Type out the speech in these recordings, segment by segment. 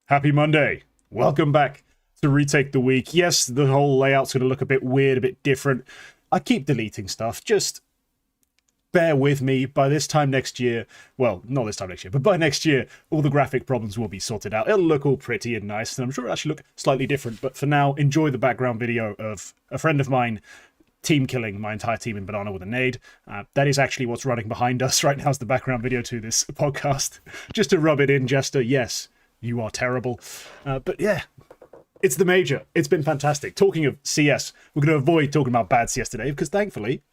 Happy Monday. Welcome back to Retake the Week. Yes, the whole layout's going to look a bit weird, a bit different. I keep deleting stuff. Just bear with me. By this time next year, well, not this time next year, but by next year, all the graphic problems will be sorted out. It'll look all pretty and nice, and I'm sure it'll actually look slightly different. But for now, enjoy the background video of a friend of mine team killing my entire team in Banana with a nade. That is actually what's running behind us right now, is the background video to this podcast. Just to rub it in, Jester, yes, you are terrible. But yeah, it's the major. It's been fantastic. Talking of CS, we're going to avoid talking about bad CS today because thankfully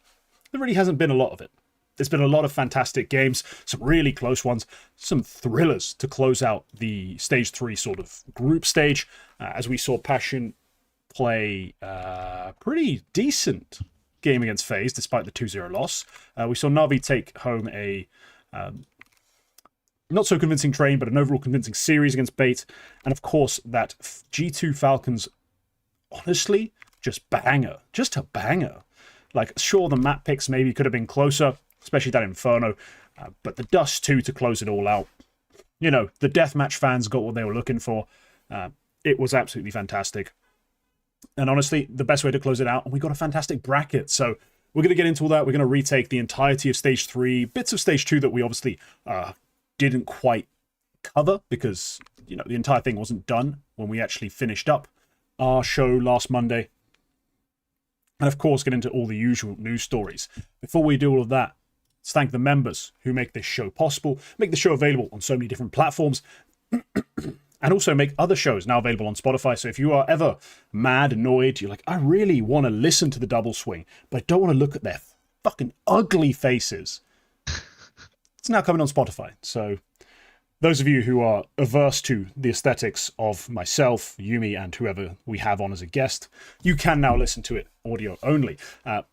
there really hasn't been a lot of it. There's been a lot of fantastic games, some really close ones, some thrillers to close out the stage 3 sort of group stage, as we saw Passion play pretty decent game against FaZe despite the 2-0 loss. We saw Na'Vi take home a not so convincing train, but an overall convincing series against Bait. And of course, that G2 Falcons, honestly, just banger. Just a banger. Like, sure, the map picks maybe could have been closer, especially that Inferno, but the Dust 2 to close it all out. You know, the Deathmatch fans got what they were looking for. It was absolutely fantastic. And honestly, the best way to close it out, and we got a fantastic bracket. So we're going to get into all that. We're going to retake the entirety of Stage 3, bits of Stage 2 that we obviously didn't quite cover because, you know, the entire thing wasn't done when we actually finished up our show last Monday. And of course, get into all the usual news stories. Before we do all of that, let's thank the members who make this show possible, make the show available on so many different platforms, and also make other shows now available on Spotify. So if you are ever mad, annoyed, you're like, I really want to listen to the Double Swing, but I don't want to look at their fucking ugly faces. It's now coming on Spotify. So those of you who are averse to the aesthetics of myself, Yumi, and whoever we have on as a guest, you can now listen to it audio only.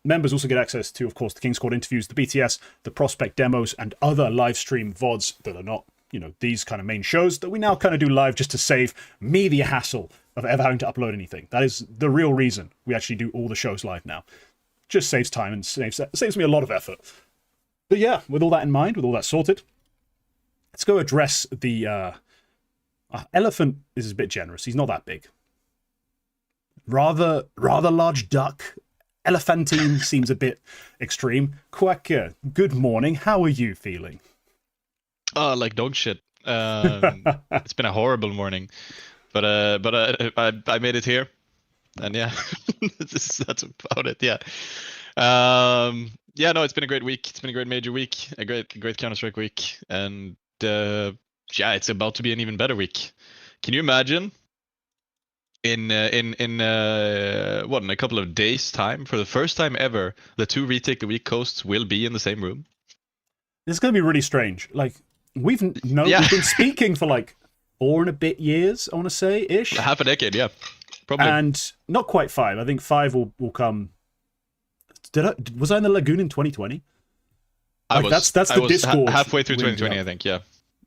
Members also get access to, of course, the Kingt interviews, the BTS, the Prospect demos, and other live stream VODs that are not, you know, these kind of main shows that we now kind of do live just to save me the hassle of ever having to upload anything. That is the real reason we actually do all the shows live now. Just saves time and saves me a lot of effort. But yeah, with all that in mind, with all that sorted, let's go address the elephant. Is a bit generous. He's not that big. Rather large duck. Elephantine seems a bit extreme. Quacker, good morning. How are you feeling? Like dog shit. It's been a horrible morning, but I made it here, and yeah, that's about it. Yeah. Yeah, no, it's been a great week. It's been a great major week, a great Counter-Strike week, and yeah, it's about to be an even better week. Can you imagine in a couple of days' time, for the first time ever, the two Retake the Week hosts will be in the same room? It's going to be really strange. Like, we've been speaking for like 4 and a bit years, I want to say, ish. Half a decade, yeah, probably. And not quite 5. I think 5 will come. Was I in the Lagoon in 2020? Like, that's the Discord. Halfway through 2020, I think, yeah.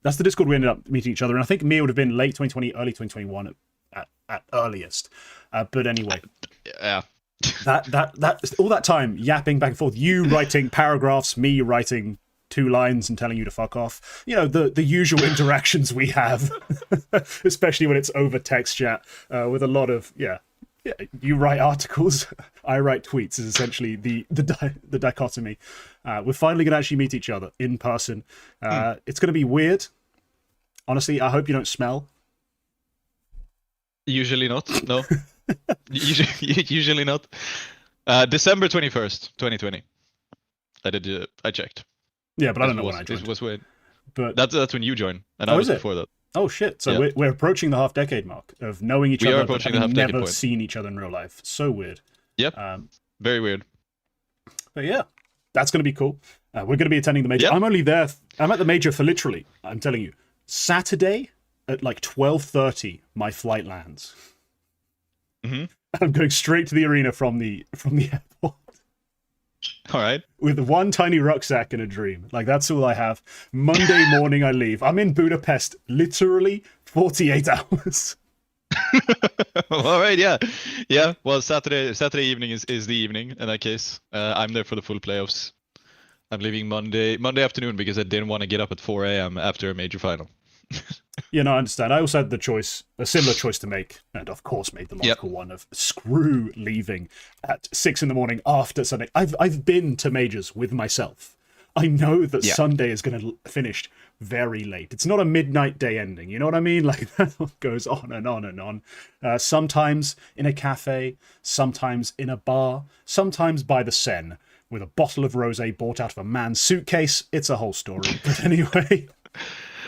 That's the Discord we ended up meeting each other, and I think me would have been late 2020, early 2021 at earliest. But anyway, yeah. that all that time yapping back and forth, you writing paragraphs, me writing 2 lines and telling you to fuck off. You know, the usual interactions we have, especially when it's over text chat, with a lot of yeah. You write articles, I write tweets is essentially the dichotomy. We're finally going to actually meet each other in person. It's going to be weird. Honestly, I hope you don't smell. Usually not, no. Usually not. December 21st, 2020. I checked. Yeah, but I don't know when I joined. It was weird. But that's when you joined, and I was before that. Oh shit! So yeah. we're approaching the half-decade mark of knowing each other, but having never seen each other in real life. So weird. Yep. Very weird. But yeah, that's going to be cool. We're going to be attending the major. Yep. I'm only there. I'm at the major for literally, I'm telling you, Saturday at like 12:30. My flight lands. Mm-hmm. I'm going straight to the arena from the airport. All right. With one tiny rucksack and a dream. Like, that's all I have. Monday morning I leave. I'm in Budapest literally 48 hours. All right, yeah. Yeah, well, Saturday evening is the evening in that case. I'm there for the full playoffs. I'm leaving Monday afternoon because I didn't want to get up at 4 a.m. after a major final. You know, I understand. I also had a similar choice to make, and of course made the logical one of screw leaving at 6 a.m. after Sunday. I've been to majors with myself. I know that Sunday is going to finish very late. It's not a midnight day ending. You know what I mean? Like, that goes on and on and on. Sometimes in a cafe, sometimes in a bar, sometimes by the Seine with a bottle of rosé bought out of a man's suitcase. It's a whole story. But anyway.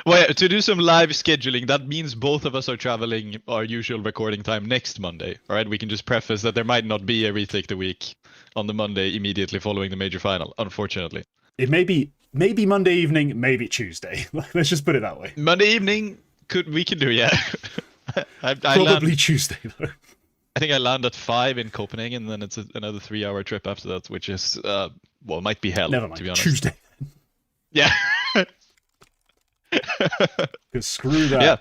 Well, to do some live scheduling, that means both of us are traveling our usual recording time next Monday. All right, we can just preface that there might not be a retake the week on the Monday immediately following the major final, unfortunately. It may be Monday evening, maybe Tuesday. Let's just put it that way. Monday evening, we can do, yeah. Probably Tuesday, though. I think I land at 5 in Copenhagen, and then it's another 3-hour trip after that, which is, might be hell, Never mind. To be honest. Tuesday. Yeah. Because screw that. Yeah.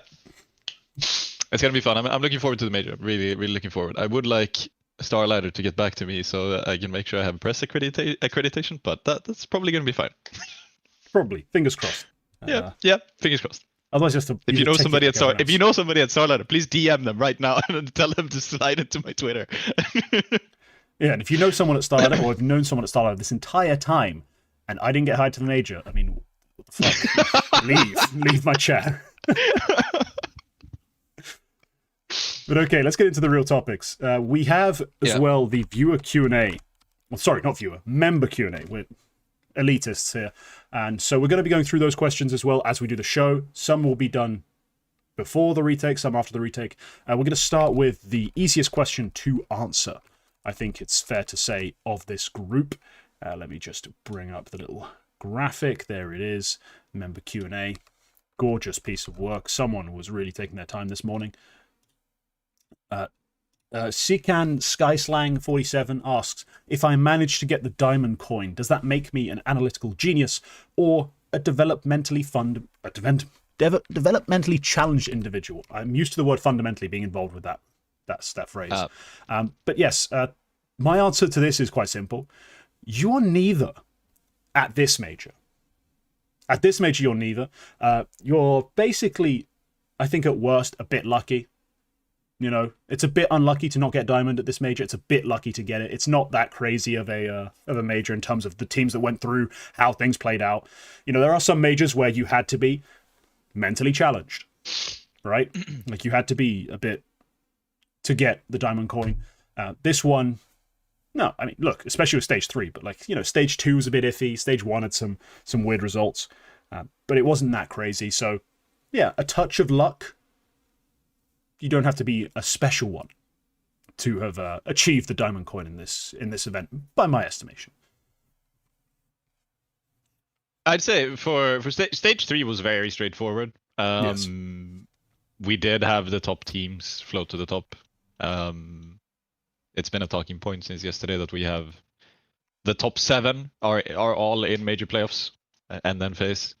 It's going to be fun. I'm looking forward to the major. Really, really looking forward. I would like Starlighter to get back to me so that I can make sure I have press accreditation, but that's probably going to be fine. Probably. Fingers crossed. Yeah, fingers crossed. Otherwise, just if you know somebody at Starlighter, please DM them right now and tell them to slide into my Twitter. Yeah, and if you know someone at Starlighter, or have known someone at Starlighter this entire time, and I didn't get hired to the major, I mean, what the fuck? Leave my chat. But okay, let's get into the real topics. We have as well the viewer Q&A. Well, sorry, not viewer, member Q&A. We're elitists here. And so we're going to be going through those questions as well as we do the show. Some will be done before the retake, some after the retake. We're going to start with the easiest question to answer, I think it's fair to say, of this group. Let me just bring up the little graphic. There it is. Member Q&A. Gorgeous piece of work. Someone was really taking their time this morning. cikanskyslang 47 asks, if I manage to get the diamond coin, does that make me an analytical genius or a developmentally challenged individual? I'm used to the word fundamentally being involved with that phrase. But yes, my answer to this is quite simple. You're neither at this major. At this major, you're neither. You're basically, I think at worst, a bit lucky. You know, it's a bit unlucky to not get diamond at this major. It's a bit lucky to get it. It's not that crazy of a major in terms of the teams that went through, how things played out. You know, there are some majors where you had to be mentally challenged, right? Like you had to be a bit to get the diamond coin. This one, no, I mean, look, especially with stage 3, but like, you know, stage 2 was a bit iffy. Stage 1 had some weird results, but it wasn't that crazy. So yeah, a touch of luck. You don't have to be a special one to have achieved the diamond coin in this event, by my estimation. I'd say for stage 3 was very straightforward. Yes. We did have the top teams float to the top. It's been a talking point since yesterday that we have the top 7 are all in major playoffs and then phase.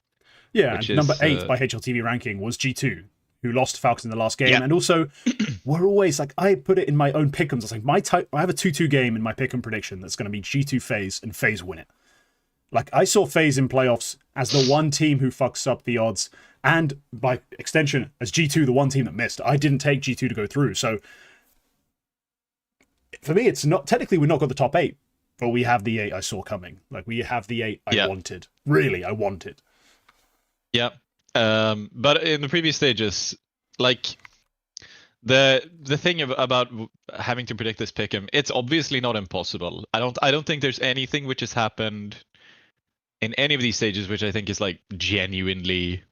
Yeah, and number 8 by HLTV ranking was G2. Who lost Falcons in the last game, and also we're always like, I put it in my own pick'ems. I was like, I have a 2-2 game in my pick'em prediction that's going to be G2 FaZe and FaZe win it. Like I saw FaZe in playoffs as the one team who fucks up the odds, and by extension as G2 the one team that missed. I didn't take G2 to go through, so for me it's not technically we're not got the top 8, but we have the 8 I saw coming. Like we have the 8 I wanted. Really, I wanted. Yeah. But in the previous stages, like the thing about having to predict this pick'em, it's obviously not impossible. I don't think there's anything which has happened in any of these stages which I think is like genuinely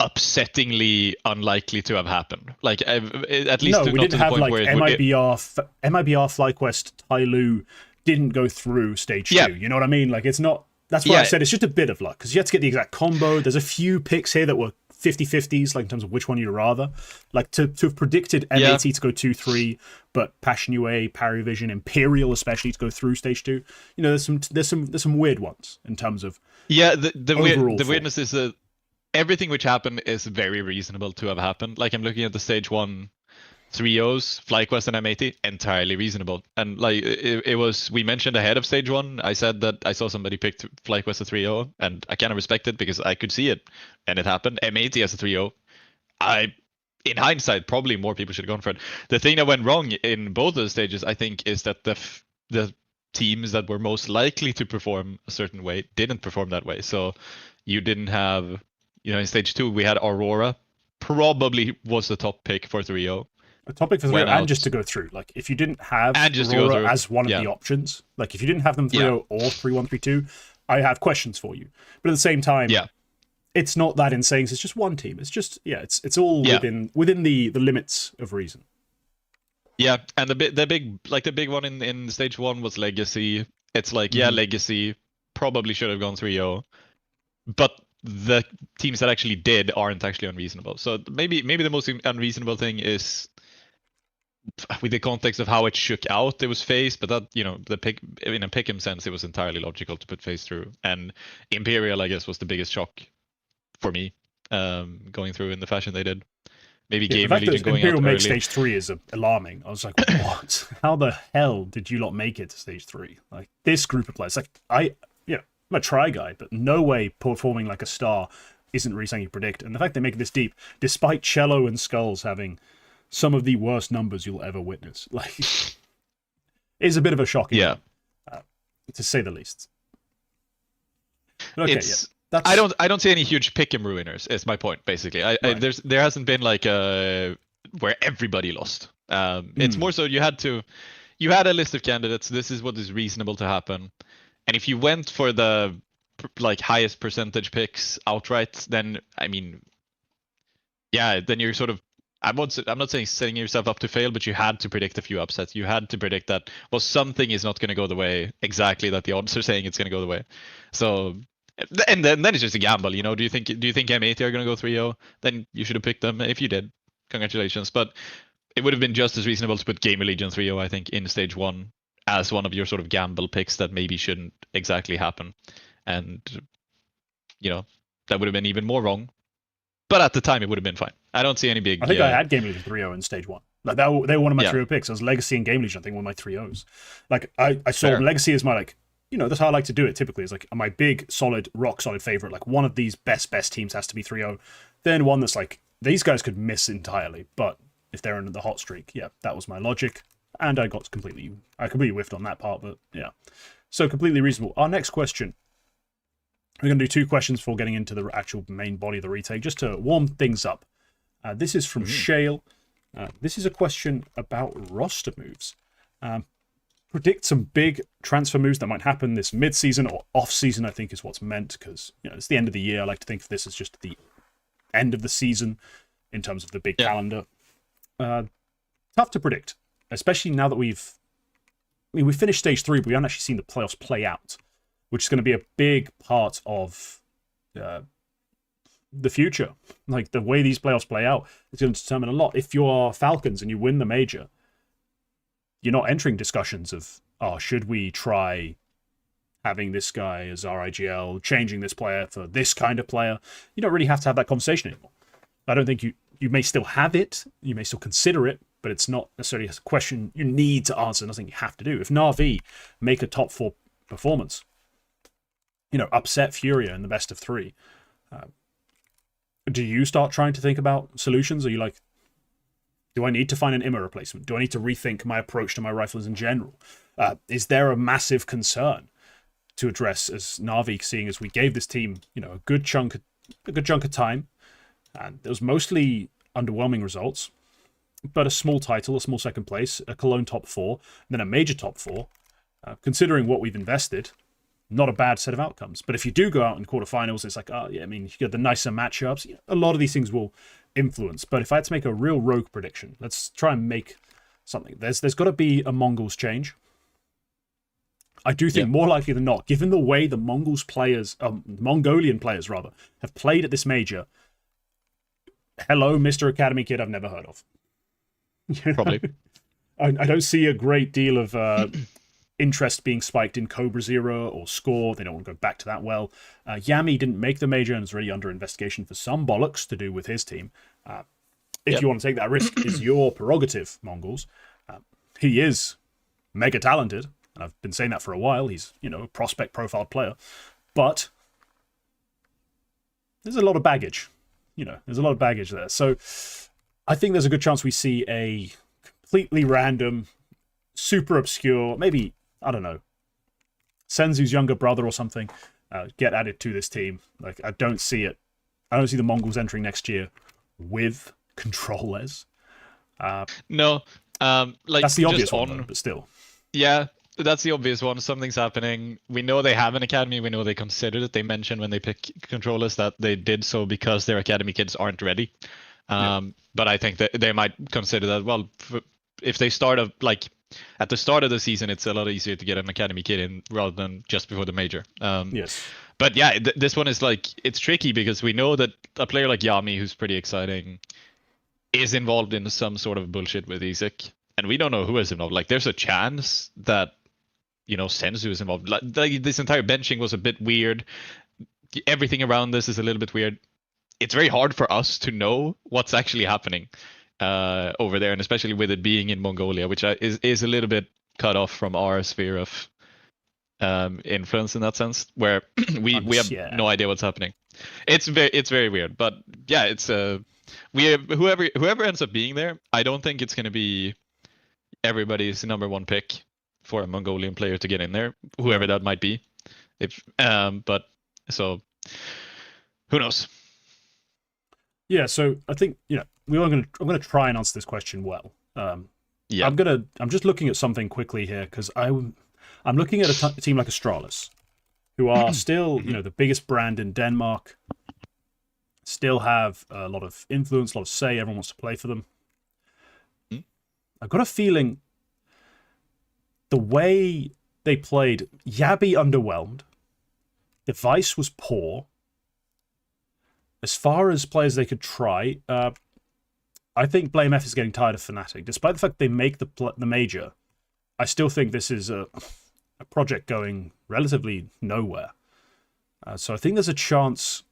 upsettingly unlikely to have happened. Like at least no, we didn't have like MIBR FlyQuest Tyloo didn't go through stage 2. You know what I mean? Like it's not. That's why I said it's just a bit of luck, because you have to get the exact combo. There's a few picks here that were 50-50s, like in terms of which one you'd rather. Like to have predicted M80 to go 2-3, but Passionue, Parivision, Imperial especially to go through stage 2. You know, there's some weird ones in terms of the weirdness is that everything which happened is very reasonable to have happened. Like I'm looking at the stage 1 3-0s, FlyQuest and M80, entirely reasonable. And like it was, we mentioned ahead of stage 1, I said that I saw somebody pick FlyQuest a 3-0, and I kind of respect it because I could see it, and it happened. M80 as a 3-0, in hindsight, probably more people should have gone for it. The thing that went wrong in both of the stages, I think, is that the teams that were most likely to perform a certain way didn't perform that way. So you didn't have, in stage 2, we had Aurora, probably was the top pick for 3-0. A topic for 3-0, and just to go through, like, if you didn't have Aurora as one of the options, like, if you didn't have them 3-0 or 3-1, 3-2, I have questions for you. But at the same time, it's not that insane. It's just one team. It's just, it's all within the limits of reason. Yeah, and the big one in stage 1 was Legacy. It's like, Legacy probably should have gone 3-0, but the teams that actually did aren't actually unreasonable. So maybe the most unreasonable thing is, with the context of how it shook out, it was FaZe, but that, the pick, in a pick'em sense, it was entirely logical to put FaZe through. And Imperial, I guess, was the biggest shock for me, going through in the fashion they did. Maybe Game Legion going Imperial out make early. Stage 3 is alarming. I was like, what? How the hell did you not make it to Stage 3? Like, this group of players, like, I'm a try guy, but no way performing like a star isn't really something you predict. And the fact they make it this deep, despite Cello and Skulls having some of the worst numbers you'll ever witness, like, is a bit of a shocking one, to say the least. Okay, I don't see any huge pick'em ruiners. Is my point basically. There hasn't been like where everybody lost. It's more so you had a list of candidates. This is what is reasonable to happen, and if you went for the like highest percentage picks outright, then then you're sort of. I'm not saying setting yourself up to fail, but you had to predict a few upsets. You had to predict that something is not going to go the way exactly that the odds are saying it's going to go the way. So. And then it's just a gamble, Do you think M80 are going to go 3-0? Then you should have picked them. If you did, congratulations. But it would have been just as reasonable to put Game Legion 3-0, I think, in stage 1 as one of your sort of gamble picks that maybe shouldn't exactly happen. And, that would have been even more wrong. But at the time, it would have been fine. I don't see any big... I think I had Game Legion 3-0 in stage 1. Like, they were one of my 3-0 picks. It was Legacy and Game Legion, I think, one of my 3-0s. Like, I saw Legacy as my, like... that's how I like to do it typically. It's like my big, solid, rock-solid favorite. Like, one of these best teams has to be 3-0. Then one that's like, these guys could miss entirely. But if they're in the hot streak, that was my logic. And I completely whiffed on that part, but yeah. So completely reasonable. Our next question. We're going to do 2 questions before getting into the actual main body of the retake, just to warm things up. This is from sheyl. This is a question about roster moves. Predict some big transfer moves that might happen this mid-season or off-season, I think is what's meant, because it's the end of the year. I like to think of this as just the end of the season in terms of the big calendar. Tough to predict, especially now that we finished stage 3, but we haven't actually seen the playoffs play out, which is going to be a big part of the future. Like, the way these playoffs play out is going to determine a lot. If you're Falcons and you win the major, you're not entering discussions of, should we try having this guy as our IGL, changing this player for this kind of player? You don't really have to have that conversation anymore. I don't think you may still have it, you may still consider it, but it's not necessarily a question you need to answer, nothing you have to do. If Na'Vi make a top 4 performance, upset Furia in the best of 3, do you start trying to think about solutions? Are you like, do I need to find an IMA replacement? Do I need to rethink my approach to my rifles in general? Is there a massive concern to address as Na'Vi, seeing as we gave this team, a good chunk of time, and it was mostly underwhelming results, but a small title, a small second place, a Cologne top 4, and then a major top 4. Considering what we've invested, not a bad set of outcomes. But if you do go out in quarterfinals, it's like, you get the nicer matchups. A lot of these things will influence. But if I had to make a real rogue prediction, let's try and make something. There's got to be a Mongols change. I do think more likely than not, given the way the Mongolian players rather, have played at this major. Hello, Mr. Academy kid I've never heard of. Probably. I don't see a great deal of interest being spiked in Cobra Zero or Score. They don't want to go back to that well. Yami didn't make the major and is really under investigation for some bollocks to do with his team. If you want to take that risk, is your prerogative, Mongols. He is mega talented, and I've been saying that for a while. He's, a prospect profiled player. But there's a lot of baggage. there's a lot of baggage there. So I think there's a good chance we see a completely random, super obscure, maybe, I don't know, Senzu's younger brother or something, get added to this team. Like, I don't see it. I don't see the Mongols entering next year with controllers. No, like that's the obvious just one, though, but still. Yeah, that's the obvious one. Something's happening. We know they have an academy. We know they considered it. They mentioned when they pick controllers that they did so because their academy kids aren't ready. But I think that they might consider that, well, if they start at the start of the season, it's a lot easier to get an academy kid in rather than just before the major. Yes. But yeah, this one is like, it's tricky because we know that a player like Yami, who's pretty exciting, is involved in some sort of bullshit with Isaac. And we don't know who is involved. Like, there's a chance that, Senzu is involved. Like this entire benching was a bit weird. Everything around this is a little bit weird. It's very hard for us to know what's actually happening over there, and especially with it being in Mongolia, which is a little bit cut off from our sphere of influence in that sense, where we have no idea what's happening. It's very weird, but yeah, it's whoever ends up being there, I don't think it's going to be everybody's number one pick for a Mongolian player to get in there, whoever that might be. But so who knows? Yeah, so I think I'm gonna try and answer this question well. Yeah, I'm just looking at something quickly here because I'm looking at a team like Astralis, who are still the biggest brand in Denmark, still have a lot of influence, a lot of say. Everyone wants to play for them. I've got a feeling the way they played, Yabi underwhelmed. Device was poor. As far as players they could try, I think Blame F is getting tired of Fnatic. Despite the fact they make the major, I still think this is a project going relatively nowhere. So I think there's a chance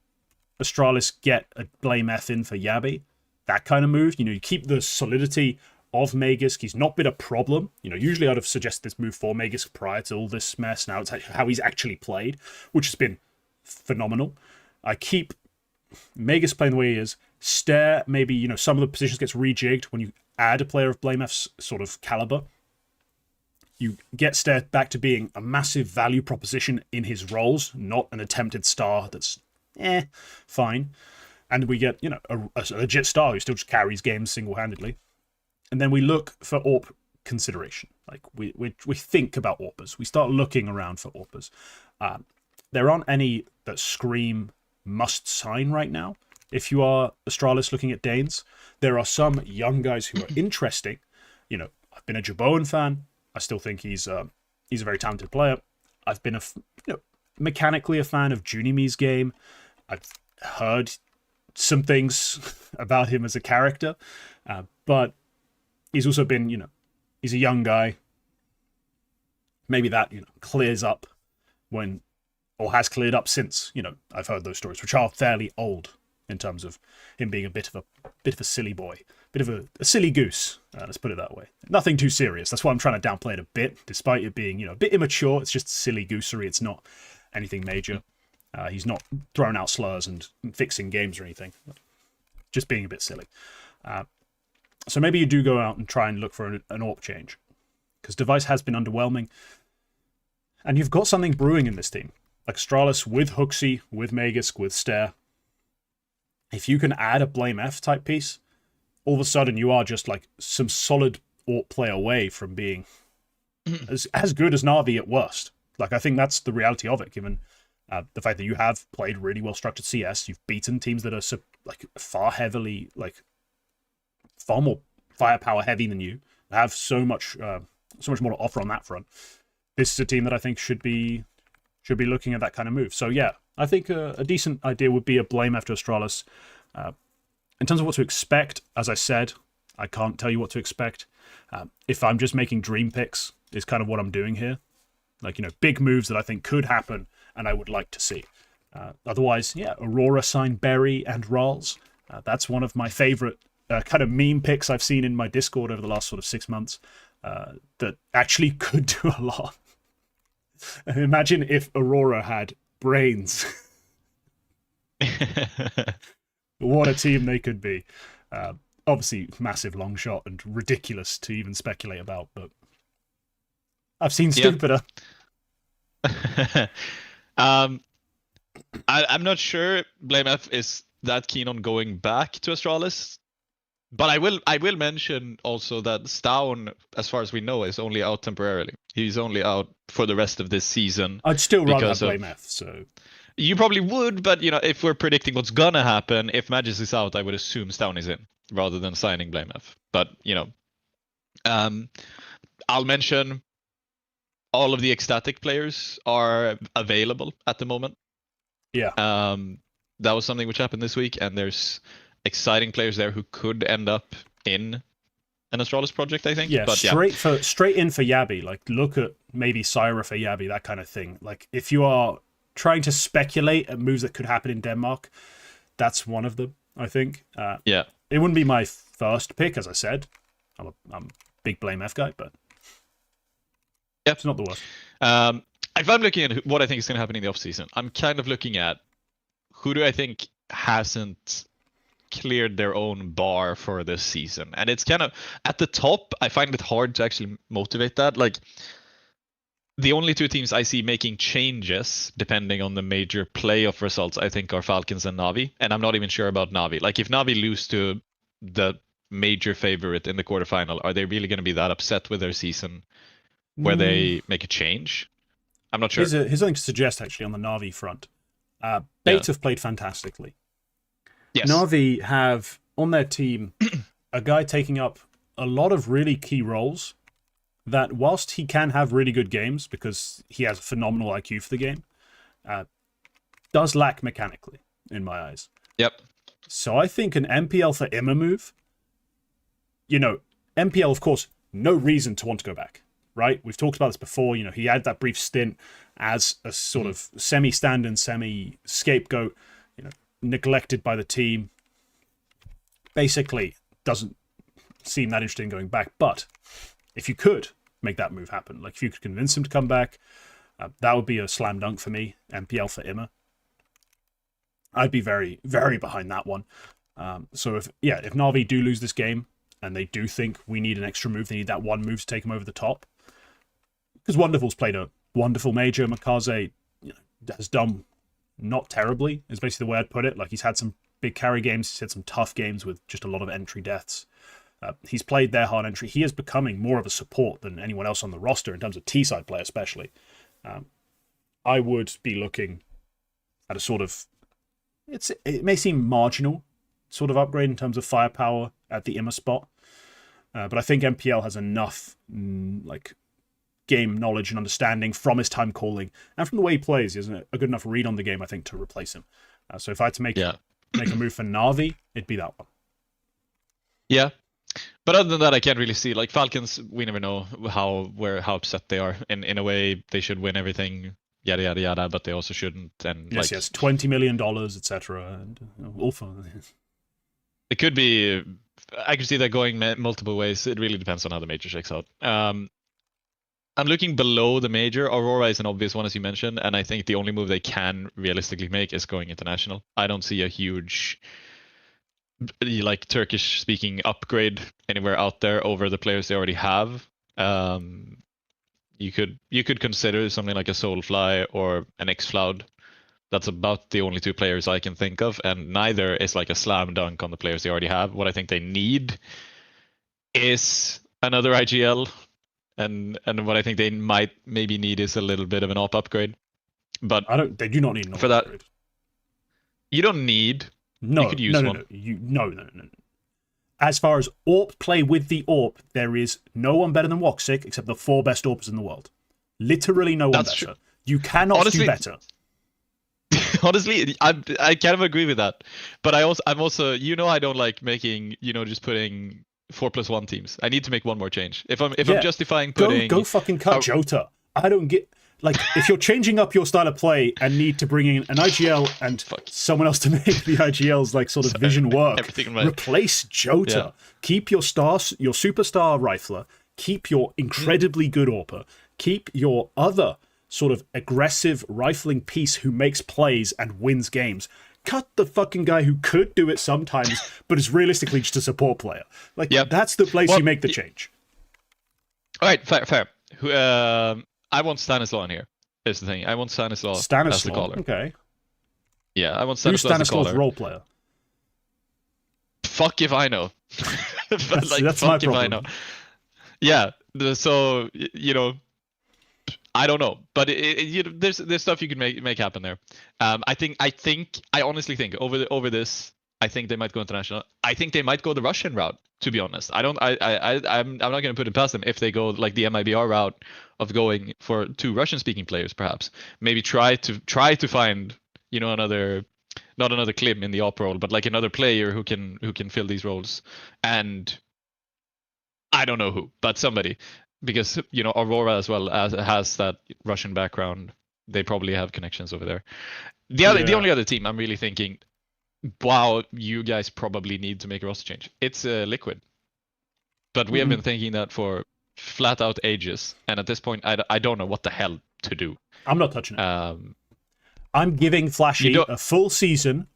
Astralis get a Blame F in for Yabi. That kind of move. You keep the solidity of Magisk. He's not been a problem. Usually I'd have suggested this move for Magisk prior to all this mess. Now it's how he's actually played, which has been phenomenal. I keep Magisk playing the way he is. Stare, maybe, some of the positions gets rejigged when you add a player of Blame F's sort of caliber. You get Stare back to being a massive value proposition in his roles, not an attempted star that's fine. And we get, a legit star who still just carries games single-handedly. And then we look for AWP consideration. Like, we think about AWPers. We start looking around for AWPers. There aren't any that scream must sign right now. If you are Astralis looking at Danes, there are some young guys who are interesting. I've been a Jaboan fan. I still think he's a very talented player. I've been mechanically a fan of Junimi's game. I've heard some things about him as a character, but he's also been, he's a young guy. Maybe that clears up or has cleared up since I've heard those stories, which are fairly old in terms of him being a bit of a silly boy, bit of a silly goose. Let's put it that way. Nothing too serious. That's why I'm trying to downplay it a bit, despite it being a bit immature. It's just silly goosery. It's not anything major. He's not throwing out slurs and fixing games or anything. Just being a bit silly. So maybe you do go out and try and look for an AWP change, because Device has been underwhelming. And you've got something brewing in this team. Like Astralis with Hooksy, with Magisk, with Stare. If you can add a Blame F type piece, all of a sudden you are just like some solid AWP play away from being as good as Na'Vi at worst. Like, I think that's the reality of it, given the fact that you have played really well structured CS. You've beaten teams that are far more firepower heavy than you. Have so much more to offer on that front. This is a team that I think should be looking at that kind of move. So yeah, I think a decent idea would be a Blame after Astralis. In terms of what to expect, as I said, I can't tell you what to expect. If I'm just making dream picks, is kind of what I'm doing here. Like, big moves that I think could happen and I would like to see. Otherwise, yeah, Aurora sign Berry and Ralls. That's one of my favorite kind of meme picks I've seen in my Discord over the last sort of 6 months that actually could do a lot. Imagine if Aurora had brains. What a team they could be. Obviously, massive long shot and ridiculous to even speculate about, but I've seen stupider. I'm not sure BlameF is that keen on going back to Astralis, but I will mention also that Stown, as far as we know, is only out temporarily. He's only out for the rest of this season. I'd still rather have BlameF, so... You probably would, but if we're predicting what's gonna happen, if Magis is out, I would assume Stown is in, rather than signing BlameF. But, I'll mention all of the ecstatic players are available at the moment. Yeah. That was something which happened this week, and there's exciting players there who could end up in an Astralis project, I think. Yeah, but straight in for Yabi. Like, look at maybe Syra for Yabi, that kind of thing. Like, if you are trying to speculate at moves that could happen in Denmark, that's one of them, I think. Yeah. It wouldn't be my first pick, as I said. I'm a big BlameF guy, but it's not the worst. If I'm looking at what I think is going to happen in the offseason, I'm kind of looking at who do I think hasn't cleared their own bar for this season. And it's kind of, at the top, I find it hard to actually motivate that. Like, the only two teams I see making changes, depending on the major playoff results, I think are Falcons and Na'Vi. And I'm not even sure about Na'Vi. Like, if Na'Vi lose to the major favorite in the quarterfinal, are they really going to be that upset with their season where they make a change? I'm not sure. Here's something to suggest, actually, on the Na'Vi front. Bait have played fantastically. Yes. Na'Vi have, on their team, a guy taking up a lot of really key roles that, whilst he can have really good games, because he has a phenomenal IQ for the game, does lack mechanically, in my eyes. Yep. So I think an MPL for Imma move, MPL, of course, no reason to want to go back, right? We've talked about this before. He had that brief stint as a sort of semi-stand-in, semi-scapegoat, neglected by the team. Basically, doesn't seem that interesting going back. But if you could make that move happen, like if you could convince him to come back, that would be a slam dunk for me. MPL for Imma. I'd be very, very behind that one. So if Na'Vi do lose this game and they do think we need an extra move, they need that one move to take them over the top. Because Wonderful's played a wonderful major. Makaze has done not terribly, is basically the way I'd put it. Like, he's had some big carry games, he's had some tough games with just a lot of entry deaths. He's played their hard entry. He is becoming more of a support than anyone else on the roster in terms of T-side play, especially. I would be looking at a sort of, it may seem marginal sort of upgrade in terms of firepower at the Imma spot, but I think MPL has enough game knowledge and understanding from his time calling and from the way he plays. He has a good enough read on the game, I think, to replace him. So if I had to make a move for Na'Vi, it'd be that one. Yeah. But other than that, I can't really see. Like, Falcons, we never know how upset they are. In a way, they should win everything, yada, yada, yada, but they also shouldn't. And yes, $20 million, etc. And all fun. It could be, I could see that going multiple ways. It really depends on how the major shakes out. I'm looking below the major. Aurora is an obvious one, as you mentioned, and I think the only move they can realistically make is going international. I don't see a huge, Turkish-speaking upgrade anywhere out there over the players they already have. You could consider something like a Soulfly or an X-Cloud. That's about the only two players I can think of, and neither is like a slam dunk on the players they already have. What I think they need is another IGL. And what I think they might maybe need is a little bit of an AWP upgrade. But they do not need an AWP for that upgrade. You don't need. No, you could use one. No. As far as AWP play with the AWP, there is no one better than Woxic except the 4 best AWPers in the world. Literally no one better. True. You cannot do better. Honestly, I kind of agree with that. But I'm also I don't like making just putting 4+1 teams. I need to make one more change. If I'm justifying putting go fucking cut Jota. I don't get, like, if you're changing up your style of play and need to bring in an IGL and someone else to make the IGL's sort of vision work, replace Jota. Yeah. Keep your superstar rifler, keep your incredibly good AWPer, keep your other sort of aggressive rifling piece who makes plays and wins games. cut the fucking guy who could do it sometimes, but is realistically just a support player. Like, that's the place you make the change. All right, fair. I want Stanislaw in here. Here's the thing. I want Stanislaw as the caller. Okay. Yeah, I want Stanislaw as the caller. Who's Stanislaw's role player? Fuck if I know. That's my problem. If I know. Yeah, so, you know, I don't know, but there's stuff you can make happen there. I honestly think over this, I think they might go international. I think they might go the Russian route. To be honest, I'm not going to put it past them if they go like the MIBR route of going for 2 Russian-speaking players, perhaps. Maybe try to find, you know, not another Klim in the op role, but like another player who can fill these roles. And I don't know who, but somebody, because, you know, Aurora as well has that Russian background. They probably have connections over there. The only other team I'm really thinking, wow, you guys probably need to make a roster change. It's Liquid, but we have been thinking that for flat out ages, and at this point, I don't know what the hell to do. I'm not touching it. I'm giving Flashy a full season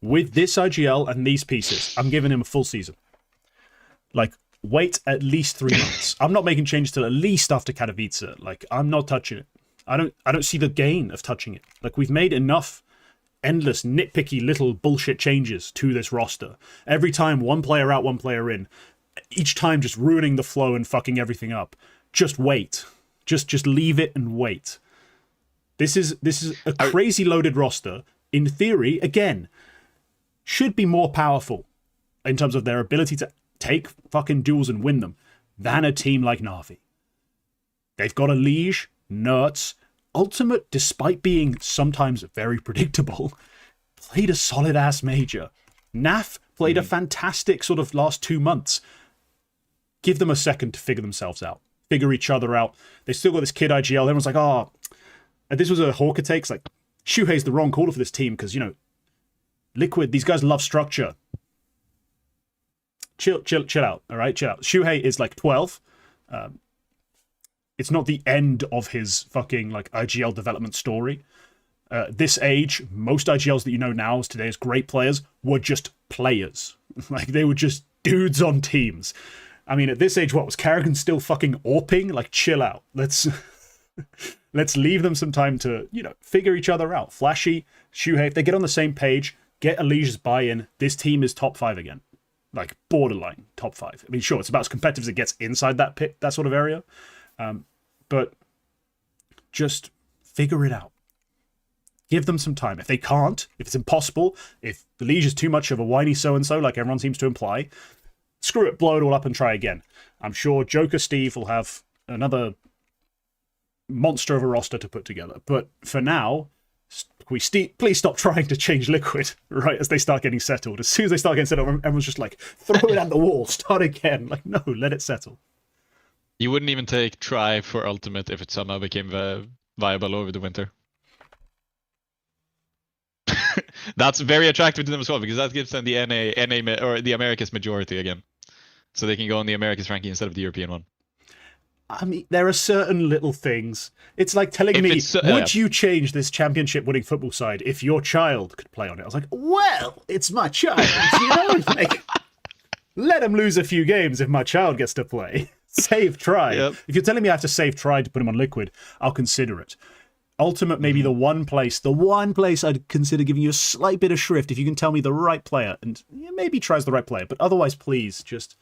with this IGL and these pieces. I'm giving him a full season. Like, wait at least 3 months. I'm not making changes till at least after Katowice. Like, I'm not touching it. I don't see the gain of touching it. Like, we've made enough endless, nitpicky little bullshit changes to this roster. Every time, one player out, one player in. Each time just ruining the flow and fucking everything up. Just wait. Just leave it and wait. This is a crazy loaded roster. In theory, again, should be more powerful in terms of their ability to take fucking duels and win them than a team like Na'Vi. They've got a Liege, Nertz, Ultimate, despite being sometimes very predictable, played a solid-ass major. NAF played a fantastic sort of last 2 months. Give them a second to figure themselves out. Figure each other out. They still got this kid IGL. Everyone's like, oh, this was a Hawker takes. Like, Shuhei's the wrong caller for this team because, you know, Liquid, these guys love structure. Chill out, all right? Chill out. Shuhei is like 12. It's not the end of his fucking like IGL development story. This age, most IGLs that you know now as today as great players were just players. Like, they were just dudes on teams. I mean, at this age, what was Kerrigan still fucking AWPing? Like, chill out. Let's leave them some time to, you know, figure each other out. Flashy, Shuhei, if they get on the same page, get Alicia's buy-in, this team is top 5 again. Like, borderline top 5. I mean, sure, it's about as competitive as it gets inside that pit, that sort of area. But just figure it out. Give them some time. If they can't, if it's impossible, if the Liege is too much of a whiny so-and-so, like everyone seems to imply, screw it, blow it all up and try again. I'm sure Joker Steve will have another monster of a roster to put together. But for now, please stop trying to change Liquid, right, as they start getting settled. As soon as they start getting settled, everyone's just like, throw it at the wall, start again. Like, no, let it settle. You wouldn't even take try for Ultimate if it somehow became viable over the winter. That's very attractive to them as well, because that gives them the NA or the Americas majority again. So they can go on the Americas ranking instead of the European one. I mean, there are certain little things. It's like telling me, would you change this championship-winning football side if your child could play on it? I was like, well, it's my child. You know, like, let him lose a few games if my child gets to play. Save try. Yep. If you're telling me I have to save try to put him on Liquid, I'll consider it. Ultimate may be the one place I'd consider giving you a slight bit of shrift if you can tell me the right player, and maybe tries the right player. But otherwise, please, just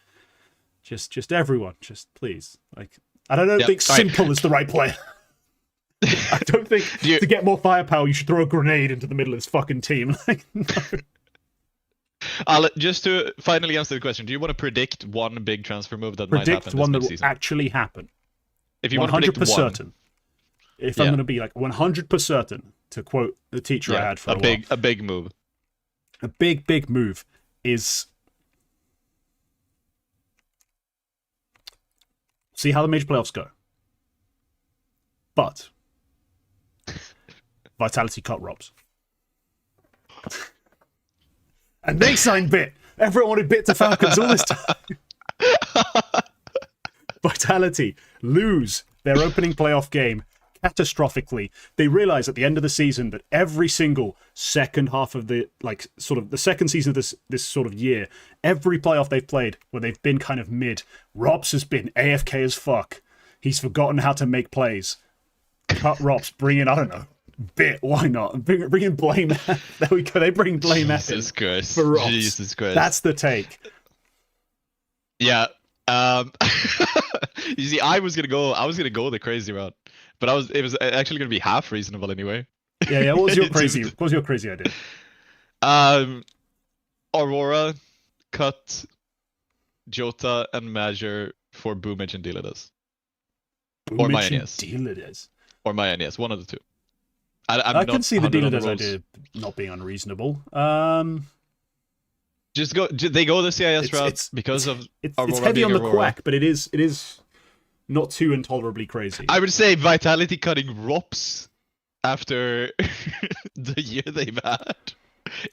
everyone, just please. Like, I don't think Simple is the right player. I don't think to get more firepower, you should throw a grenade into the middle of this fucking team. Like, no. Just to finally answer the question, do you want to predict one big transfer move that might happen this one that will actually happen? If you want to predict one. Certain. If I'm going to be like 100% certain, to quote the teacher I had for a while. A big move. A big move is... See how the major playoffs go. But Vitality cut Robs. And they signed Bit. Everyone wanted Bit to Falcons all this time. Vitality lose their opening playoff game. catastrophically. They realize at the end of the season that every single second half of the, like, sort of the second season of this sort of year, every playoff they've played where they've been kind of mid, Robs has been AFK as fuck. He's forgotten how to make plays. Cut Robs, bring in, I don't know, Bit, why not? Bring in Blame. There we go. They bring Blame Jesus Christ. for Robs. Jesus Christ. That's the take. Yeah. You see, I was gonna go the crazy route, but it was actually gonna be half reasonable anyway. Yeah. What was your crazy idea? Aurora, Cut, Jota, and Major for Boomage and Diladas. Or Diladas. Or Mayanes, one of the two. I can see the Diladas idea not being unreasonable. Just go. They go the CIS route because of Aurora. It's heavy on the Aurora. quack, but it is not too intolerably crazy. I would say Vitality cutting Rops after the year they've had.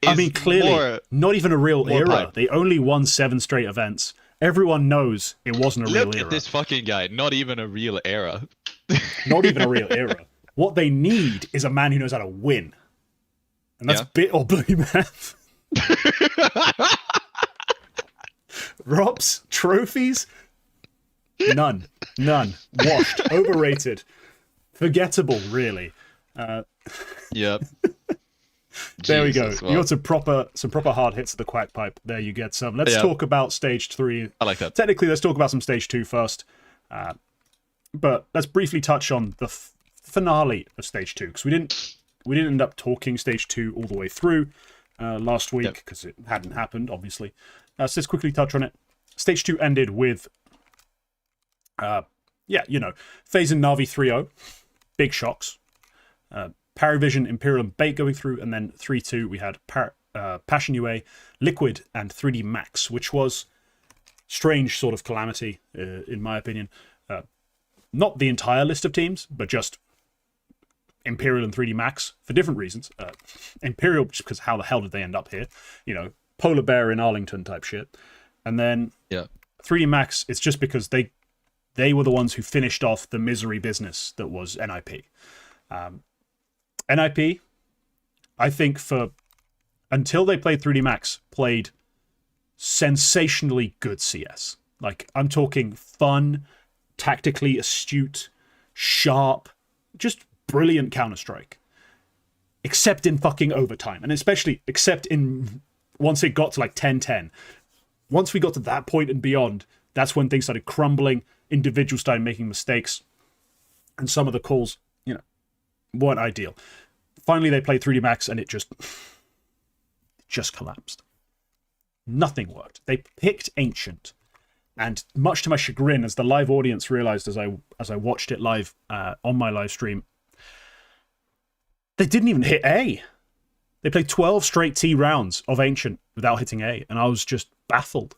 I mean, clearly, not even a real era. Pipe. They only won 7 straight events. Everyone knows it wasn't a real era. Look at this fucking guy. Not even a real era. Not even a real era. What they need is a man who knows how to win. And that's Bit or Blue Math. Rops, trophies, none. Washed, overrated, forgettable, really. Yep. There we go. You got some proper hard hits of the quack pipe. There you get some. Let's talk about stage 3. I like that. Technically, let's talk about some stage 2 first. But let's briefly touch on the finale of stage 2, because we didn't end up talking stage 2 all the way through last week because it hadn't happened, obviously. So let's quickly touch on it. Stage 2 ended with, FaZe and Na'Vi 3-0. Big shocks. Paravision, Imperial, and Bait going through, and then 3-2 we had Passion UA, Liquid, and 3D Max, which was strange sort of calamity, in my opinion. Not the entire list of teams, but just Imperial and 3D Max for different reasons. Imperial, just because how the hell did they end up here? Polar Bear in Arlington type shit. And then 3D Max, it's just because they were the ones who finished off the misery business that was NIP. NIP, I think until they played 3D Max, played sensationally good CS. Like, I'm talking fun, tactically astute, sharp, just brilliant Counter-Strike. Except in fucking overtime. And especially, except in once it got to like 10-10. Once we got to that point and beyond, that's when things started crumbling. Individuals started making mistakes. And some of the calls, weren't ideal. Finally, they played 3D Max and it just collapsed. Nothing worked. They picked Ancient. And much to my chagrin, as the live audience realized as I watched it live on my live stream, they didn't even hit A. They played 12 straight T rounds of Ancient without hitting A. And I was just baffled.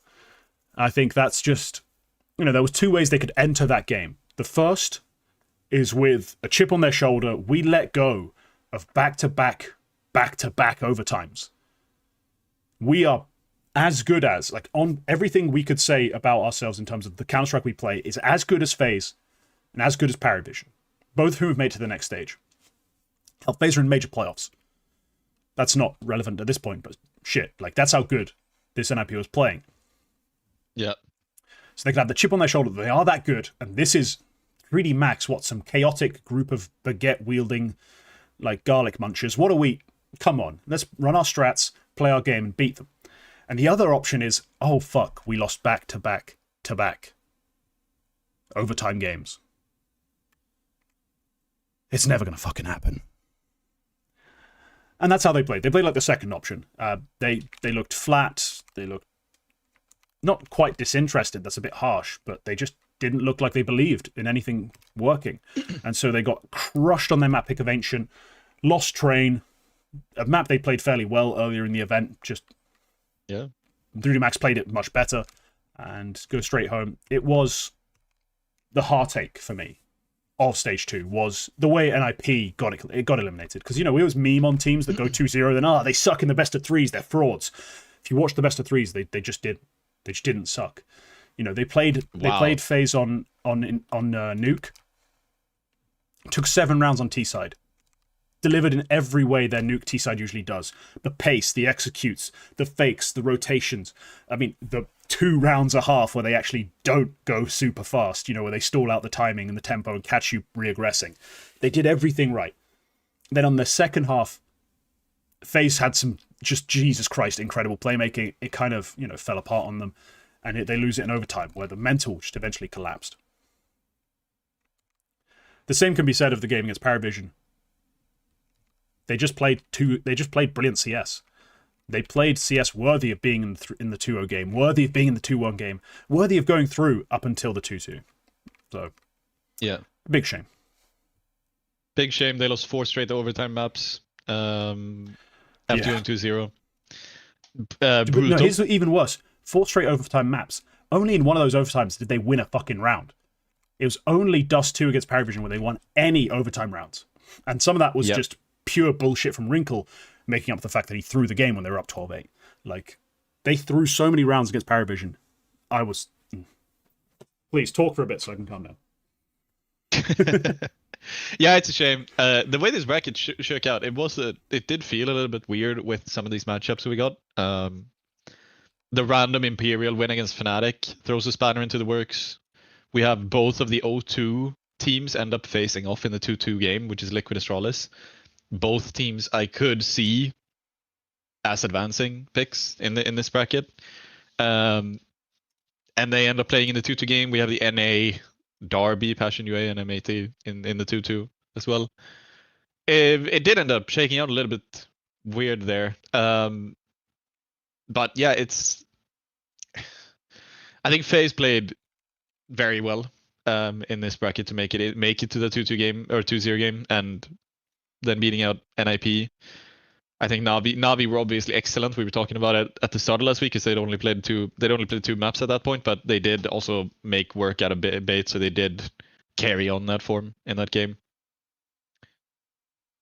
I think that's just, there was 2 ways they could enter that game. The first is with a chip on their shoulder. We let go of back-to-back overtimes. We are as good as, on everything we could say about ourselves in terms of the Counter-Strike we play, is as good as FaZe and as good as Paravision. Both of whom have made it to the next stage. Hell, FaZe are in major playoffs. That's not relevant at this point, but shit, that's how good this NIP was playing. Yeah. So they can have the chip on their shoulder. They are that good, and this is 3D Max, some chaotic group of baguette-wielding, garlic munchers. What are we? Come on, let's run our strats, play our game, and beat them. And the other option is, oh fuck, we lost back-to-back overtime games. It's never going to fucking happen. And that's how they played. They played like the second option. They looked flat. They looked not quite disinterested. That's a bit harsh, but they just didn't look like they believed in anything working. And so they got crushed on their map pick of Ancient, lost Train, a map they played fairly well earlier in the event. 3D Max played it much better and go straight home. It was the heartache for me of stage 2 was the way NIP got eliminated. Because, we always meme on teams that go 2-0, then, they suck in the best of 3s, they're frauds. If you watch the best of 3s, they just didn't suck. They played FaZe on Nuke. Took 7 rounds on T-side. Delivered in every way their nuke T-side usually does. The pace, the executes, the fakes, the rotations. I mean, the 2 rounds a half where they actually don't go super fast, where they stall out the timing and the tempo and catch you reaggressing. They did everything right. Then on the second half, FaZe had some just, Jesus Christ, incredible playmaking. It kind of, fell apart on them. And they lose it in overtime, where the mental just eventually collapsed. The same can be said of the game against Paravision. They just played brilliant CS. They played CS worthy of being in the 2-0 game, worthy of being in the 2-1 game, worthy of going through up until the 2-2. So, yeah, big shame. Big shame. They lost 4 straight overtime maps after going 2-0. Brutal. No, here's even worse. 4 straight overtime maps. Only in one of those overtimes did they win a fucking round. It was only Dust 2 against Paravision where they won any overtime rounds. And some of that was just pure bullshit from Wrinkle, making up the fact that he threw the game when they were up 12-8. Like, they threw so many rounds against Paravision. I was... Please, talk for a bit so I can calm down. Yeah, it's a shame. The way this bracket shook out, it did feel a little bit weird with some of these matchups we got. The random Imperial win against Fnatic throws a spanner into the works. We have both of the O2 teams end up facing off in the 2-2 game, which is Liquid Astralis. Both teams I could see as advancing picks in this bracket. And they end up playing in the 2-2 game. We have the NA, Derby, Passion UA, and M80 in the 2-2 as well. It did end up shaking out a little bit weird there. But yeah, I think FaZe played very well in this bracket to make it to the 2-2 game or 2-0 game, and then beating out NIP. I think Navi were obviously excellent. We were talking about it at the start of last week because they'd only played 2 maps at that point, but they did also make work out of bait, so they did carry on that form in that game.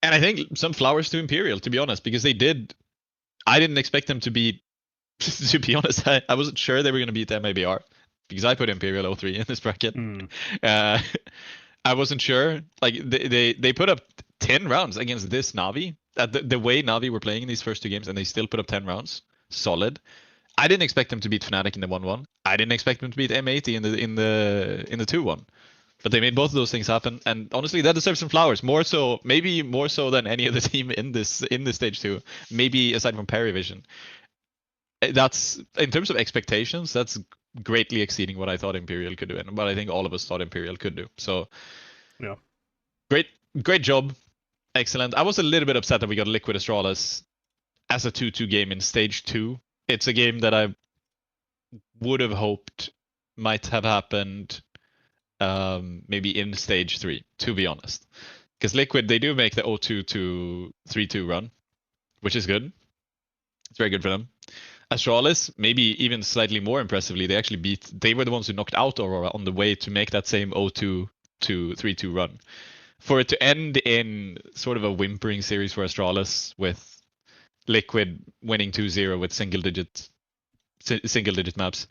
And I think some flowers to Imperial, to be honest, because I didn't expect them to beat, to be honest, I wasn't sure they were going to beat MABR because I put Imperial 0-3 in this bracket. I wasn't sure. Like, they put up 10 rounds against this Navi. The way Navi were playing in these first 2 games, and they still put up 10 rounds. Solid. I didn't expect them to beat Fnatic in the 1-1. I didn't expect them to beat M80 in the 2-1. But they made both of those things happen, and honestly, that deserves some flowers. Maybe more so than any other team in this stage 2. Maybe aside from Paravision. That's, in terms of expectations, that's greatly exceeding what I thought Imperial could do, and what I think all of us thought Imperial could do. So, yeah, great job. Excellent. I was a little bit upset that we got Liquid Astralis as a 2-2 game in stage 2. It's a game that I would have hoped might have happened maybe in stage 3, to be honest. Because Liquid, they do make the 0-2 to 3-2 run, which is good. It's very good for them. Astralis, maybe even slightly more impressively, they were the ones who knocked out Aurora on the way to make that same 0-2 to 3-2 run. For it to end in sort of a whimpering series for Astralis, with Liquid winning 2-0 with single digit maps,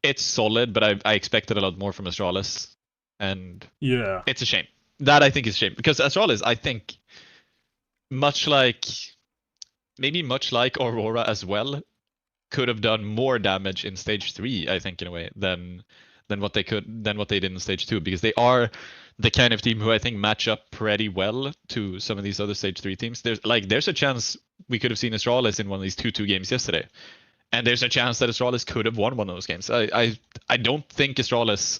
it's solid, but I expected a lot more from Astralis, and yeah, it's a shame. That, I think, is a shame, because Astralis, I think, much like Aurora as well, could have done more damage in stage 3, I think, in a way, than what they did in stage 2, because they are the kind of team who I think match up pretty well to some of these other stage 3 teams. There's a chance we could have seen Astralis in one of these 2-2 games yesterday, and there's a chance that Astralis could have won one of those games. I don't think Astralis,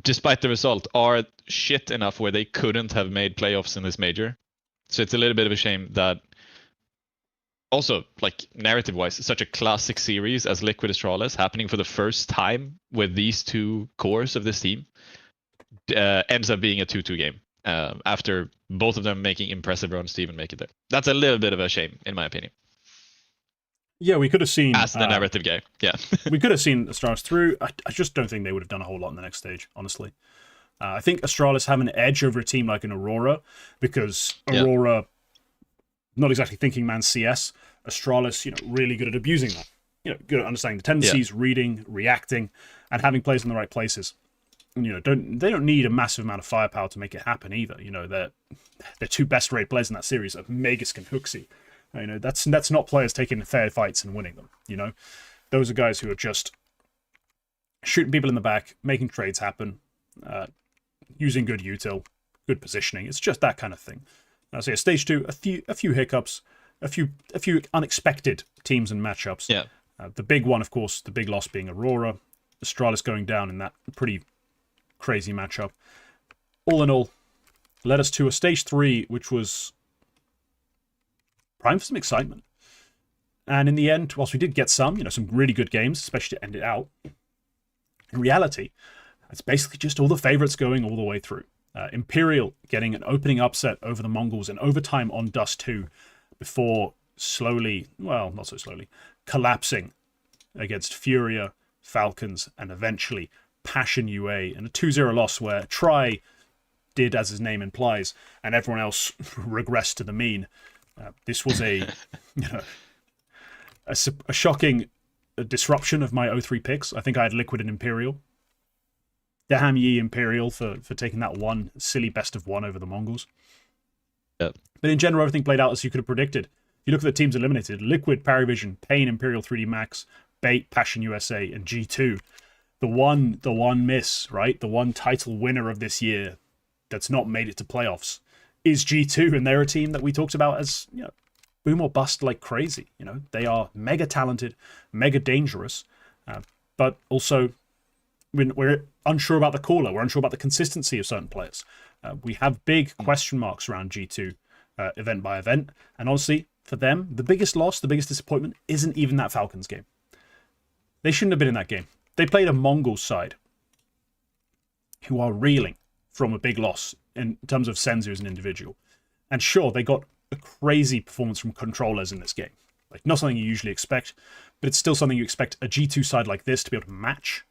despite the result, are shit enough where they couldn't have made playoffs in this major. So it's a little bit of a shame that, also, like, narrative-wise, such a classic series as Liquid Astralis happening for the first time with these 2 cores of this team ends up being a 2-2 game after both of them making impressive runs to even make it there. That's a little bit of a shame, in my opinion. Yeah, we could have seen... As the narrative guy, yeah. We could have seen Astralis through. I just don't think they would have done a whole lot in the next stage, honestly. I think Astralis have an edge over a team like an Aurora, because Aurora, not exactly thinking man CS, Astralis, really good at abusing that. Good at understanding the tendencies, reading, reacting, and having players in the right places. they don't need a massive amount of firepower to make it happen either. Their two best rated players in that series are Magus and Huxi. That's not players taking fair fights and winning them. Those are guys who are just shooting people in the back, making trades happen, using good util, good positioning. It's just that kind of thing. So yeah, stage 2, a few hiccups, a few unexpected teams and matchups. Yeah. The big one, of course, the big loss being Aurora. Astralis going down in that pretty crazy matchup. All in all, led us to a stage 3, which was prime for some excitement. And in the end, whilst we did get some really good games, especially to end it out, in reality, it's basically just all the favorites going all the way through. Imperial getting an opening upset over the Mongols in overtime on Dust 2 before slowly, well, not so slowly, collapsing against Furia, Falcons, and eventually Passion UA in a 2-0 loss where Tri did as his name implies, and everyone else regressed to the mean. This was a shocking disruption of my 0-3 picks. I think I had Liquid and Imperial. Damn ye Imperial for taking that one silly best of one over the Mongols. Yep. But in general, everything played out as you could have predicted. If you look at the teams eliminated, Liquid, Parivision, Pain, Imperial 3D Max, Bait, Passion USA, and G2. The one miss, right? The one title winner of this year that's not made it to playoffs is G2, and they're a team that we talked about as boom or bust like crazy. They are mega talented, mega dangerous, but also we're unsure about the caller. We're unsure about the consistency of certain players. We have big question marks around G2 event by event, and honestly, for them, the biggest loss, the biggest disappointment isn't even that Falcons game. They shouldn't have been in that game. They played a Mongol side who are reeling from a big loss in terms of Senzu as an individual. And sure, they got a crazy performance from controllers in this game. Like, not something you usually expect, but it's still something you expect a G2 side like this to be able to match.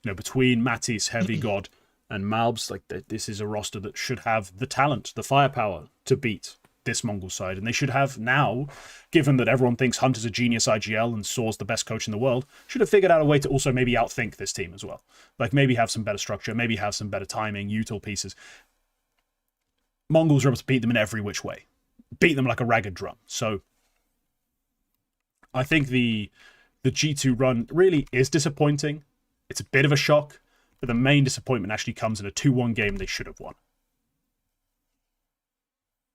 Between Matisse, Heavy God, and Malbs, this is a roster that should have the talent, the firepower to beat this Mongol side. And they should have now, given that everyone thinks Hunter's a genius IGL and Saw's the best coach in the world, should have figured out a way to also maybe outthink this team as well. Like, maybe have some better structure, maybe have some better timing, util pieces. Mongols are able to beat them in every which way. Beat them like a ragged drum. So I think the G2 run really is disappointing. It's a bit of a shock, but the main disappointment actually comes in a 2-1 game they should have won.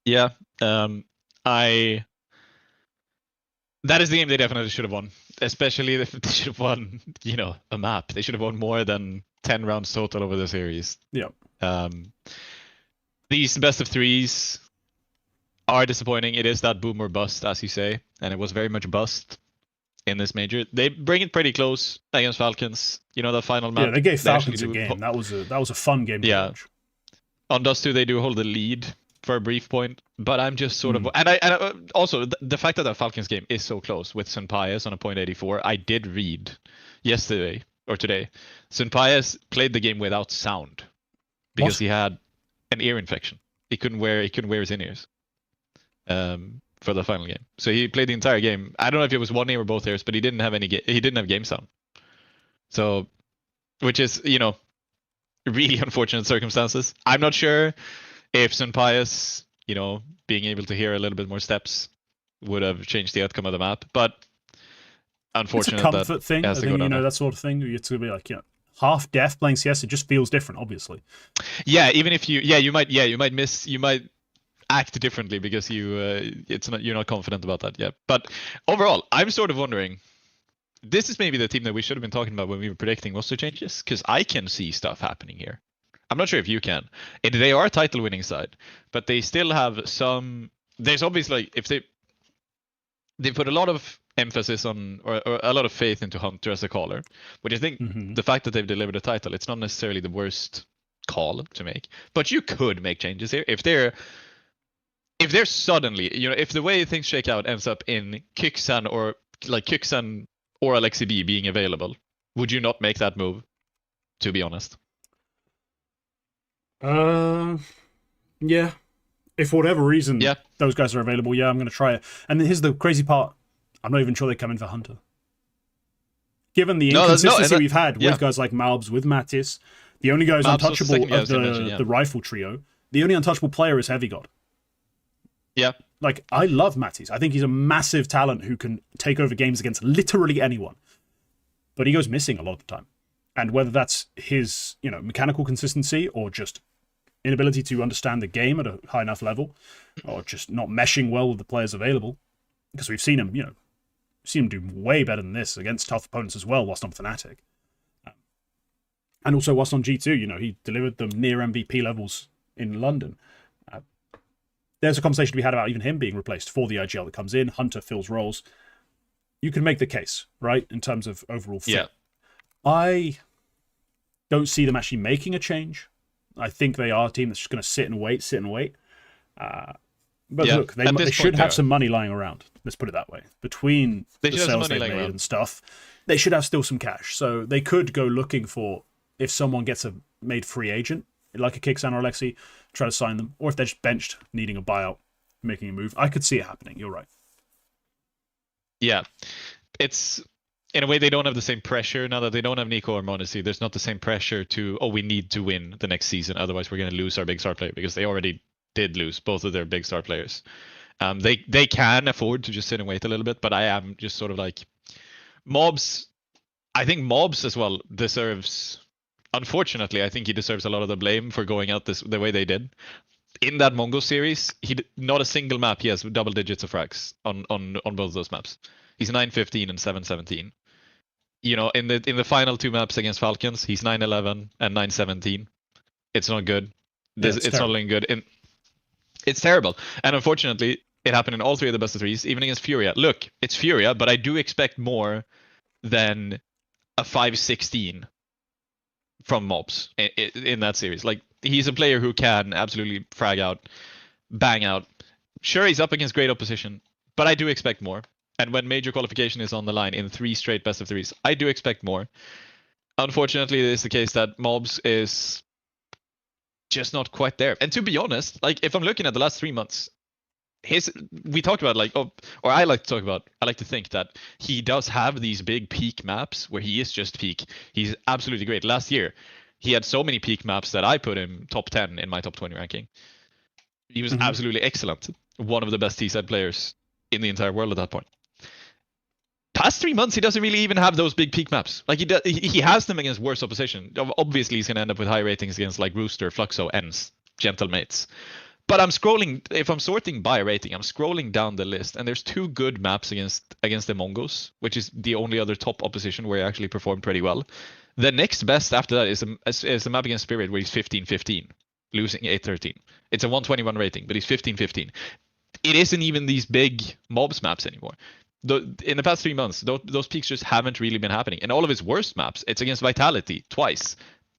Yeah, that is the game they definitely should have won. Especially if they should have won, a map. They should have won more than 10 rounds total over the series. Yeah. These best of threes are disappointing. It is that boom or bust, as you say, and it was very much bust in this major. They bring it pretty close against Falcons. The final map. Yeah, they gave Falcons a game. That was a fun game to watch. On Dust 2, they do hold the lead for a brief point, but I'm just sort of, and also the fact that Falcons game is so close with Sunpias on a .84. I did read yesterday or today, Sunpias played the game without sound because he had an ear infection. He couldn't wear his in-ears for the final game. So he played the entire game. I don't know if it was one ear or both ears, but he didn't have game sound. So, which is really unfortunate circumstances. I'm not sure if Sunpias, being able to hear a little bit more steps would have changed the outcome of the map, but unfortunately, it's a comfort thing. I think that sort of thing. You have to be like, half deaf playing CS. It just feels different, obviously. Yeah, even if you might act differently because you're not confident about that yet. But overall, I'm sort of wondering. This is maybe the team that we should have been talking about when we were predicting roster changes, because I can see stuff happening here. I'm not sure if you can. They are a title winning side, but they still have some. There's obviously if they put a lot of emphasis on or a lot of faith into Hunter as a caller, which I think the fact that they've delivered a title, it's not necessarily the worst call to make. But you could make changes here if they're suddenly, if the way things shake out ends up in Kyksan or Alexi B being available, would you not make that move? To be honest. Yeah. If for whatever reason those guys are available, I'm going to try it. And here's the crazy part. I'm not even sure they come in for Hunter. Given the inconsistency we've had with guys like Malbs, with Mattis, The only guy who's Mobs was the untouchable second guy I of was gonna mention, yeah. the rifle trio, the only untouchable player is Heavy God. Yeah. Like, I love Mattis. I think he's a massive talent who can take over games against literally anyone. But he goes missing a lot of the time. And whether that's his, mechanical consistency or just inability to understand the game at a high enough level, or just not meshing well with the players available, because we've seen him, do way better than this against tough opponents as well, whilst on Fnatic. And also whilst on G2, he delivered them near MVP levels in London. There's a conversation to be had about even him being replaced for the IGL that comes in. Hunter fills roles. You can make the case, right, in terms of overall fit. Yeah. I don't see them actually making a change. I think they are a team that's just going to sit and wait. But look, they should have some money lying around. Let's put it that way. Between the sales they've made and stuff, they should have still some cash. So they could go looking for, if someone gets a made free agent, like a Kingt or Alexi, try to sign them. Or if they're just benched, needing a buyout, making a move. I could see it happening. You're right. Yeah. It's, in a way, they don't have the same pressure now that they don't have Nico or Monacy. There's not the same pressure to, we need to win the next season. Otherwise, we're going to lose our big star player, because they already did lose both of their big star players. They can afford to just sit and wait a little bit, but I am just sort of like, Mobs, I think Mobs as well deserves, unfortunately, I think he deserves a lot of the blame for going out the way they did. In that Mongo series, not a single map he has double digits of frags on both of those maps. He's 9-15 and 7-17. In the final two maps against Falcons, he's 9-11 and 9-17. It's not good. It's not looking good. It's terrible. And unfortunately, it happened in all three of the best of threes, even against Furia. Look, it's Furia, but I do expect more than a 5-16 from Mobs in that series. Like, he's a player who can absolutely frag out, bang out. Sure, he's up against great opposition, but I do expect more. And when major qualification is on the line in 3 straight best of threes, I do expect more. Unfortunately, it is the case that Mobs is just not quite there. And to be honest, like, if I'm looking at the last 3 months, we talked about, like, I like to think that he does have these big peak maps where he is just peak. He's absolutely great. Last year, he had so many peak maps that I put him top 10 in my top 20 ranking. He was absolutely excellent. One of the best T-side players in the entire world at that point. Past 3 months, he doesn't really even have those big peak maps. Like, he has them against worse opposition. Obviously, he's going to end up with high ratings against, like, Rooster, Fluxo, Ens, Gentle Mates. But I'm scrolling, if I'm sorting by rating, I'm scrolling down the list, and there's 2 good maps against the Mongos, which is the only other top opposition where he actually performed pretty well. The next best after that is a map against Spirit where he's 15-15, losing 8-13. It's a 121 rating, but he's 15-15. It isn't even these big Mobs maps anymore. In the past 3 months, those peaks just haven't really been happening. And all of his worst maps, it's against Vitality twice.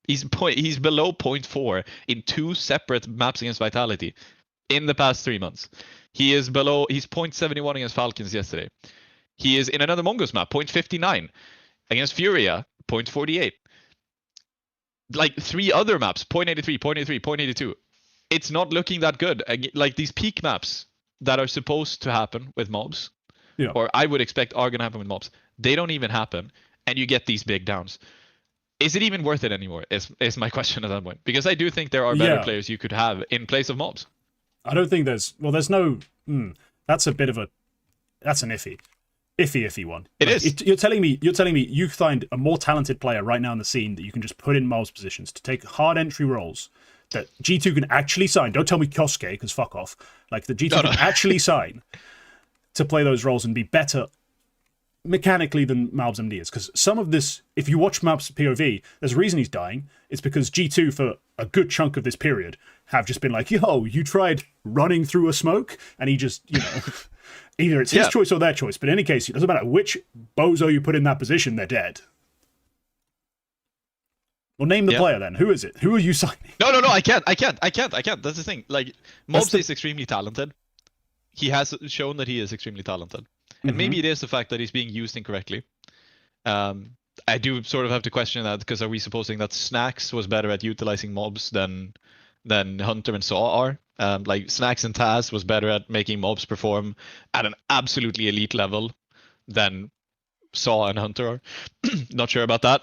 He's below 0.4 in 2 separate maps against Vitality in the past 3 months. He's 0.71 against Falcons yesterday. He is in another Mongos map, 0.59. Against Furia, 0.48. Like 3 other maps, 0.83, 0.83, 0.82. It's not looking that good. Like, these peak maps that are supposed to happen with Mobs, or I would expect are going to happen with Mobs, they don't even happen, and you get these big downs. Is it even worth it anymore, is my question at that point? Because I do think there are better players you could have in place of Mobs. I don't think there's no... that's an iffy one. It is. You're telling me you find a more talented player right now in the scene that you can just put in Mobs positions to take hard entry roles that G2 can actually sign. Don't tell me Kosuke, because fuck off. Like, the G2 can actually sign to play those roles and be better mechanically than Malbs MD is. Because some of this, if you watch Malbs POV, there's a reason he's dying. It's because G2, for a good chunk of this period, have just been like, yo, you tried running through a smoke, and he just, either it's his choice or their choice. But in any case, it doesn't matter which bozo you put in that position, they're dead. Well, name the player then. Who is it? Who are you signing? No, I can't. That's the thing. Like, Mobs is extremely talented. He has shown that he is extremely talented. And maybe it is the fact that he's being used incorrectly. I do sort of have to question that, because are we supposing that Snacks was better at utilizing Mobs than Hunter and Saw are? Like, Snacks and Taz was better at making Mobs perform at an absolutely elite level than Saw and Hunter are. Not sure about that.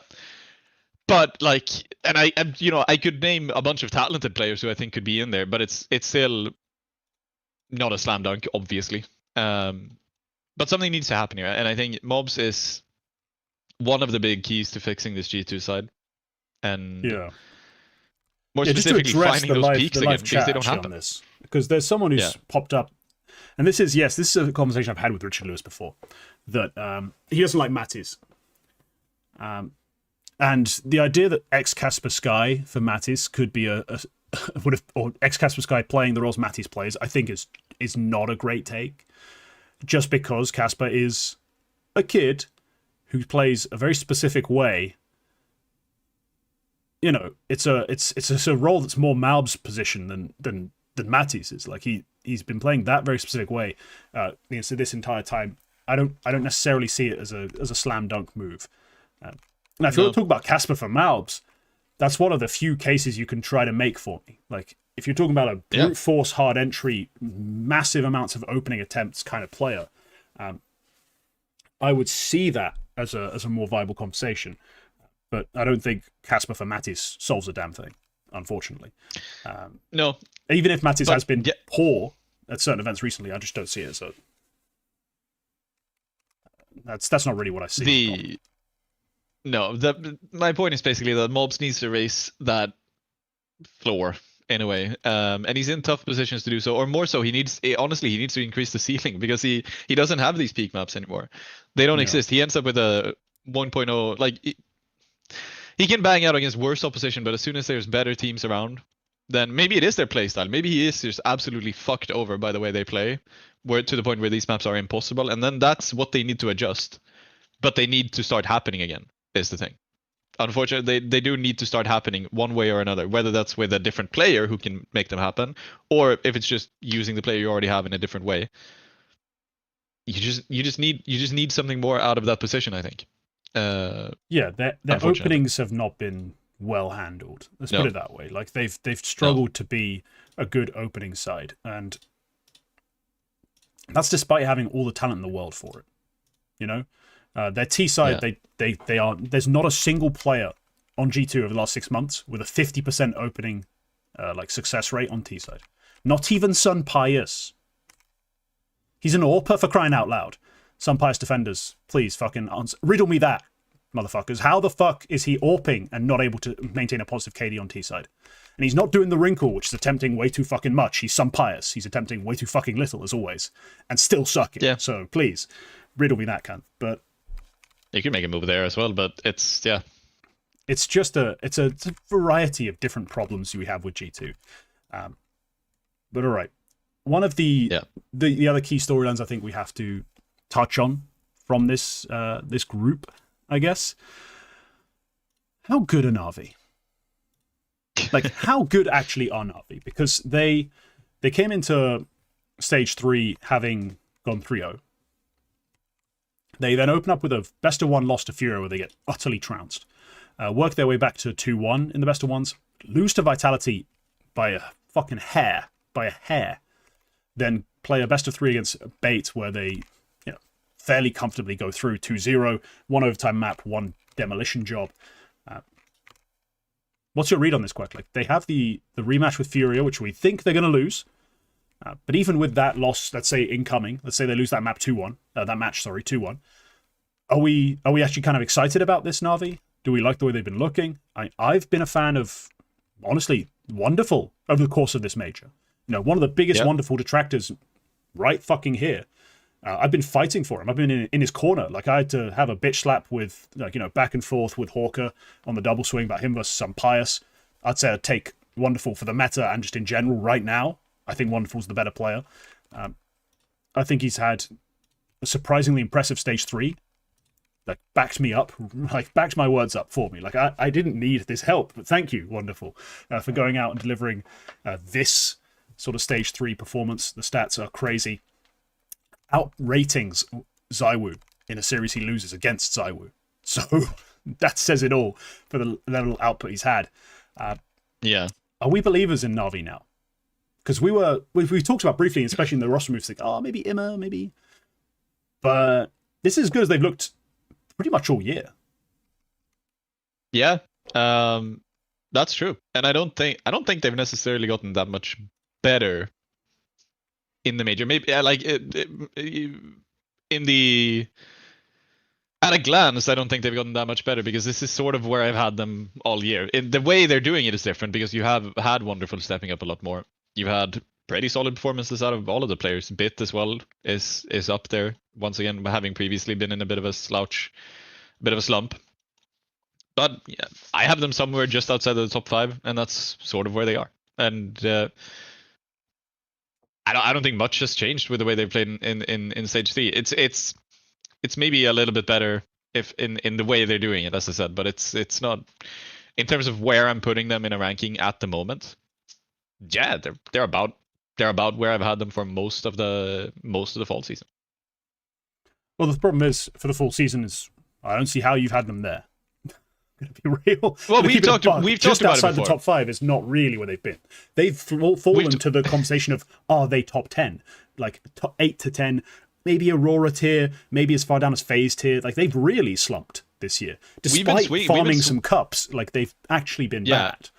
But like, and I could name a bunch of talented players who I think could be in there, but it's still not a slam dunk, obviously. But something needs to happen here, and I think mobs is one of the big keys to fixing this G2 side, and more specifically finding those peaks again, because they don't happen on this. Because there's someone who's popped up, and this is a conversation I've had with Richard Lewis before, that he doesn't like Mattis. And the idea that ex-Casper Sky for Mattis could be or ex-Casper Sky playing the roles Mattis plays, I think is not a great take. Just because Casper is a kid who plays a very specific way. You know, it's a role that's more Malb's position than Mattis is. Like he's been playing that very specific way so this entire time. I don't necessarily see it as a slam dunk move. Now, if you want to talk about Casper for Malbs, that's one of the few cases you can try to make for me. Like, if you're talking about a brute force, hard entry, massive amounts of opening attempts kind of player, I would see that as a more viable conversation. But I don't think Casper for Mattis solves a damn thing, unfortunately. No. Even if Mattis has been poor at certain events recently, I just don't see it as a... That's not really what I see. No, my point is basically that Mobs needs to raise that floor in a way, and he's in tough positions to do so, or more so, he needs to increase the ceiling, because he doesn't have these peak maps anymore. They don't exist. He ends up with a 1.0, like he can bang out against worse opposition, but as soon as there's better teams around, then maybe it is their playstyle. Maybe he is just absolutely fucked over by the way they play, to the point where these maps are impossible, and then that's what they need to adjust. But they need to start happening again, is the thing. Unfortunately, they do need to start happening one way or another, whether that's with a different player who can make them happen, or if it's just using the player you already have in a different way. You just need something more out of that position, I think. Their openings have not been well handled. Let's put it that way. Like they've struggled to be a good opening side, and that's despite having all the talent in the world for it. You know, their T side, they are. There's not a single player on G2 over the last 6 months with a 50% opening success rate on T side. Not even Sun Pius. He's an AWPer, for crying out loud. Sun Pius defenders, please fucking riddle me that, motherfuckers. How the fuck is he AWPing and not able to maintain a positive KD on T side? And he's not doing the wrinkle, which is attempting way too fucking much. He's Sun Pius. He's attempting way too fucking little, as always, and still sucking. Yeah. So please, riddle me that, cunt. But you can make a move there as well, but it's It's just a variety of different problems we have with G2. But all right. One of the other key storylines I think we have to touch on from this group, I guess. How good are Na'Vi? Like, how good actually are Na'Vi? Because they came into stage 3 having gone 3-0. They then open up with a best of 1 loss to Furio where they get utterly trounced. Work their way back to 2-1 in the best of 1s. Lose to Vitality by a fucking hair. Then play a best of 3 against Bait where they fairly comfortably go through 2-0. 1 overtime map, 1 demolition job. What's your read on this, Quack? Like, they have the rematch with Furio, which we think they're going to lose. But even with that loss, let's say incoming, let's say they lose that map 2-1, that match, 2-1. Are we actually kind of excited about this Na'Vi? Do we like the way they've been looking? I've been a fan of, honestly, Wonderful over the course of this major. One of the biggest Wonderful detractors right fucking here. I've been fighting for him. I've been in his corner. Like, I had to have a bitch slap with, back and forth with Hawker on the double swing about him versus some Pius. I'd say I'd take Wonderful for the meta and just in general right now. I think Wonderful's the better player. I think he's had a surprisingly impressive stage 3. Like, backs me up, backs my words up for me. Like, I didn't need this help, but thank you, Wonderful, for going out and delivering this sort of stage 3 performance. The stats are crazy. Out-ratings ZywOo in a series he loses against ZywOo. So that says it all for the level of output he's had. Are we believers in Na'Vi now? Because we talked about briefly, especially in the roster moves, like, maybe Imma, maybe. But this is as good as they've looked pretty much all year. Yeah, That's true, and I don't think they've necessarily gotten that much better in the major. Maybe yeah, like in the at a glance, I don't think they've gotten that much better because this is sort of where I've had them all year. In the way they're doing it is different because you have had Wonderful stepping up a lot more. You've had pretty solid performances out of all of the players. Bit as well is up there once again, having previously been in a bit of a slouch, a bit of a slump. But yeah, I have them somewhere just outside of the top 5, and that's sort of where they are. And I don't think much has changed with the way they played in stage 3. It's maybe a little bit better if in the way they're doing it, as I said, but it's not in terms of where I'm putting them in a ranking at the moment. Yeah, they're about where I've had them for most of the fall season. Well, the problem is for the full season is I don't see how you've had them there. Gonna be real. Well, we've talked just about outside it before. the top 5 is not really where they've been. They've fallen to the conversation of are they top 10, like top 8 to 10, maybe Aurora tier, maybe as far down as Phase tier. Like they've really slumped this year, despite farming some cups. Like they've actually been bad.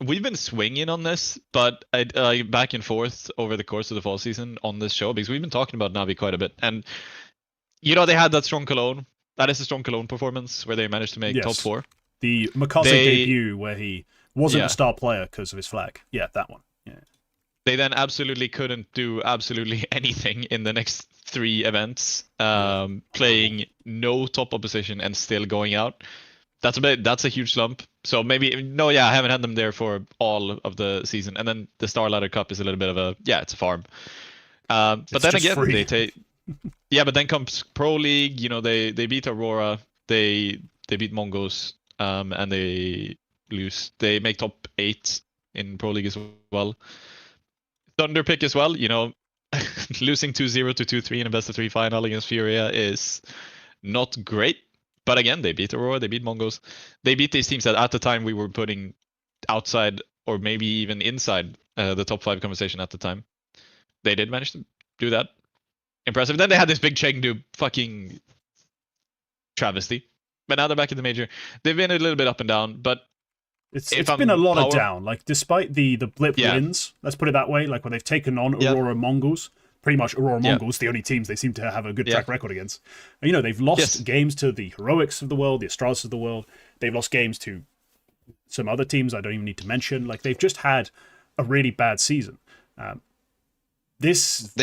We've been swinging on this, but back and forth over the course of the fall season on this show because we've been talking about Navi quite a bit, and they had that strong Cologne. That is a strong Cologne performance where they managed to make top 4. The Mikasa debut where he wasn't a star player because of his flag. Yeah, that one. Yeah. They then absolutely couldn't do absolutely anything in the next 3 events, playing no top opposition and still going out. That's a huge slump. So maybe I haven't had them there for all of the season, and then the Star Ladder Cup is a little bit of it's a farm. But then again, free. They take. Yeah, but then comes Pro League. They beat Aurora, they beat Mongoose, and they lose. They make top 8 in Pro League as well. Thunder pick as well. Losing 2-0 to 2-3 in a best of 3 final against Furia is not great. But again, they beat Aurora, they beat Mongoose. They beat these teams that at the time we were putting outside or maybe even inside the top 5 conversation at the time. They did manage to do that. Impressive. Then they had this big Chengdu fucking travesty. But now they're back in the major. They've been a little bit up and down, but it's been a lot of down. Like despite the blip wins, let's put it that way, like when they've taken on Aurora Mongoose, pretty much Aurora Mongoose, the only teams they seem to have a good track record against. And, they've lost games to the Heroics of the world, the Astralis of the world. They've lost games to some other teams I don't even need to mention. Like they've just had a really bad season. This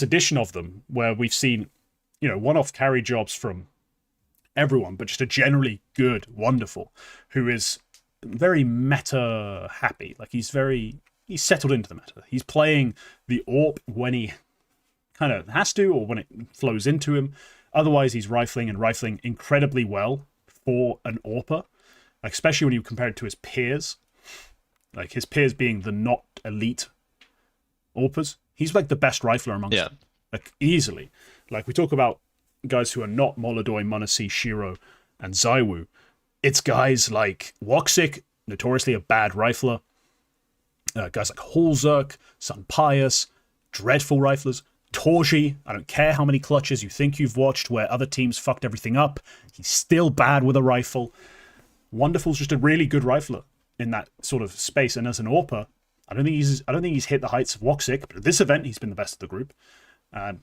edition of them where we've seen, one-off carry jobs from everyone, but just a generally good, wonderful, who is very meta happy. Like he's settled into the meta. He's playing the AWP when he kind of has to or when it flows into him. Otherwise, he's rifling incredibly well for an AWPer, like, especially when you compare it to his peers. Like his peers being the not elite AWPers. He's like the best rifler amongst them. Like easily. Like we talk about guys who are not Molodoy, Munasi, Shiro, and Zaiwu. It's guys like Woxic, notoriously a bad rifler. Guys like Holzerk, Sun Pius, dreadful riflers. Torji, I don't care how many clutches you think you've watched where other teams fucked everything up. He's still bad with a rifle. Wonderful's just a really good rifler in that sort of space. And as an AWPer, I don't think he's hit the heights of Woxic, but at this event he's been the best of the group. Over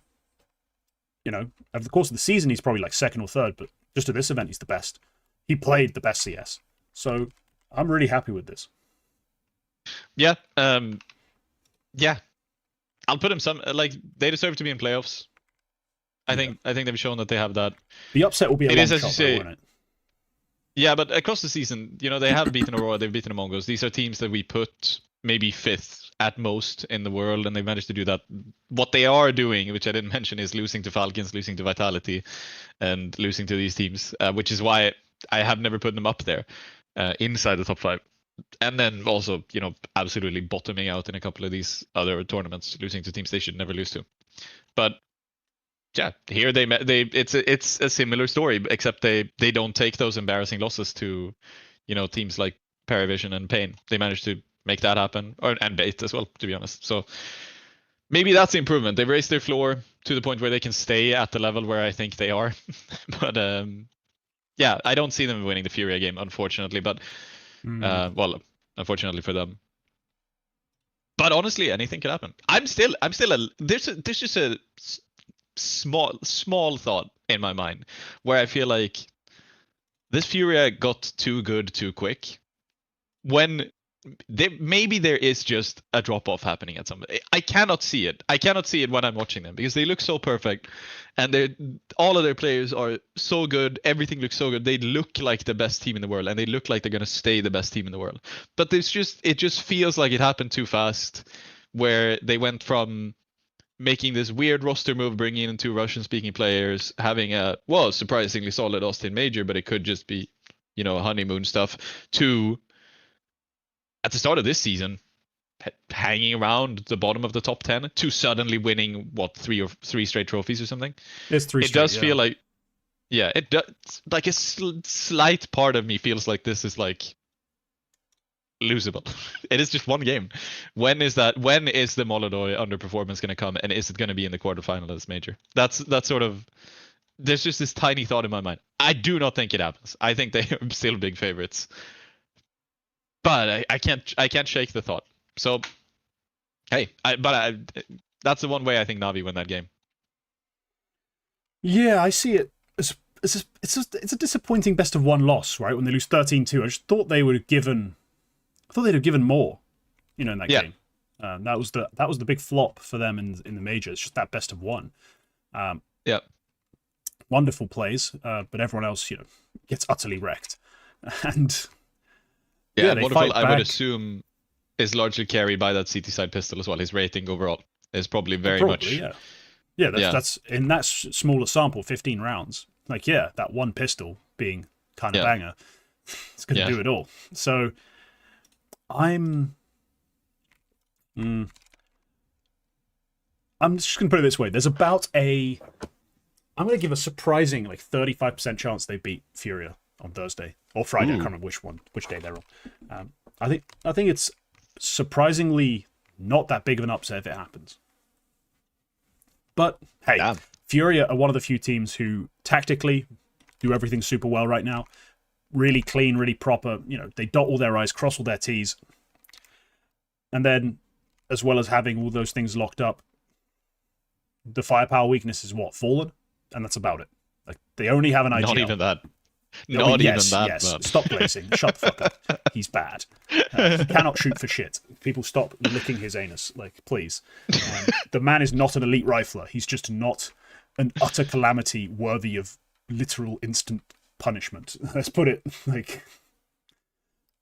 the course of the season he's probably like second or third, but just at this event he's the best. He played the best CS. So I'm really happy with this. Yeah. I'll put them they deserve to be in playoffs. I think they've shown that they have that. The upset will be a long shot, as you say. Won't it? Yeah, but across the season, they have beaten Aurora, they've beaten the Mongols. These are teams that we put maybe 5th at most in the world, and they've managed to do that. What they are doing, which I didn't mention, is losing to Falcons, losing to Vitality, and losing to these teams, which is why I have never put them up there inside the top 5. And then also, absolutely bottoming out in a couple of these other tournaments, losing to teams they should never lose to. But yeah, here it's a similar story, except they don't take those embarrassing losses to, teams like Paravision and Pain. They managed to make that happen, and Bait as well, to be honest. So maybe that's the improvement. They've raised their floor to the point where they can stay at the level where I think they are. But yeah, I don't see them winning the Furia game, unfortunately. But well, unfortunately for them. But honestly, anything could happen. There's just a small thought in my mind where I feel like this Furia got too good too quick. When maybe there is just a drop off happening at some. I cannot see it. I cannot see it when I'm watching them because they look so perfect, and all of their players are so good. Everything looks so good. They look like the best team in the world, and they look like they're gonna stay the best team in the world. But it just feels like it happened too fast, where they went from making this weird roster move, bringing in 2 Russian-speaking players, having a surprisingly solid Austin Major, but it could just be, honeymoon stuff, to at the start of this season, hanging around the bottom of the top 10 to suddenly winning three straight trophies or something. It's 3 It straight, does feel like, it does. Like a slight part of me feels like this is like losable. It is just one game. When is the Molodoi underperformance going to come, and is it going to be in the quarterfinal of this major? That's sort of. There's just this tiny thought in my mind. I do not think it happens. I think they are still big favorites. But I can't shake the thought. So, hey, that's the one way I think Na'Vi win that game. Yeah, I see it. It's a disappointing best of 1 loss, right? When they lose 13-2. I just thought they would have given. I thought they'd have given more, in that game. That was the big flop for them in the major. It's just that best of 1. Yeah. Wonderful plays, but everyone else, gets utterly wrecked. And yeah, wonderful. I would assume is largely carried by that CT side pistol as well. His rating overall is probably much. Yeah. That's in that smaller sample, 15 rounds. Like, that one pistol being kind of banger, it's going to do it all. So I'm just going to put it this way. There's about I'm going to give a surprising 35% chance they beat Furia on Thursday or Friday. I can't remember which day they're on. I think it's surprisingly not that big of an upset if it happens. But hey, Furia are one of the few teams who tactically do everything super well right now. Really clean, really proper. They dot all their I's, cross all their T's. And then, as well as having all those things locked up, the firepower weakness is Fallen? And that's about it. Like, they only have an IGL. Not even that. Yes. Stop glazing. Shut the fuck up. He's bad. He cannot shoot for shit. People stop licking his anus. Like, please. The man is not an elite rifler. He's just not an utter calamity worthy of literal instant punishment. Let's put it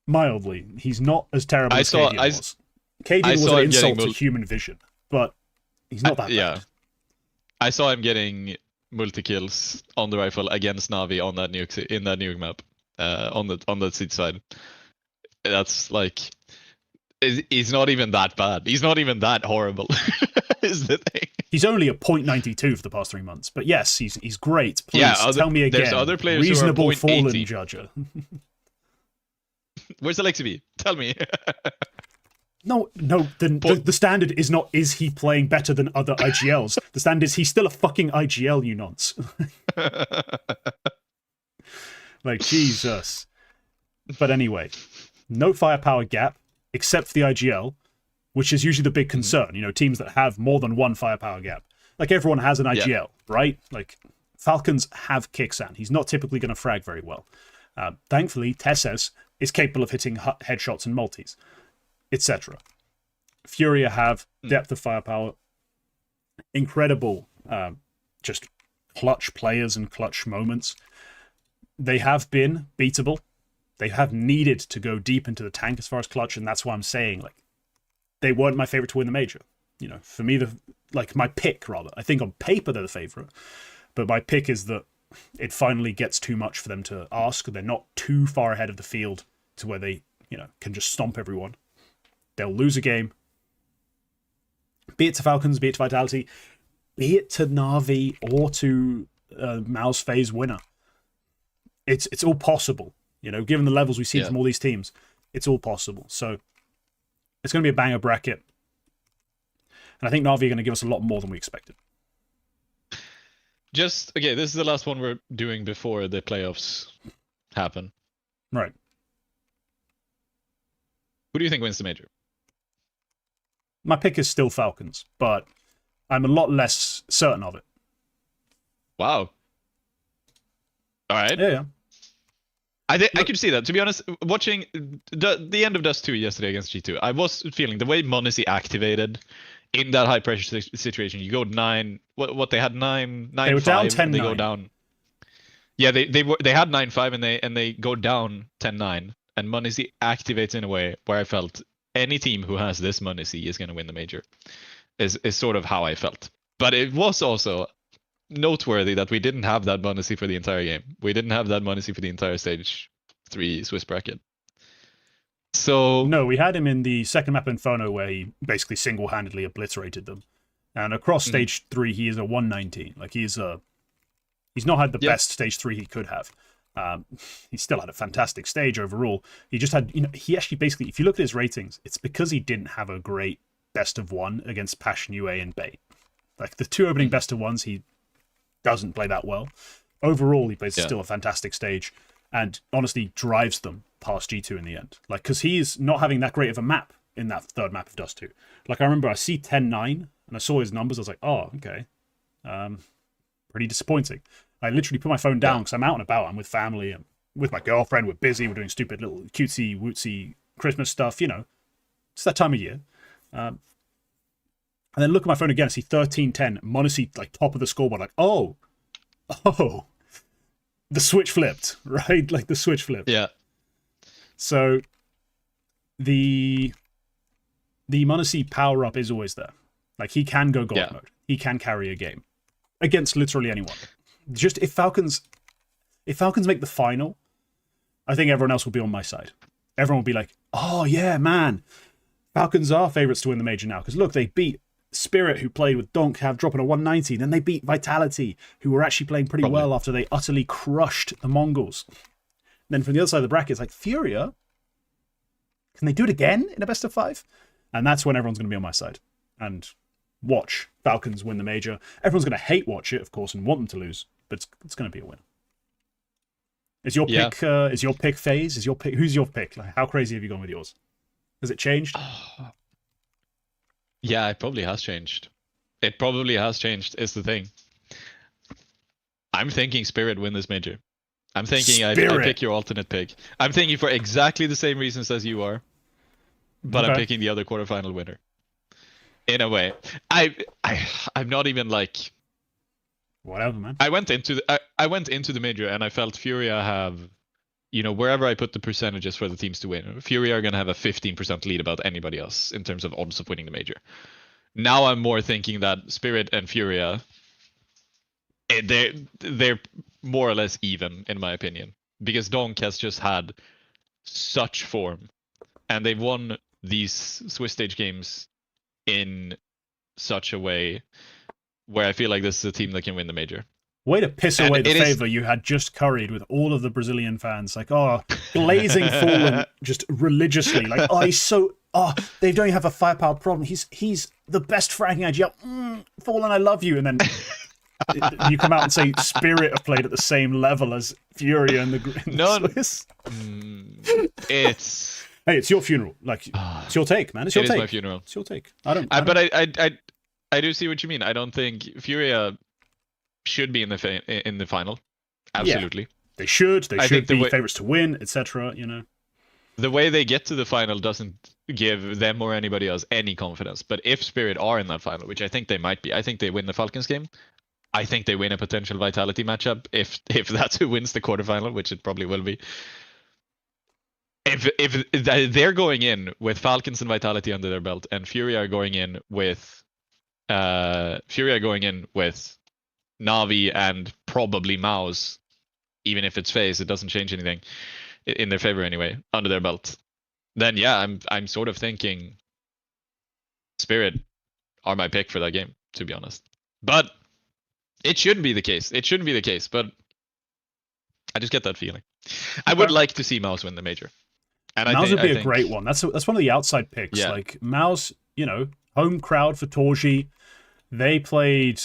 mildly. He's not as terrible as KD was. KD was an insult to human vision, but he's not that bad. I saw him getting multi-kills on the rifle against Na'Vi on that nuke map, on the seat side. That's he's not even that bad. He's not even that horrible. Is the thing. He's only a .92 for the past 3 months, but yes, he's great. Please tell me again. There's other players reasonable who are Fallen judger. Where's Alexi? Tell me. No. The standard is not, is he playing better than other IGLs? The standard is, he's still a fucking IGL, you nonce. Jesus. But anyway, no firepower gap, except for the IGL, which is usually the big concern. Teams that have more than one firepower gap. Everyone has an IGL, right? Falcons have Kixan. He's not typically going to frag very well. Thankfully, Tesses is capable of hitting headshots and multis, etc. Furia have depth of firepower, incredible, just clutch players and clutch moments. They have been beatable. They have needed to go deep into the tank as far as clutch, and that's why I'm saying they weren't my favorite to win the major. For me, my pick rather. I think on paper they're the favorite, but my pick is that it finally gets too much for them to ask. They're not too far ahead of the field to where they, can just stomp everyone. They'll lose a game. Be it to Falcons, be it to Vitality, be it to Na'Vi or to Mao's phase winner. It's all possible. Given the levels we've seen from all these teams, it's all possible. So it's going to be a banger bracket. And I think Na'Vi are going to give us a lot more than we expected. Just okay. This is the last one we're doing before the playoffs happen. Right. Who do you think wins the major? My pick is still Falcons, but I'm a lot less certain of it. Wow. All right. Yeah. I could see that. To be honest, watching the end of Dust 2 yesterday against G2, I was feeling the way Monacy activated in that high pressure situation. You go 9. What they had 9. They were down 10-9. They go down. Yeah, they had 9-5 and they go down 10-9. And Monacy activates in a way where I felt any team who has this Monacy is going to win the major. Is sort of how I felt. But it was also noteworthy that we didn't have that Monacy for the entire game. We didn't have that Monacy for the entire stage 3 Swiss bracket. So no, we had him in the second map Inferno where he basically single-handedly obliterated them. And across stage 3, he is a 119. Like he's not had the best stage 3 he could have. He still had a fantastic stage overall. He just had, he actually basically, if you look at his ratings, it's because he didn't have a great best of 1 against Passion UA and Bait. Like the 2 opening best of 1s, he doesn't play that well. Overall, he plays still a fantastic stage and honestly drives them past G2 in the end. Like, because he's not having that great of a map in that third map of Dust 2. Like, I remember I see 10-9 and I saw his numbers. I was like, oh, okay. Pretty disappointing. I literally put my phone down because I'm out and about. I'm with family. I'm with my girlfriend. We're busy. We're doing stupid little cutesy, wootsy Christmas stuff. It's that time of year. And then look at my phone again. I see 13-10. Monacy, like, top of the scoreboard. Like, oh. The switch flipped, right? Like, the switch flipped. Yeah. So, the Monacy power-up is always there. Like, he can go gold mode. He can carry a game. Against literally anyone. Just, if Falcons make the final, I think everyone else will be on my side. Everyone will be like, oh, yeah, man. Falcons are favourites to win the major now. Because, look, they beat Spirit, who played with Donk, have dropping a 190. Then they beat Vitality, who were actually playing pretty well after they utterly crushed the Mongols. Then from the other side of the bracket, it's like, Furia? Can they do it again in a best of 5? And that's when everyone's going to be on my side. And watch Falcons win the major. Everyone's going to hate watch it, of course, and want them to lose. But it's going to be a win. Is your pick? Is your pick phase? Is your pick? Who's your pick? Like, how crazy have you gone with yours? Has it changed? Yeah, it probably has changed. It probably has changed, is the thing. I'm thinking Spirit win this major. I'm thinking I pick your alternate pick. I'm thinking for exactly the same reasons as you are. But I'm picking the other quarterfinal winner. In a way. I'm not even like... Whatever, man. I went into the major and I felt Furia have... wherever I put the percentages for the teams to win, Furia are going to have a 15% lead about anybody else in terms of odds of winning the major. Now I'm more thinking that Spirit and Furia, they're more or less even, in my opinion. Because Donk has just had such form. And they've won these Swiss stage games in such a way where I feel like this is a team that can win the major. Way to piss away the favour you had just curried with all of the Brazilian fans. Like, blazing Fallen just religiously. Like, they don't have a firepower problem. He's the best fragging IGL. Fallen, I love you. And then you come out and say Spirit have played at the same level as Furia and the Swiss. It's... Hey, it's your funeral. Like, it's your take, man. It's your take. It is my funeral. It's your take. But I do see what you mean. I don't think Furia should be in the final. Absolutely. Yeah, they should. They should be favourites to win, etc. The way they get to the final doesn't give them or anybody else any confidence. But if Spirit are in that final, which I think they might be, I think they win the Falcons game. I think they win a potential Vitality matchup if that's who wins the quarterfinal, which it probably will be. If they're going in with Falcons and Vitality under their belt, and Furia are going in with Na'Vi and probably Mouse, even if it's FaZe, it doesn't change anything in their favor anyway, under their belt. Then yeah, I'm sort of thinking Spirit are my pick for that game, to be honest. But it shouldn't be the case. It shouldn't be the case, but I just get that feeling. I would like to see Mouse win the major. And Mouse would be a great one. That's one of the outside picks. Yeah. Like Mouse, home crowd for Torji. They played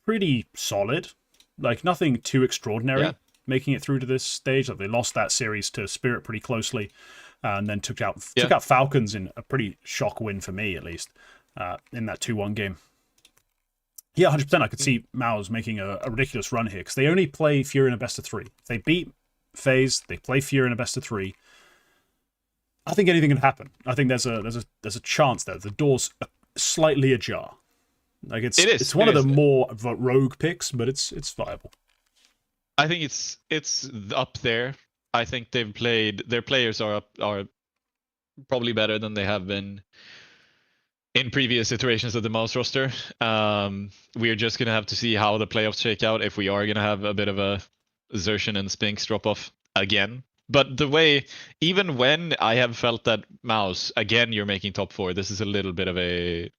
pretty solid. Like, nothing too extraordinary. Yeah. Making it through to this stage. Like, they lost that series to Spirit pretty closely, and then took out Falcons in a pretty shock win for me, at least, in that 2-1 game. Yeah, 100%. I could see MOUZ making a ridiculous run here because they only play Fury in a best of 3. If they beat FaZe, they play Fury in a best of 3. I think anything can happen. I think there's a chance there. The door's slightly ajar. Like it's one of the more rogue picks, but it's viable. I think it's up there. I think their players are probably better than they have been in previous iterations of the MOUZ roster. We're just gonna have to see how the playoffs shake out if we are gonna have a bit of a Xertion and Spinks drop off again. But the way, even when I have felt that MOUZ, again, you're making top 4, this is a little bit of a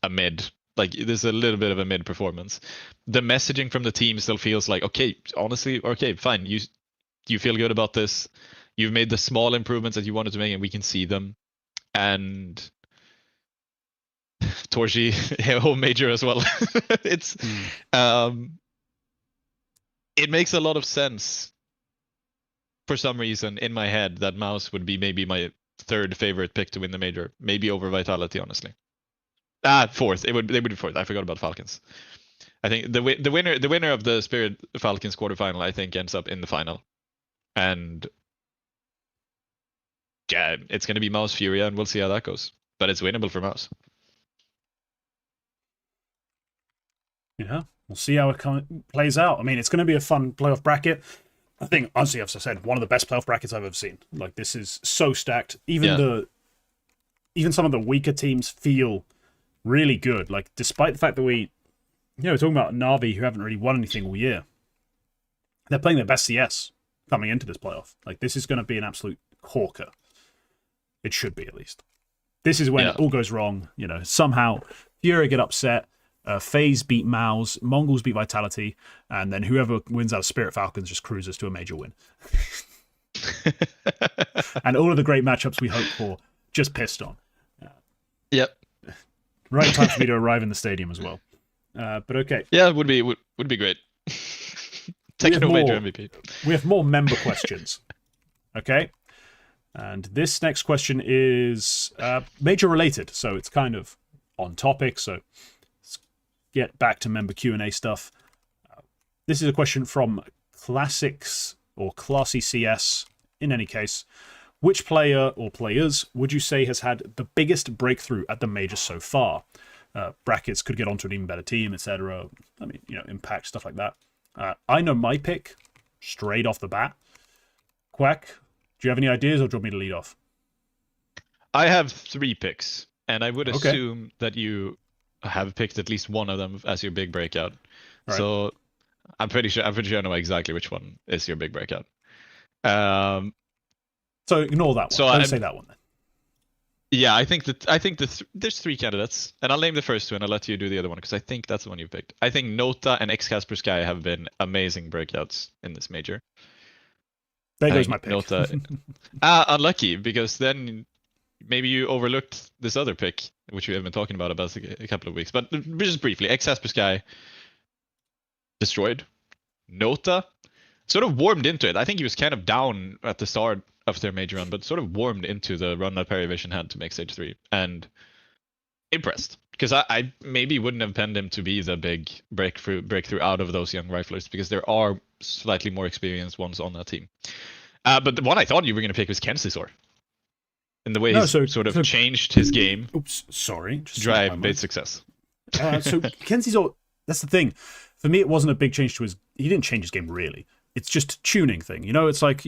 mid. Like, there's a little bit of a mid performance. The messaging from the team still feels like, okay, honestly, okay, fine. You feel good about this. You've made the small improvements that you wanted to make, and we can see them. And Torji, home major as well. It's it makes a lot of sense for some reason in my head that MOUZ would be maybe my 3rd favorite pick to win the major, maybe over Vitality, honestly. 4th. They would be 4th. I forgot about Falcons. I think the winner of the Spirit Falcons quarterfinal, I think, ends up in the final, and yeah, it's gonna be MOUZ Fury, and we'll see how that goes. But it's winnable for MOUZ. Yeah, we'll see how it plays out. I mean, it's going to be a fun playoff bracket. I think, honestly, as I said, one of the best playoff brackets I've ever seen. Like, this is so stacked. Even some of the weaker teams feel really good. Like, despite the fact that we're talking about Na'Vi, who haven't really won anything all year. They're playing their best CS coming into this playoff. Like, this is going to be an absolute corker. It should be, at least. This is when it all goes wrong. Somehow Fury get upset. FaZe beat MOUZ, Mongols beat Vitality, and then whoever wins out of Spirit Falcons just cruises to a major win. And all of the great matchups we hope for just pissed on. Yep. Right time for me to arrive in the stadium as well. But okay. Yeah, it would be great. Techno major MVP. We have more member questions. Okay. And this next question is major related, so it's kind of on topic. So let's get back to member Q&A stuff. This is a question from Classics or Classy CS. In any case, which player or players would you say has had the biggest breakthrough at the major so far? Brackets could get onto an even better team, etc. I mean, impact, stuff like that. I know my pick straight off the bat. Quack, do you have any ideas, or do you want me to lead off? I have 3 picks, and I would assume that you have picked at least one of them as your big breakout. Right. So I'm pretty sure I know exactly which one is your big breakout. So ignore that one. So don't say that one then. Yeah, I think there's 3 candidates, and I'll name the first two, and I'll let you do the other one because I think that's the one you picked. I think Nota and cikanskyslang have been amazing breakouts in this major. There goes my pick. Nota, unlucky, because then maybe you overlooked this other pick, which we have been talking about a couple of weeks. But just briefly, cikanskyslang destroyed. Nota sort of warmed into it. I think he was kind of down at the start of their major run, but sort of warmed into the run that Perivision had to make stage 3, and impressed. Because I maybe wouldn't have penned him to be the big breakthrough out of those young riflers, because there are slightly more experienced ones on that team. But the one I thought you were going to pick was cikanskyslang. In the way he's sort of changed his game. Oops, sorry. To drive big success. So cikanskyslang, that's the thing. For me, it wasn't a big change to his... He didn't change his game, really. It's just a tuning thing. It's like,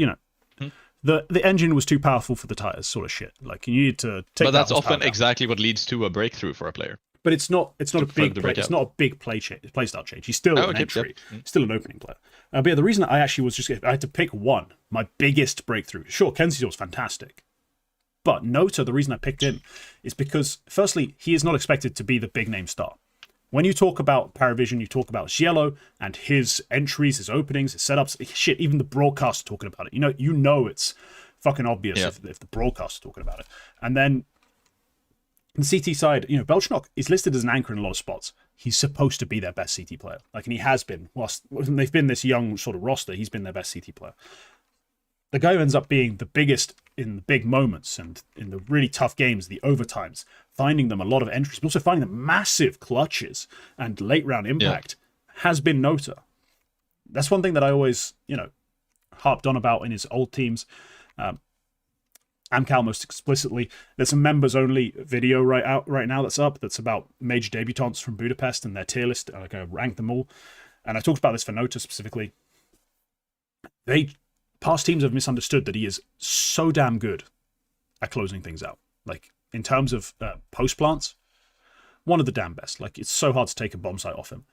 the engine was too powerful for the tires, sort of shit. Like, you need to take. But that's often exactly what leads to a breakthrough for a player. But it's not a big playstyle change. He's still an entry, still an opening player. But yeah, the reason I actually was I had to pick one, my biggest breakthrough. Sure, cikanskyslang was fantastic, but Nota, the reason I picked him is because, firstly, he is not expected to be the big name star. When you talk about Paravision, you talk about sheyl and his entries, his openings, his setups. Shit, even the broadcast are talking about it. You know it's fucking obvious if the broadcast are talking about it. And then On the CT side, Belchnok is listed as an anchor in a lot of spots. He's supposed to be their best CT player. And he has been. Whilst they've been this young sort of roster, he's been their best CT player. The guy who ends up being the biggest in the big moments and in the really tough games, the overtimes, finding them a lot of entries, but also finding them massive clutches and late round impact, has been Nota. That's one thing that I always, harped on about in his old teams. Amcal most explicitly. There's a members only video right now that's up that's about major debutants from Budapest and their tier list. I ranked them all. And I talked about this for Nota specifically. Past teams have misunderstood that he is so damn good at closing things out. In terms of post plants, one of the damn best. It's so hard to take a bomb site off him.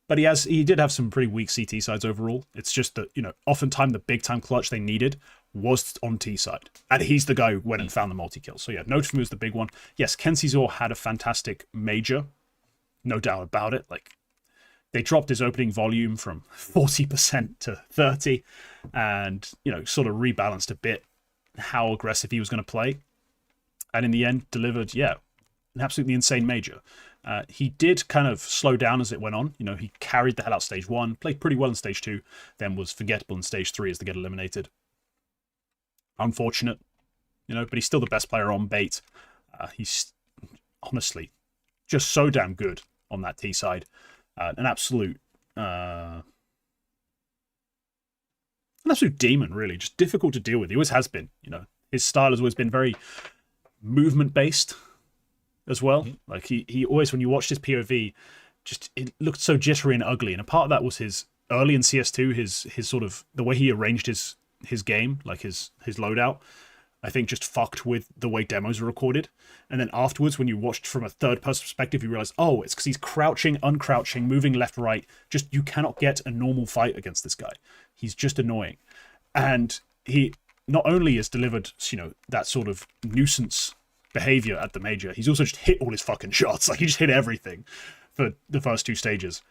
But he did have some pretty weak CT sides overall. It's just that, oftentimes the big time clutch they needed was on T side. And he's the guy who went and found the multi-kill. So yeah, Nota for me was the big one. Yes, Kensizor had a fantastic major. No doubt about it. They dropped his opening volume from 40% to 30% and, sort of rebalanced a bit how aggressive he was going to play. And in the end, delivered, an absolutely insane major. He did kind of slow down as it went on. He carried the hell out stage 1, played pretty well in stage 2, then was forgettable in stage 3 as they get eliminated. Unfortunate, but he's still the best player on bait. He's honestly just so damn good on that T side. An absolute demon, really. Just difficult to deal with. He always has been. His style has always been very movement based as well. Mm-hmm. He always, when you watched his POV, just it looked so jittery and ugly. And a part of that was his early in CS2, his sort of the way he arranged his game, his loadout. I think just fucked with the way demos are recorded. And then afterwards, when you watched from a third-person perspective, you realize, oh, it's because he's crouching, uncrouching, moving left, right. Just, you cannot get a normal fight against this guy. He's just annoying. And he not only has delivered, that sort of nuisance behavior at the major, he's also just hit all his fucking shots. He just hit everything for the first 2 stages.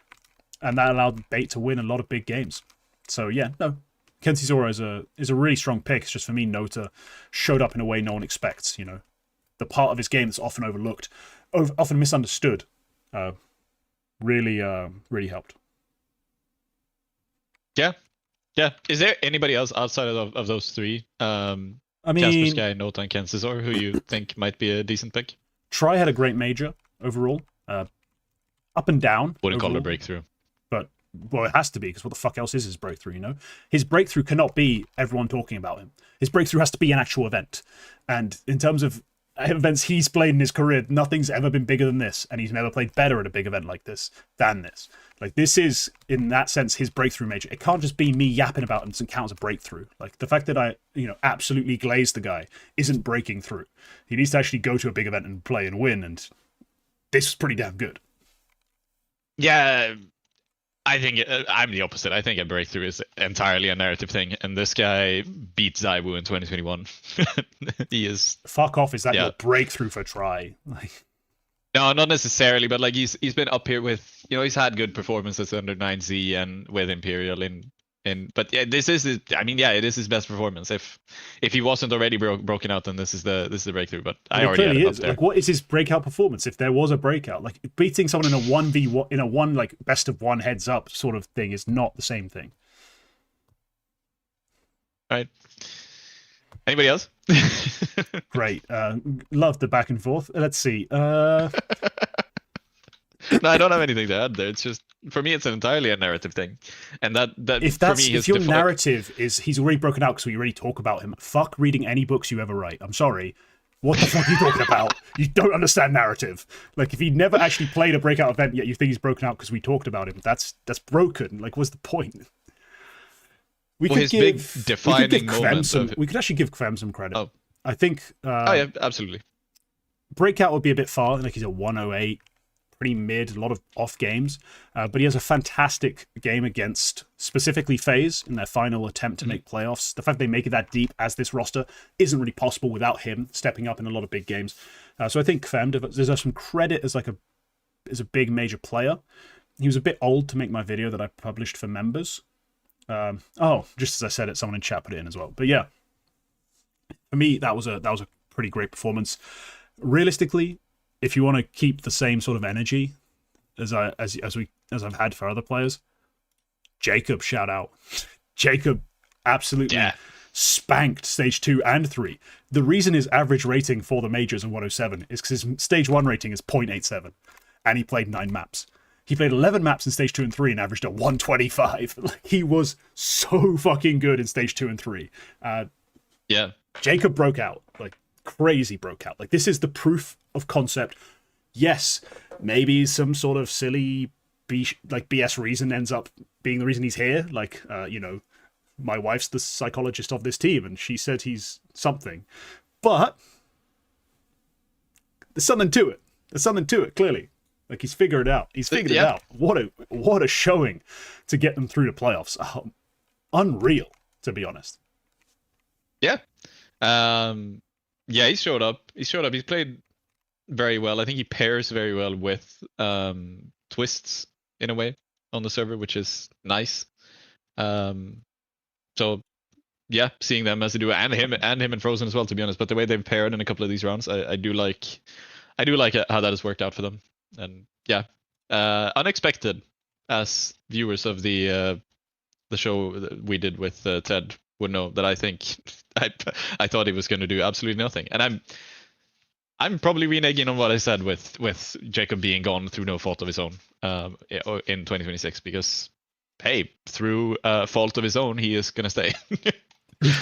And that allowed Bait to win a lot of big games. So, yeah, no. Kensizor is a really strong pick. It's just for me, Nota showed up in a way no one expects. The part of his game that's often overlooked, often misunderstood, really helped. Yeah. Is there anybody else outside of those 3? Jasper, Sky, Nota, and Kensizor, who you think might be a decent pick? Try had a great major overall, up and down. Wouldn't call it a breakthrough. Well, it has to be, because what the fuck else is his breakthrough, His breakthrough cannot be everyone talking about him. His breakthrough has to be an actual event. And in terms of events he's played in his career, nothing's ever been bigger than this, and he's never played better at a big event like this than this. This is, in that sense, his breakthrough major. It can't just be me yapping about him and count as a breakthrough. The fact that I, absolutely glazed the guy isn't breaking through. He needs to actually go to a big event and play and win, and this is pretty damn good. Yeah, I think I'm the opposite. I think a breakthrough is entirely a narrative thing, and this guy beat Zaiwu in 2021. He is. Fuck off! Is that your breakthrough for Try? No, not necessarily, but he's been up here with he's had good performances under 9Z and with Imperial but yeah, this is it is his best performance. If he wasn't already broken out, then this is the breakthrough. But I already had it up there. What is his breakout performance? If there was a breakout, beating someone in a 1v1 in a one best of one heads up sort of thing is not the same thing. Right. Anybody else? Great. Love the back and forth. Let's see. No, I don't have anything to add there. It's just, for me, it's entirely a narrative thing, and if your narrative is he's already broken out because we already talk about him, fuck reading any books you ever write. I'm sorry. What the fuck are you talking about? You don't understand narrative. If he never actually played a breakout event yet, you think he's broken out because we talked about him. That's broken. What's the point? We could actually give Kvem some credit. Oh. I think. Yeah, absolutely. Breakout would be a bit far. He's a 108. Pretty mid, a lot of off games, but he has a fantastic game against specifically FaZe in their final attempt to make playoffs. The fact they make it that deep as this roster isn't really possible without him stepping up in a lot of big games. So I think Kvem deserves some credit as a big major player. He was a bit old to make my video that I published for members. Just as I said it, someone in chat put it in as well. But yeah, for me that was a pretty great performance. realistically, if you want to keep the same sort of energy as I've had for other players, Jacob, shout out. Jacob absolutely spanked stage 2 and 3. The reason his average rating for the majors of 107 is because his stage 1 rating is 0.87, and he played 9 maps. He played 11 maps in stage 2 and 3 and averaged a 125. Like, he was so fucking good in stage 2 and 3. Jacob broke out. Like, crazy broke out. Like, this is the proof of concept. Yes, maybe some sort of silly BS reason ends up being the reason he's here. Like, my wife's the psychologist of this team, and she said he's something. But there's something to it. There's something to it, clearly. Like, he's figured it out. He's figured it out. What a showing to get them through the playoffs. Oh, unreal, to be honest. Yeah. He showed up. He's played very well. I think he pairs very well with twists in a way on the server, which is nice. So yeah, seeing them as a duo, and him and Frozen as well, to be honest. But the way they've paired in a couple of these rounds, I do like how that has worked out for them. And yeah, unexpected, as viewers of the show that we did with Ted would know, that I think I thought he was going to do absolutely nothing. And I'm probably reneging on what I said with Jacob being gone through no fault of his own in 2026, because hey, through fault of his own, he is going to stay.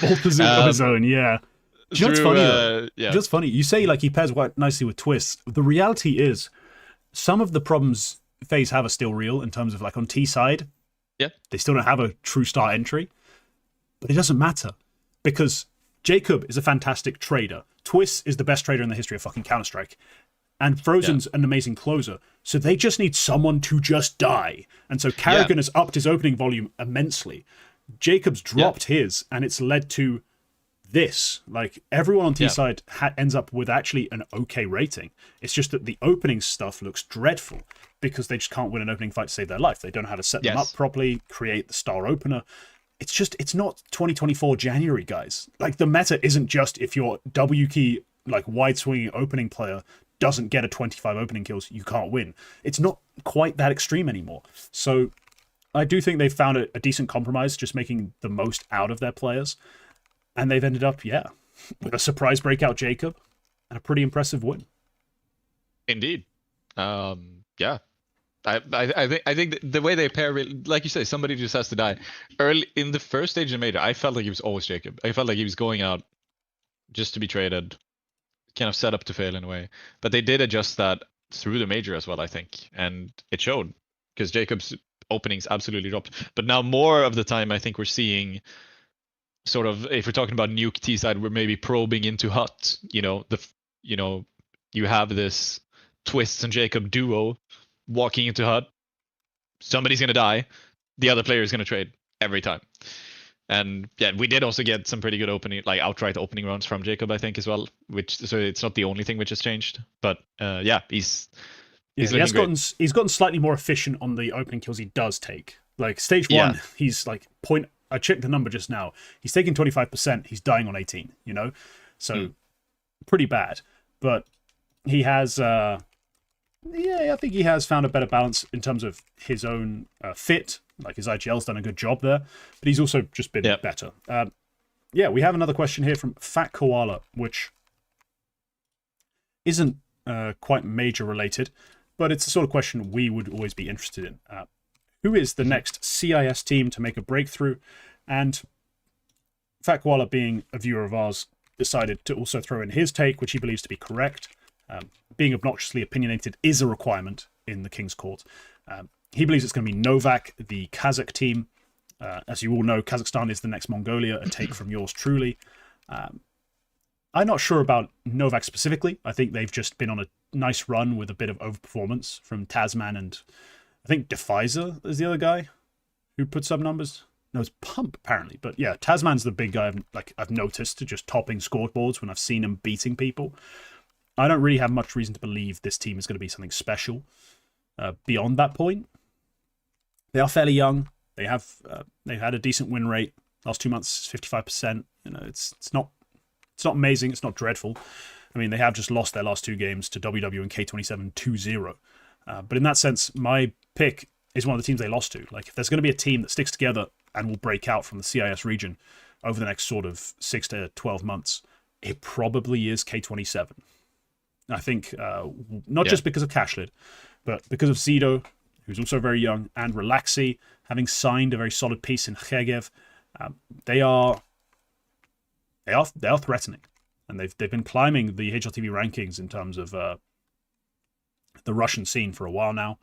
Fault of his own, yeah. Do you know what's funny, though? Just funny. You say, like, he pairs quite nicely with twists. The reality is, some of the problems FaZe have are still real in terms of, like, on T side. Yeah. They still don't have a true star entry. But it doesn't matter, because Jacob is a fantastic trader. Twist is the best trader in the history of fucking Counter-Strike. And Frozen's an amazing closer. So they just need someone to just die. And so Karrigan has upped his opening volume immensely. Jacob's dropped his, and it's led to this. Like, everyone on T side ends up with actually an okay rating. It's just that the opening stuff looks dreadful because they just can't win an opening fight to save their life. They don't know how to set them up properly, create the star opener. It's not 2024 January, guys. Like, the meta isn't just if your W key, like, wide swinging opening player doesn't get a 25 opening kills, you can't win. It's not quite that extreme anymore. So I do think they've found a decent compromise, just making the most out of their players. And they've ended up, with a surprise breakout Jacob and a pretty impressive win. Indeed. I think the way they pair, like you say, somebody just has to die. Early in the first stage of the major, I felt like he was always Jacob. I felt like he was going out just to be traded, kind of set up to fail in a way. But they did adjust that through the major as well, I think, and it showed, because Jacob's openings absolutely dropped. But now more of the time, I think we're seeing sort of, if we're talking about nuke T side, we're maybe probing into Hut. You have this Twists and Jacob duo walking into Hut. Somebody's gonna die. The other player is gonna trade every time. And yeah, we did also get some pretty good outright opening rounds from Jacob, I think, as well. So it's not the only thing which has changed. But he's gotten slightly more efficient on the opening kills he does take. Like, stage 1, he's like I checked the number just now. He's taking 25%. He's dying on 18. So pretty bad. But he has, I think he has found a better balance in terms of his own fit. Like, his IGL's done a good job there, but he's also just been better. We have another question here from fatkoala, which isn't quite major related, but it's the sort of question we would always be interested in. Who is the next CIS team to make a breakthrough? And fatkoala, being a viewer of ours, decided to also throw in his take, which he believes to be correct. Being obnoxiously opinionated is a requirement in the King's Court. He believes it's going to be Novak, the Kazakh team. As you all know, Kazakhstan is the next Mongolia, a take from yours truly. I'm not sure about Novak specifically. I think they've just been on a nice run with a bit of overperformance from Tasman, and I think Defizer is the other guy who puts up numbers. No, it's Pump, apparently. But yeah, Tasman's the big guy I've noticed to just topping scoreboards when I've seen him beating people. I don't really have much reason to believe this team is going to be something special beyond that point. They are fairly young. They've had a decent win rate. Last 2 months, 55%. It's not amazing. It's not dreadful. I mean, they have just lost their last 2 games to WW and K27 2-0. But in that sense, my pick is one of the teams they lost to. Like, if there's going to be a team that sticks together and will break out from the CIS region over the next sort of 6 to 12 months, it probably is K27. I think not just because of Cashlid, but because of Zido, who's also very young, and Relaxi, having signed a very solid piece in Chegev. They are threatening, and they've been climbing the HLTV rankings in terms of the Russian scene for a while now.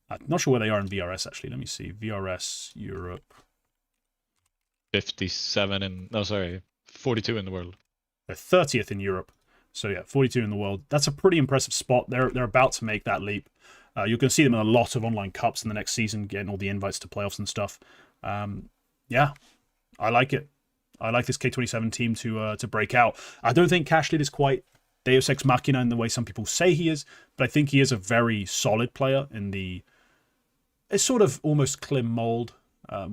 I'm not sure where they are in VRS actually. Let me see. VRS Europe. 57 in 42 in the world. They're 30th in Europe. So yeah, 42 in the world. That's a pretty impressive spot. They're about to make that leap. You're going to see them in a lot of online cups in the next season, getting all the invites to playoffs and stuff. Yeah, I like it. I like this K27 team to break out. I don't think Cashlid is quite Deus Ex Machina in the way some people say he is, but I think he is a very solid player in the... It's sort of almost Klim mold,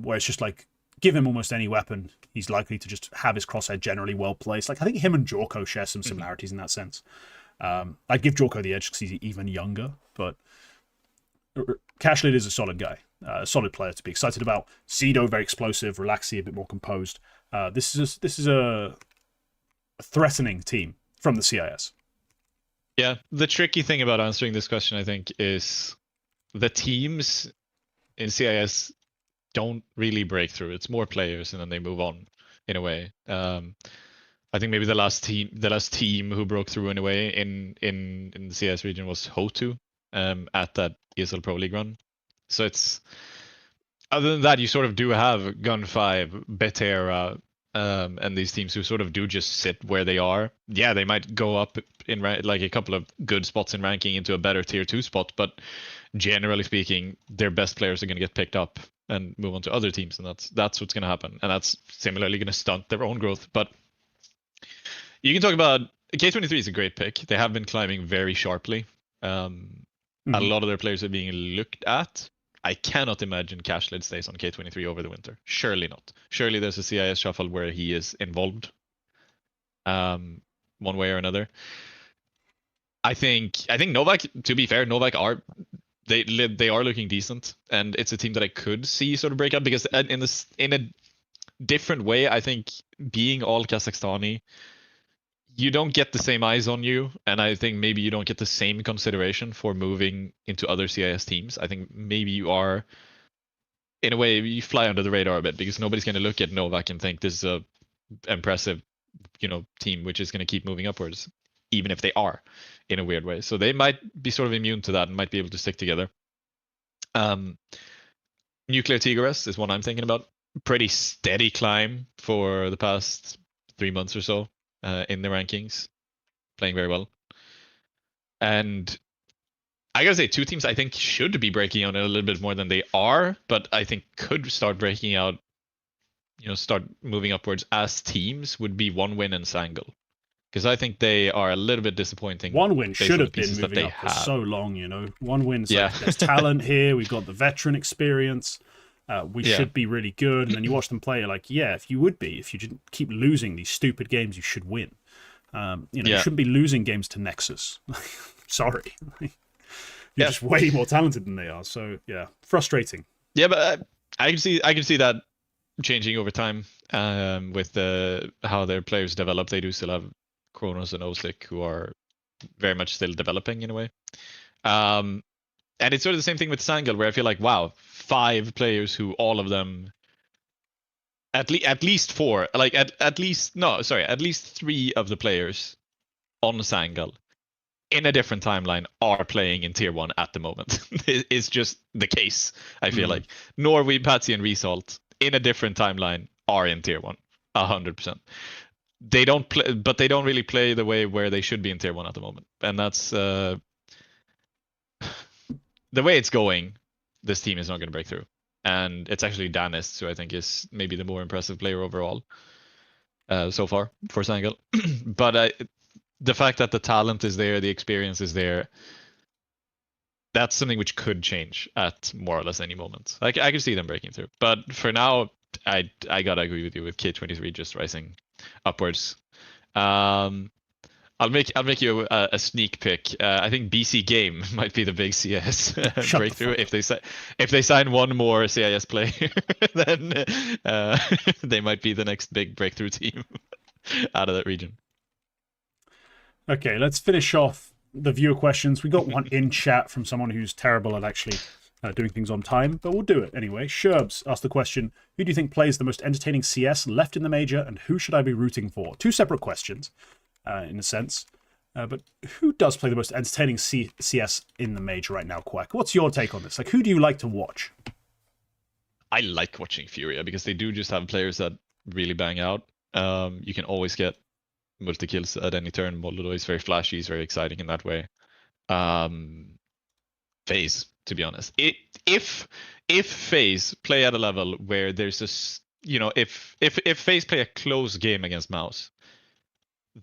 where it's just like, give him almost any weapon, he's likely to just have his crosshair generally well placed. Like, I think him and Jorko share some similarities in that sense. I'd give Jorko the edge because he's even younger, but Cashlid is a solid guy, a solid player to be excited about. Zido, very explosive. Relaxi, a bit more composed. This is a threatening team from the CIS. Yeah, the tricky thing about answering this question, I think, is the teams in CIS don't really break through. It's more players, and then they move on in a way. I think maybe the last team who broke through in a way in the CS region was Hotu at that ESL Pro League run. So it's, other than that, you sort of do have Gun5, Betera, and these teams who sort of do just sit where they are. Yeah, they might go up in like a couple of good spots in ranking into a better tier 2 spot, but generally speaking, their best players are going to get picked up and move on to other teams, and that's what's going to happen, and that's similarly going to stunt their own growth. But you can talk about K23 is a great pick. They have been climbing very sharply. A lot of their players are being looked at. I cannot imagine Cashlid stays on K23 over the winter. Surely not. Surely there's a CIS shuffle where he is involved, one way or another. I think Novak, to be fair, Novak are they are looking decent, and it's a team that I could see sort of break out, because in a different way, I think being all Kazakhstani, you don't get the same eyes on you, and I think maybe you don't get the same consideration for moving into other CIS teams. I think maybe you are, in a way, you fly under the radar a bit, because nobody's going to look at Novak and think this is a impressive, team which is going to keep moving upwards, even if they are, in a weird way. So they might be sort of immune to that and might be able to stick together. Nuclear Tigres is one I'm thinking about. Pretty steady climb for the past 3 months or so in the rankings, playing very well. And I gotta say, 2 teams I think should be breaking out a little bit more than they are, but I think could start breaking out, start moving upwards as teams, would be One Win and Sangle. Because I think they are a little bit disappointing. One Win should have been moving up for so long, One Win's like, there's talent here, we've got the veteran experience, we should be really good, and then you watch them play, you're like, yeah, if you didn't keep losing these stupid games, you should win. You shouldn't be losing games to Nexus. Sorry. You're just way more talented than they are, so yeah, frustrating. Yeah, but I can see that changing over time with how their players develop. They do still have Kronos and Oslik, who are very much still developing in a way. And it's sort of the same thing with Sangle, where I feel like, wow, 5 players who all of them, at least 4, like at least 3 of the players on Sangle in a different timeline are playing in tier 1 at the moment. It's just the case, I feel like. Norway, Patsy, and Result in a different timeline are in tier 1, 100%. They don't play, but they don't really play the way where they should be in tier 1 at the moment, and that's the way it's going. This team is not going to break through, and it's actually Danist, who I think is maybe the more impressive player overall so far for Sangle. But the fact that the talent is there, the experience is there, that's something which could change at more or less any moment. I could see them breaking through, but for now, I gotta agree with you with K23 just rising upwards. I'll make you a sneak pick. I think BC Game might be the big CS breakthrough if they sign one more CIS player, then they might be the next big breakthrough team out of that region. Okay, let's finish off the viewer questions. We got one in chat from someone who's terrible at actually doing things on time, but we'll do it anyway. Sjerbz asked the question, who do you think plays the most entertaining CS left in the major, and who should I be rooting for? Two separate questions. In a sense. But who does play the most entertaining CS in the major right now, Quack? What's your take on this? Like, who do you like to watch? I like watching Furia because they do just have players that really bang out. You can always get multi-kills at any turn. Moldo is very flashy, he's very exciting in that way. FaZe, to be honest. If FaZe play at a level where there's this, if FaZe play a close game against Mouse,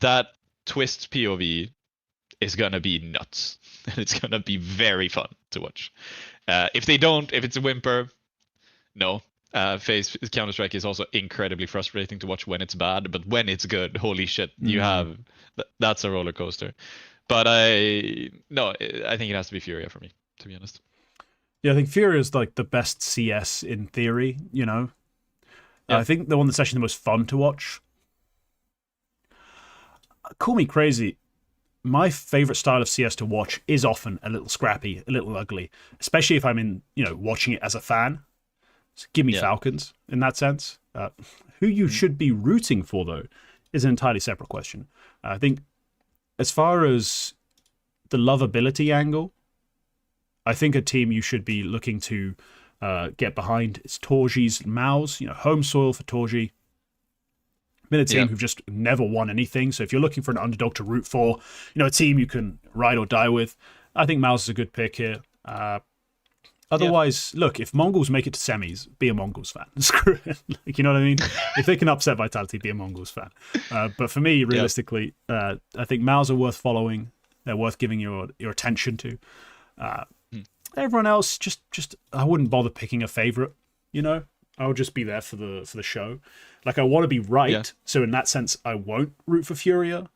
that twist POV is gonna be nuts. And it's gonna be very fun to watch. If they don't, if it's a whimper, no. FaZe Counter-Strike is also incredibly frustrating to watch when it's bad, but when it's good, holy shit, that's a roller coaster. But I think it has to be Furia for me, to be honest. Yeah, I think Furia is like the best CS in theory, Yeah. I think the one that's actually the most fun to watch. Call me crazy. My favorite style of CS to watch is often a little scrappy, a little ugly, especially if I'm in, watching it as a fan. So give me Falcons in that sense. Who you should be rooting for, though, is an entirely separate question. I think as far as the lovability angle, I think a team you should be looking to get behind is Torji's Mouse, home soil for Torji. Been a team who've just never won anything. So if you're looking for an underdog to root for, a team you can ride or die with, I think Mouse is a good pick here. Otherwise, look, if Mongols make it to semis, be a Mongols fan. Screw it. You know what I mean? If they can upset Vitality, be a Mongols fan. But for me, realistically, I think Mouse are worth following. They're worth giving your attention to. Everyone else, just I wouldn't bother picking a favorite. I would just be there for the show. Like, I want to be right, so in that sense, I won't root for Furia,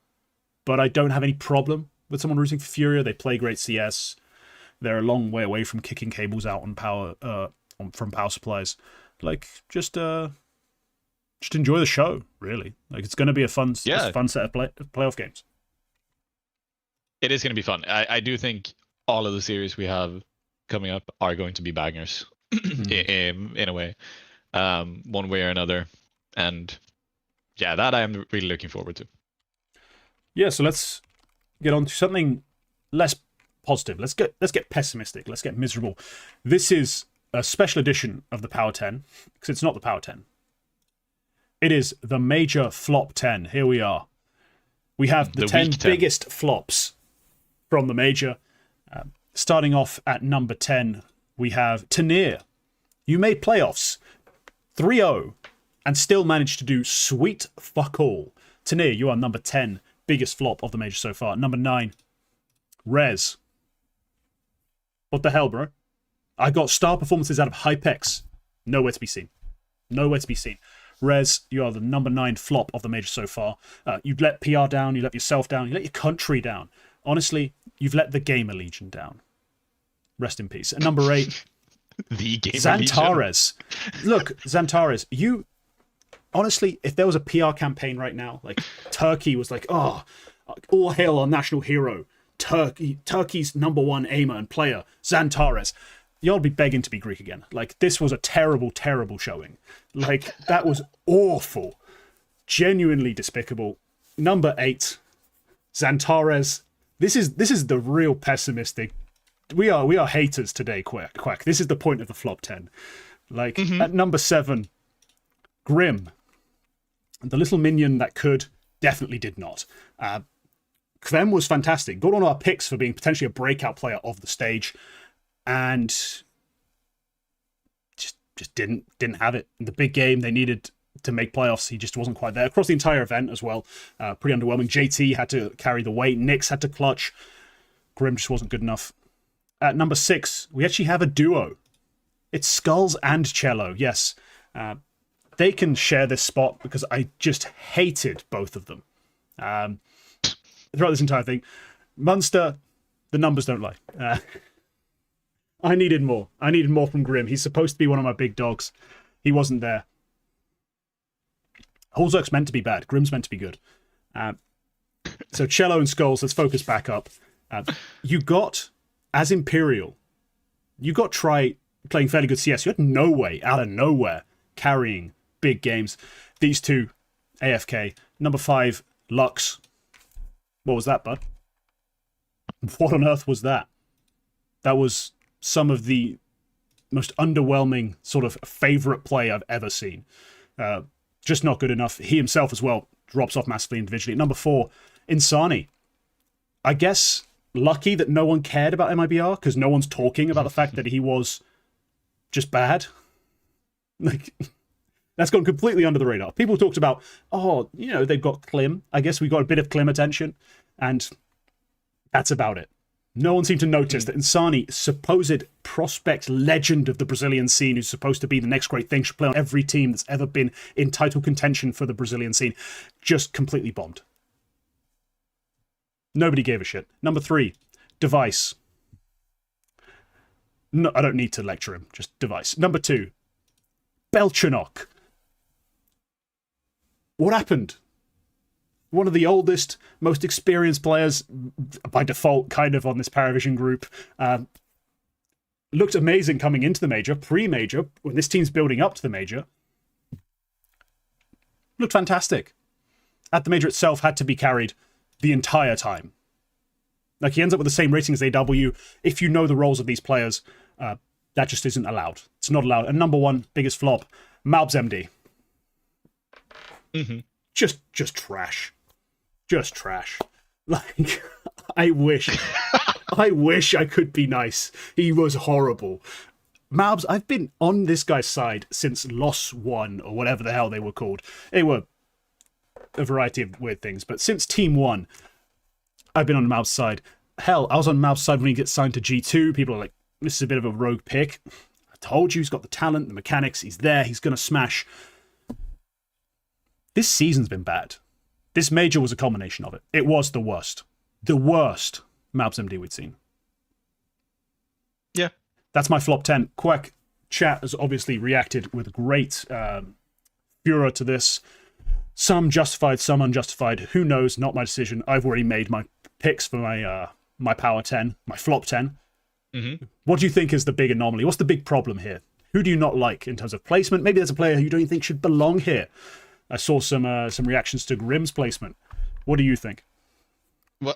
but I don't have any problem with someone rooting for Furia. They play great CS. They're a long way away from kicking cables out on power from power supplies. Like, just enjoy the show, really. Like, it's going to be a fun set of playoff games. It is going to be fun. I do think all of the series we have coming up are going to be bangers in a way, one way or another. And that I am really looking forward to. Yeah, so let's get on to something less positive. Let's get pessimistic. Let's get miserable. This is a special edition of the Power 10, because it's not the Power 10. It is the Major Flop 10. Here we are. We have the 10 biggest flops from the Major. Starting off at number 10, we have Tanir. You made playoffs 3-0 and still managed to do sweet fuck all. Tanir, you are number 10, biggest flop of the Major so far. Number 9, Rez. What the hell, bro? I got star performances out of Hypex. Nowhere to be seen. Nowhere to be seen. Rez, you are the number 9 flop of the Major so far. You've let PR down, you let yourself down, you let your country down. Honestly, you've let the Gamer Legion down. Rest in peace. And number 8, the Gamer Xantares. Look, Xantares, you... Honestly, if there was a PR campaign right now, like Turkey was like, all hail our national hero, Turkey's number 1 aimer and player, Xantares. Y'all be begging to be Greek again. Like, this was a terrible, terrible showing. Like, that was awful. Genuinely despicable. Number 8, Xantares. This is the real pessimistic. We are haters today, Quack. This is the point of the flop 10. Like, at number 7, Grim. The little minion that could, definitely did not. Kvem was fantastic. Got on our picks for being potentially a breakout player of the stage. And just didn't have it. In the big game, they needed to make playoffs. He just wasn't quite there. Across the entire event as well. Pretty underwhelming. JT had to carry the weight. Nyx had to clutch. Grim just wasn't good enough. At number 6, we actually have a duo. It's Skulls and Cello. Yes. They can share this spot because I just hated both of them. throughout this entire thing. Munster, the numbers don't lie. I needed more. I needed more from Grim. He's supposed to be one of my big dogs. He wasn't there. Holzerk's meant to be bad. Grim's meant to be good. So Cello and Skulls, let's focus back up. You got, as Imperial, you got try playing fairly good CS. You had no way, out of nowhere, carrying big games. These two, AFK. Number 5, Lux. What was that, bud? What on earth was that? That was some of the most underwhelming sort of favourite play I've ever seen. Just not good enough. He himself as well drops off massively individually. Number 4, Insani. I guess lucky that no one cared about MIBR because no one's talking about the fact that he was just bad. Like, that's gone completely under the radar. People talked about, oh, you know, they've got Klim. I guess we got a bit of Klim attention, and that's about it. No one seemed to notice that Insani, supposed prospect legend of the Brazilian scene, who's supposed to be the next great thing, should play on every team that's ever been in title contention for the Brazilian scene, just completely bombed. Nobody gave a shit. Number 3, Device. No, I don't need to lecture him, just Device. Number 2, Belchanok. What happened? One of the oldest, most experienced players, by default, kind of on this Paravision group. Looked amazing coming into the major, pre-major, when this team's building up to the major. Looked fantastic. At the major itself, had to be carried the entire time. Like, he ends up with the same rating as AW. If you know the roles of these players, that just isn't allowed. It's not allowed. And number 1, biggest flop, Malbs MD. Mm-hmm. Just trash. Just trash. Like, I wish I could be nice. He was horrible. Malbs, I've been on this guy's side since Loss 1, or whatever the hell they were called. They were a variety of weird things, but since Team 1, I've been on Malbs' side. Hell, I was on Malbs' side when he gets signed to G2. People are like, this is a bit of a rogue pick. I told you, he's got the talent, the mechanics, he's there, he's going to smash. This season's been bad. This major was a culmination of it. It was the worst. The worst Malbs MD we'd seen. Yeah. That's my flop 10. Quack chat has obviously reacted with great furor to this. Some justified, some unjustified. Who knows? Not my decision. I've already made my picks for my power 10, my flop 10. Mm-hmm. What do you think is the big anomaly? What's the big problem here? Who do you not like in terms of placement? Maybe there's a player who you don't think should belong here. I saw some reactions to Grim's placement. What do you think? Well,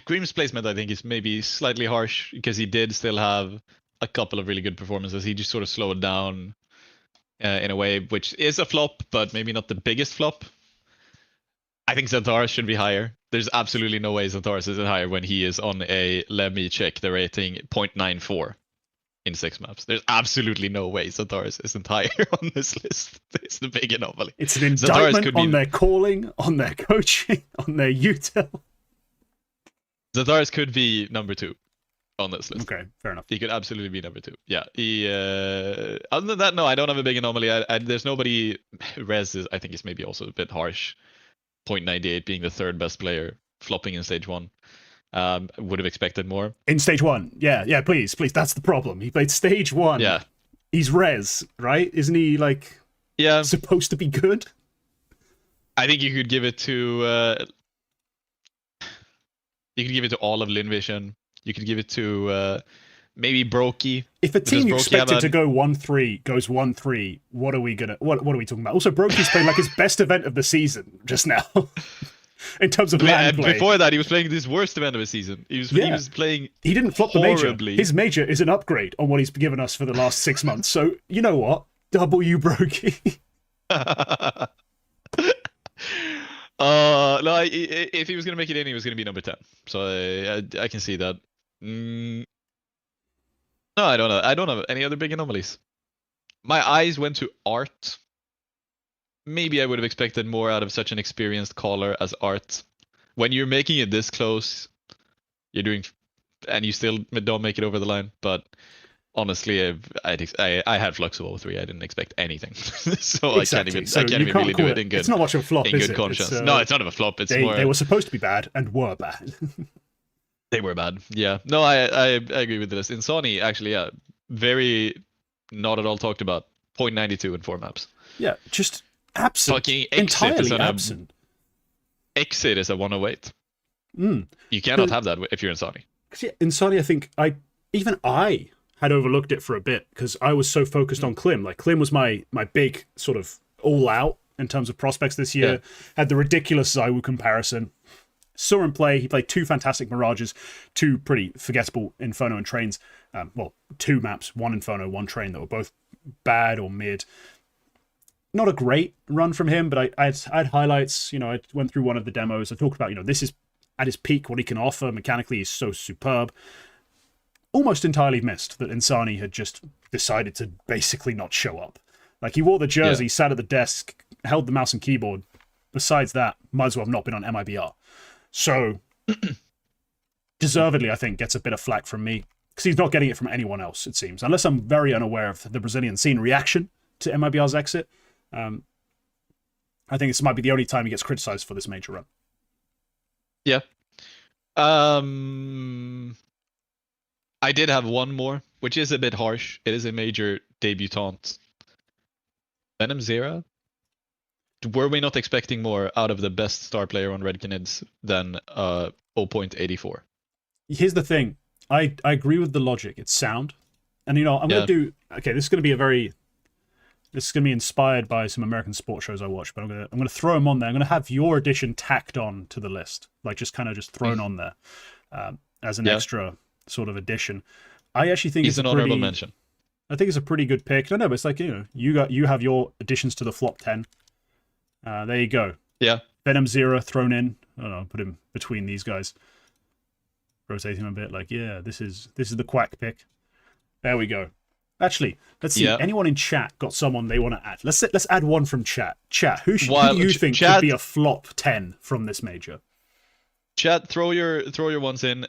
Grim's placement, I think, is maybe slightly harsh because he did still have a couple of really good performances. He just sort of slowed down in a way, which is a flop, but maybe not the biggest flop. I think Xantares should be higher. There's absolutely no way Xantares isn't higher when he is on a, let me check the rating, 0.94 in 6 maps. There's absolutely no way Xantares isn't higher on this list. It's the big anomaly. It's an indictment on their calling, on their coaching, on their util. Xantares could be number 2 on this list. Okay, fair enough. He could absolutely be number 2. Yeah. He. Other than that, no, I don't have a big anomaly. There's nobody. Rez is, I think, is maybe also a bit harsh. 0.98 being the 3rd best player, flopping in stage 1. Would have expected more. In stage 1, yeah, please. That's the problem. He played stage 1. Yeah. He's Rez, right? Isn't he like? Yeah. Supposed to be good. I think you could give it to. You could give it to all of Linvision. You could give it to maybe Brokey. If a team you expected to go 1-3 goes 1-3, what are we talking about? Also, Brokey's playing like his best event of the season just now. In terms of land play. Before that, he was playing his worst event of the season. He was playing. He didn't flop horribly. The major. His major is an upgrade on what he's given us for the last 6 months. So you know what? W Brokey. No, if he was gonna make it in, he was gonna be number 10. So I can see that. No, I don't know. I don't have any other big anomalies. My eyes went to Art. Maybe I would have expected more out of such an experienced caller as Art. When you're making it this close, you're doing, and you still don't make it over the line. But honestly, I had Flux of 03. I didn't expect anything, so Exactly. I can't even really do it in good. It's not much of a flop, in is good it? conscience. No, it's not a flop. It's more they were supposed to be bad and were bad. they were bad. Yeah. No, I agree with this. Insani actually, yeah, very not at all talked about. 0.92 in 4 maps. Yeah, just absent. Fucking entirely absent. Exit is a 108. Mm. You cannot have that if you're Insani. Yeah, Insani, I think I had overlooked it for a bit because I was so focused on Klim. Like Klim was my big sort of all out in terms of prospects this year. Yeah. Had the ridiculous Zywoo comparison. Saw him play. He played 2 fantastic Mirages, 2 pretty forgettable Inferno and Trains. Well, 2 maps, 1 Inferno, 1 Train that were both bad or mid. Not a great run from him, but I had highlights. You know, I went through one of the demos. I talked about, you know, this is at his peak, what he can offer. Mechanically, he's so superb. Almost entirely missed that Insani had just decided to basically not show up. Like, he wore the jersey, sat at the desk, held the mouse and keyboard. Besides that, might as well have not been on MIBR. So, deservedly, I think, gets a bit of flack from me. Because he's not getting it from anyone else, it seems. Unless I'm very unaware of the Brazilian scene reaction to MIBR's exit. I think this might be the only time he gets criticized for this major run. Yeah. I did have one more, which is a bit harsh. It is a major debutant. Venom Zera? Were we not expecting more out of the best star player on Red Canids than 0.84? Here's the thing. I agree with the logic. It's sound. And, you know, I'm going to do... Okay, this is going to be inspired by some American sports shows I watch, but I'm going to throw them on there. I'm going to have your edition tacked on to the list. Like, just kind of just thrown on there as an extra sort of addition. I actually think he's an honorable mention. I think it's a pretty good pick. I know, but it's like, you know, you have your additions to the flop 10. There you go. Yeah. Venom Zera thrown in. I don't know, put him between these guys. Rotate him a bit. Like, yeah, this is the quack pick. There we go. Actually, let's see. Anyone in chat got someone they want to add? Let's add one from chat. Chat, who do you think could be a flop 10 from this major? Chat, throw your ones in.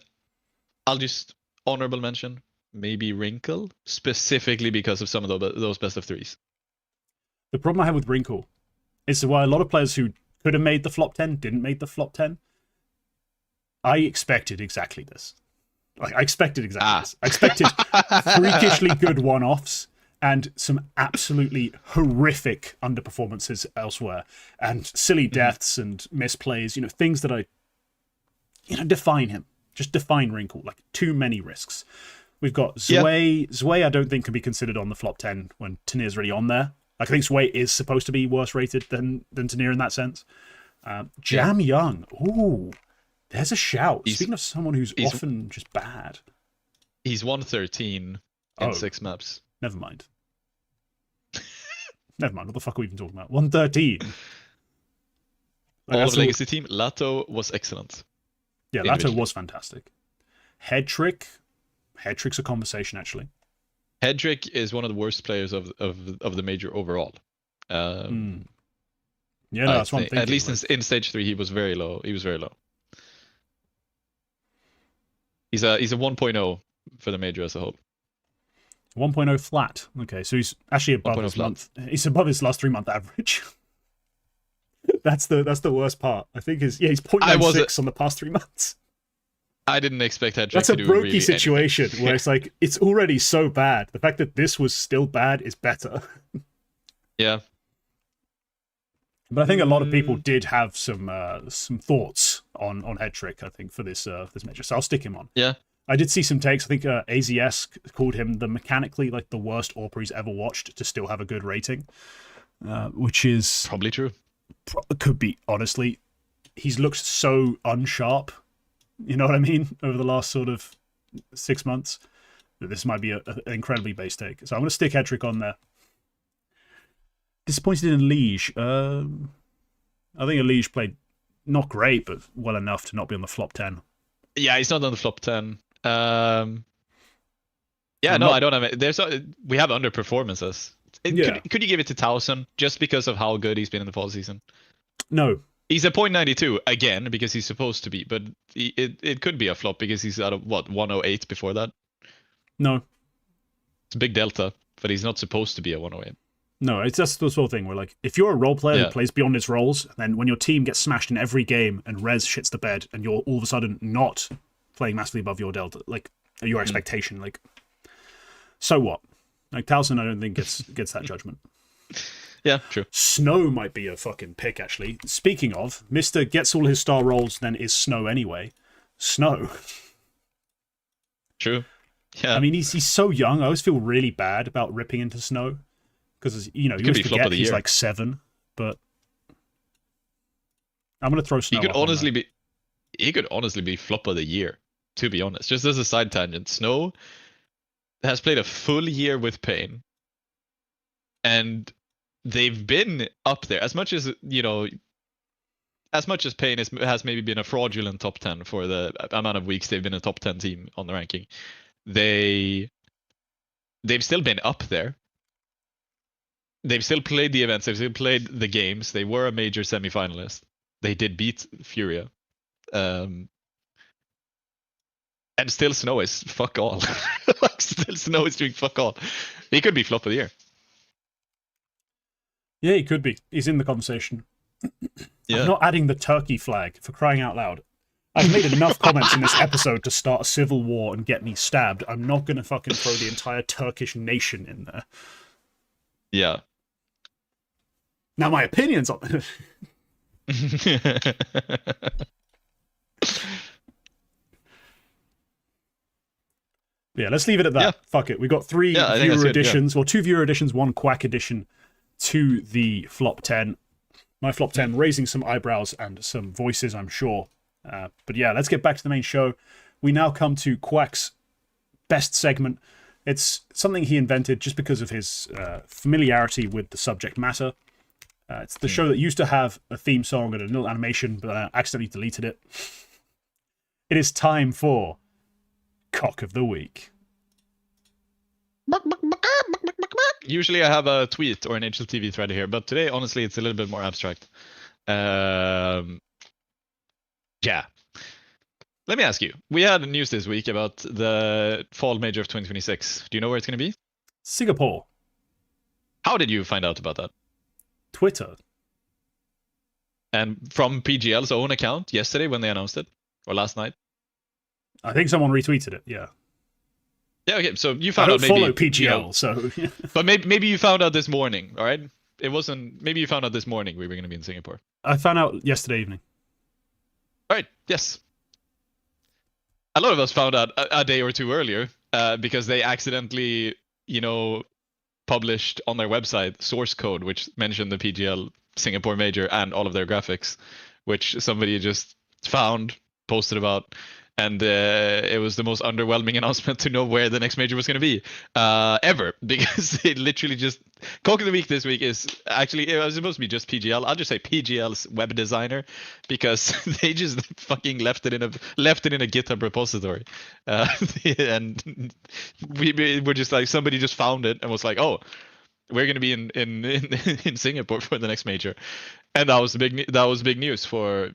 I'll just honorable mention maybe Wrinkle, specifically because of some of those best of 3s. The problem I have with Wrinkle is why a lot of players who could have made the flop 10 didn't make the flop 10. I expected exactly this. Like, I expected exactly this. I expected freakishly good one-offs and some absolutely horrific underperformances elsewhere, and silly deaths and misplays. You know, things that define him. Just define Wrinkle. Like, too many risks. We've got Zwei. Zwei, I don't think can be considered on the flop 10 when Tanir's already on there. Like, I think Zwei is supposed to be worse rated than Tanir in that sense. Jam Young. Ooh. There's a shout. Speaking of someone who's often just bad. He's 113 in 6 maps. Never mind. Never mind. What the fuck are we even talking about? 113. All of Legacy team, Lato was excellent. Yeah, Lato was fantastic. Head Trick. Head Trick's a conversation, actually. Head Trick is one of the worst players of the major overall. Yeah, no, that's one thing. At least in stage 3, he was very low. He's a 1.0 for the major as a whole. 1.0 flat. Okay, so he's actually above his month. He's above his last 3-month average. That's the worst part. I think he's 0.96 on the past 3 months. I didn't expect Head Trick to do really anything. situation where it's like, it's already so bad. The fact that this was still bad is better. Yeah. But I think a lot of people did have some thoughts on Head Trick, I think, for this major. So I'll stick him on. Yeah. I did see some takes. I think AZS called him mechanically the worst AWP he's ever watched to still have a good rating, which is probably true. Could be, honestly. He's looked so unsharp, you know what I mean, over the last sort of 6 months, that this might be an incredibly base take. So I'm going to stick Head Trick on there. Disappointed in Liege. I think Liege played not great, but well enough to not be on the flop 10. Yeah, he's not on the flop 10. I don't have it. We have underperformances. Could you give it to Towson just because of how good he's been in the fall season? No. He's a 0.92 again because he's supposed to be, but it could be a flop because he's out of 108 before that. No. It's a big delta, but he's not supposed to be a 108. No, it's just the sort of thing where, like, if you're a role player Yeah. who plays beyond his roles, then when your team gets smashed in every game and Rez shits the bed and you're all of a sudden not playing massively above your delta, like, your expectation, like, so what? Like, Towson, I don't think gets that judgment. Yeah, true. Snow might be a fucking pick, actually. Speaking of, Mr. gets all his star rolls, then is Snow anyway. Snow. True. Yeah. I mean, he's so young. I always feel really bad about ripping into Snow. Because, you know, you always forget he's like 7. But I'm going to throw Snow. He could honestly be flop of the year, to be honest. Just as a side tangent, Snow has played a full year with Pain. And they've been up there. As much as, you know, as much as Pain has maybe been a fraudulent top 10 for the amount of weeks they've been a top 10 team on the ranking, they've still been up there. They've still played the events. They've still played the games. They were a major semifinalist. They did beat Furia. And still Snow is fuck all. Still Snow is doing fuck all. He could be flop of the year. Yeah, he could be. He's in the conversation. Yeah. I'm not adding the turkey flag, for crying out loud. I've made enough comments in this episode to start a civil war and get me stabbed. I'm not going to fucking throw the entire Turkish nation in there. Yeah. Now, my opinions on Yeah, let's leave it at that. Yeah. Fuck it. We got 3 viewer editions, or 2 viewer editions, 1 quack edition to the flop 10. My flop 10 raising some eyebrows and some voices, I'm sure. But yeah, let's get back to the main show. We now come to Quack's best segment. It's something he invented just because of his familiarity with the subject matter. It's the show that used to have a theme song and a little animation, but I accidentally deleted it. It is time for Cock of the Week. Usually I have a tweet or an HLTV thread here, but today, honestly, it's a little bit more abstract. Yeah. Let me ask you. We had news this week about the fall major of 2026. Do you know where it's going to be? Singapore. How did you find out about that? Twitter. And from PGL's own account yesterday when they announced it? Or last night? I think someone retweeted it, yeah. Yeah, okay, so you found out maybe... I maybe... don't follow PGL, you know, so... but maybe you found out this morning, all right? It wasn't... Maybe you found out this morning we were going to be in Singapore. I found out yesterday evening. All right, yes. A lot of us found out a day or two earlier because they accidentally, you know, published on their website source code which mentioned the PGL Singapore major and all of their graphics, which somebody just found, posted about, and it was the most underwhelming announcement to know where the next major was going to be ever, because it literally just... Cock of the Week this week is actually, it was supposed to be just PGL. I'll just say PGL's web designer, because they just fucking left it in a GitHub repository, and we were just like, somebody just found it and was like, oh, we're going to be in Singapore for the next major, and that was big news for...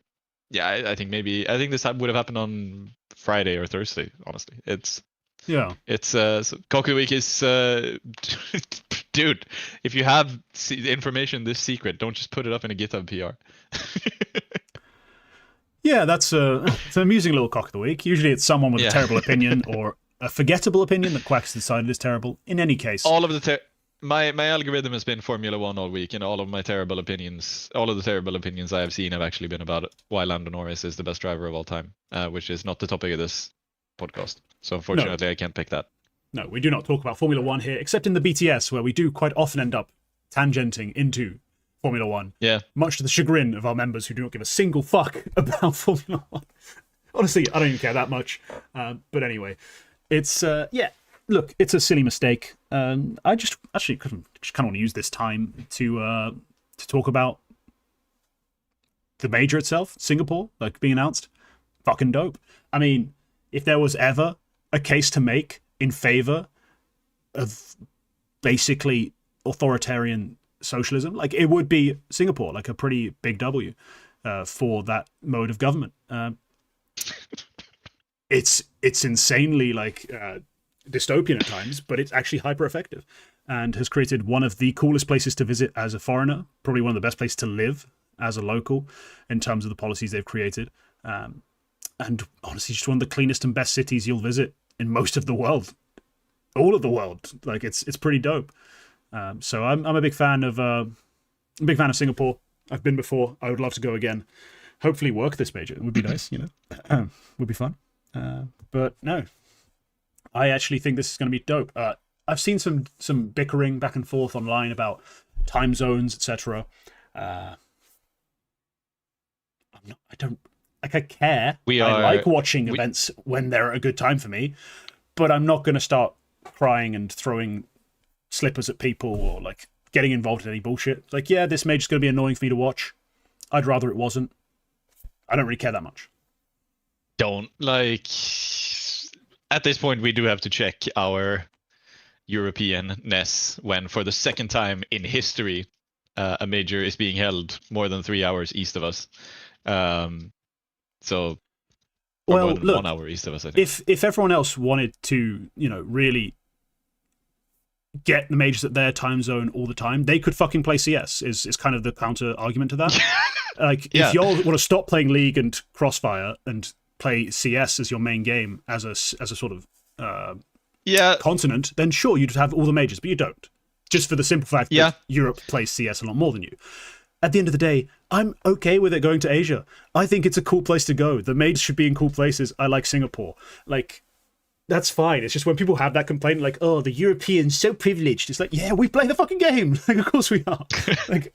Yeah, I think this would have happened on Friday or Thursday. Honestly, it's so Cock of the Week is dude. If you have information this secret, don't just put it up in a GitHub PR. Yeah, it's an amusing little Cock of the Week. Usually, it's someone with a terrible opinion or a forgettable opinion that Quack's decided is terrible. In any case, all of the my algorithm has been Formula 1 all week, and all of the terrible opinions I have seen have actually been about why Lando Norris is the best driver of all time, which is not the topic of this podcast. So unfortunately, I can't pick that. No, we do not talk about Formula 1 here, except in the BTS, where we do quite often end up tangenting into Formula 1. Yeah. Much to the chagrin of our members who do not give a single fuck about Formula 1. Honestly, I don't even care that much. But anyway, it's, look, it's a silly mistake. I just actually kind of want to use this time to talk about the major itself, Singapore, like being announced. Fucking dope. I mean, if there was ever a case to make in favor of basically authoritarian socialism, like it would be Singapore, like a pretty big W for that mode of government. It's insanely like dystopian at times, but it's actually hyper effective and has created one of the coolest places to visit as a foreigner, probably one of the best places to live as a local in terms of the policies they've created. And honestly, just one of the cleanest and best cities you'll visit in most of the world, all of the world. Like it's pretty dope. So I'm a big fan of Singapore. I've been before. I would love to go again. Hopefully work this major. It would be nice, you know. Would be fun. But no, I actually think this is going to be dope. I've seen some bickering back and forth online about time zones, etc. I care. I like watching events when they're at a good time for me, but I'm not going to start crying and throwing slippers at people or like getting involved in any bullshit. It's like, yeah, this major's going to be annoying for me to watch. I'd rather it wasn't. I don't really care that much. Don't like. At this point, we do have to check our European-ness when, for the second time in history, a major is being held more than 3 hours east of us. So, well, look, 1 hour east of us, I think. If everyone else wanted to, you know, really get the majors at their time zone all the time, they could fucking play CS. Is kind of the counter argument to that. Like, if y'all want to stop playing League and Crossfire and play CS as your main game as a sort of continent, then sure, you'd have all the majors, but you don't. Just for the simple fact that Europe plays CS a lot more than you. At the end of the day, I'm okay with it going to Asia. I think it's a cool place to go. The majors should be in cool places. I like Singapore. Like, that's fine. It's just when people have that complaint, like, oh, the Europeans so privileged. It's like, yeah, we play the fucking game. Like, of course we are. Like,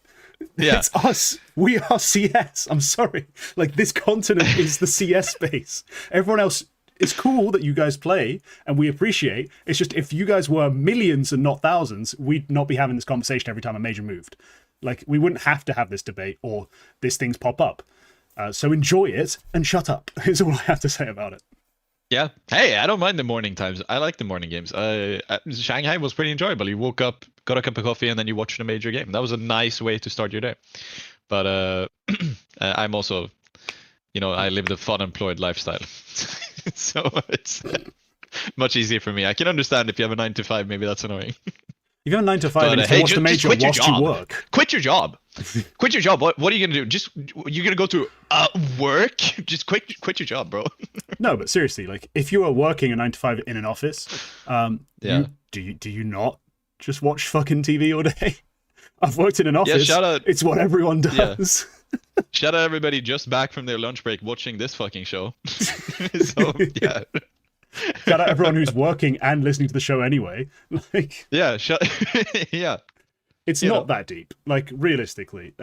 it's us. We are CS. I'm sorry. Like, this continent is the CS space. Everyone else, it's cool that you guys play and we appreciate. It's just if you guys were millions and not thousands, we'd not be having this conversation every time a major moved. Like, we wouldn't have to have this debate or these things pop up. So enjoy it and shut up is all I have to say about it. Yeah. Hey, I don't mind the morning times. I like the morning games. Shanghai was pretty enjoyable. You woke up, got a cup of coffee, and then you watched a major game. That was a nice way to start your day. But I'm also, you know, I live the fun employed lifestyle. So it's much easier for me. I can understand if you have a 9 to 5, maybe that's annoying. You go 9 to 5 and you watch the major whilst you work. Quit your job. Quit your job. What are you gonna do? You're gonna go to work? Just quit your job, bro. No, but seriously, like if you are working a 9 to 5 in an office, do you not just watch fucking TV all day? I've worked in an office. Yeah, shout out. It's what everyone does. Yeah. Shout out everybody just back from their lunch break watching this fucking show. So yeah. Shout out everyone who's working and listening to the show anyway. Like, yeah, yeah. It's not that deep. Like, realistically,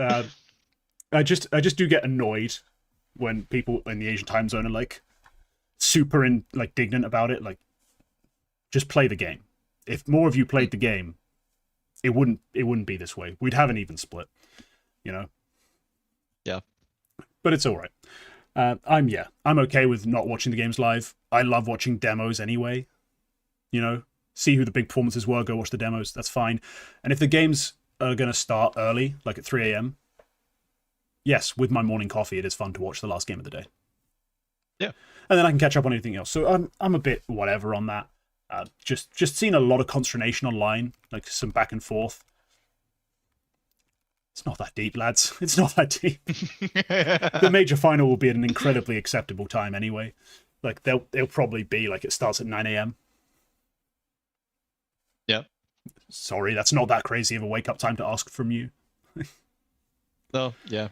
I just do get annoyed when people in the Asian time zone are like super indignant about it. Like, just play the game. If more of you played the game, it wouldn't be this way. We'd have an even split, you know. Yeah. But it's all right. I'm okay with not watching the games live. I love watching demos anyway. You know, see who the big performances were, go watch the demos. That's fine. And if the games are going to start early, like at 3 a.m., yes, with my morning coffee, it is fun to watch the last game of the day. Yeah. And then I can catch up on anything else. So I'm a bit whatever on that. Just seeing a lot of consternation online, like some back and forth. It's not that deep, lads. It's not that deep. The major final will be at an incredibly acceptable time anyway. Like, they'll probably be like it starts at 9 a.m. Yeah. Sorry, that's not that crazy of a wake-up time to ask from you. No, yeah.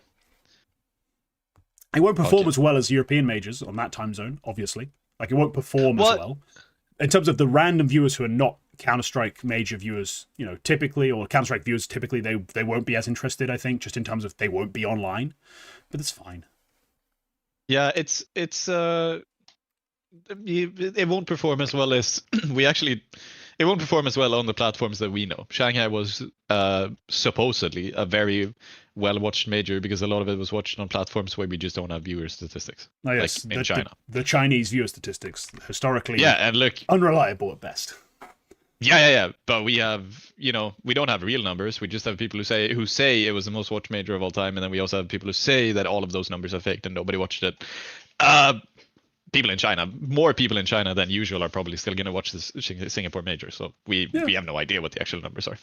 It won't perform as well as European majors on that time zone, obviously. Like, it won't perform as well. In terms of the random viewers who are not Counter-Strike major viewers, you know, typically, or Counter-Strike viewers, typically, they won't be as interested, I think, just in terms of they won't be online. But it's fine. Yeah, it won't perform as well as it won't perform as well on the platforms that we know. Shanghai was supposedly a very well-watched major because a lot of it was watched on platforms where we just don't have viewer statistics. Oh, yes. Like in China. The Chinese viewer statistics, historically, and look, unreliable at best. Yeah. But we have, you know, we don't have real numbers. We just have people who say it was the most watched major of all time, and then we also have people who say that all of those numbers are faked and nobody watched it. people in China, more people in China than usual, are probably still going to watch this Singapore major. So we have no idea what the actual numbers are.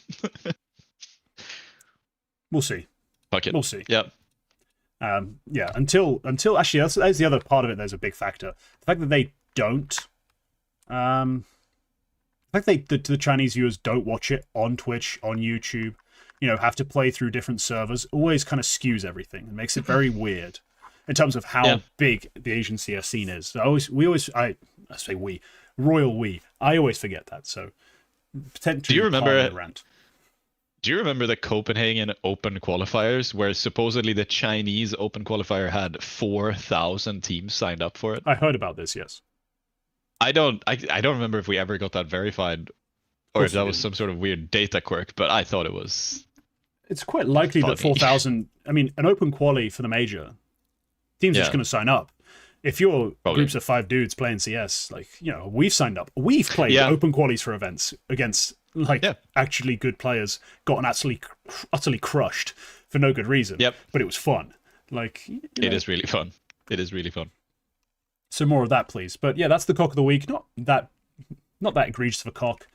We'll see. Fuck it. We'll see. Yeah. Until actually, that's the other part of it. There's a big factor. The fact that they don't. The fact that the Chinese viewers don't watch it on Twitch, on YouTube, have to play through different servers, always kind of skews everything and makes it very weird in terms of how big the Asian CS scene is. I always forget that. So potentially, do you remember the Copenhagen Open qualifiers, where supposedly the Chinese Open qualifier had 4,000 teams signed up for it? I heard about this. Yes. I don't remember if we ever got that verified, or if that was some sort of weird data quirk. But I thought it was. It's quite likely that 4,000. I mean, an open quali for the major, teams are just going to sign up. If you're groups of 5 dudes playing CS, we've signed up. We've played open qualies for events against actually good players, gotten utterly crushed for no good reason. Yep. But it was fun. It is really fun. It is really fun. So more of that, please. But yeah, that's the cock of the week. Not that egregious of a cock.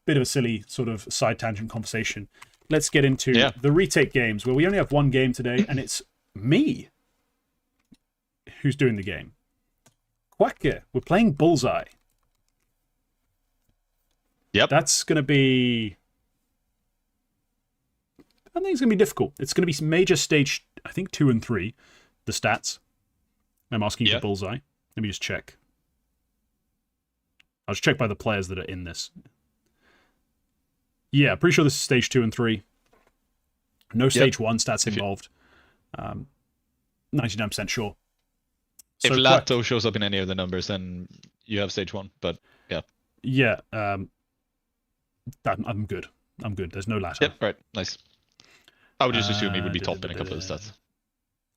Bit of a silly sort of side tangent conversation. Let's get into the retake games, where we only have one game today, and it's me who's doing the game. Quacke, we're playing Bullseye. Yep. That's going to be... I think it's going to be difficult. It's going to be major stage, I think, 2 and 3, the stats. I'm asking for Bullseye. Let me just check. I'll just check by the players that are in this. Yeah, pretty sure this is stage 2 and 3. No stage 1 stats involved. 99% sure. If Lato shows up in any of the numbers, then you have stage 1. But yeah. Yeah. I'm good. I'm good. There's no Lato. Yep. Right. Nice. I would just assume he would be top in a couple of the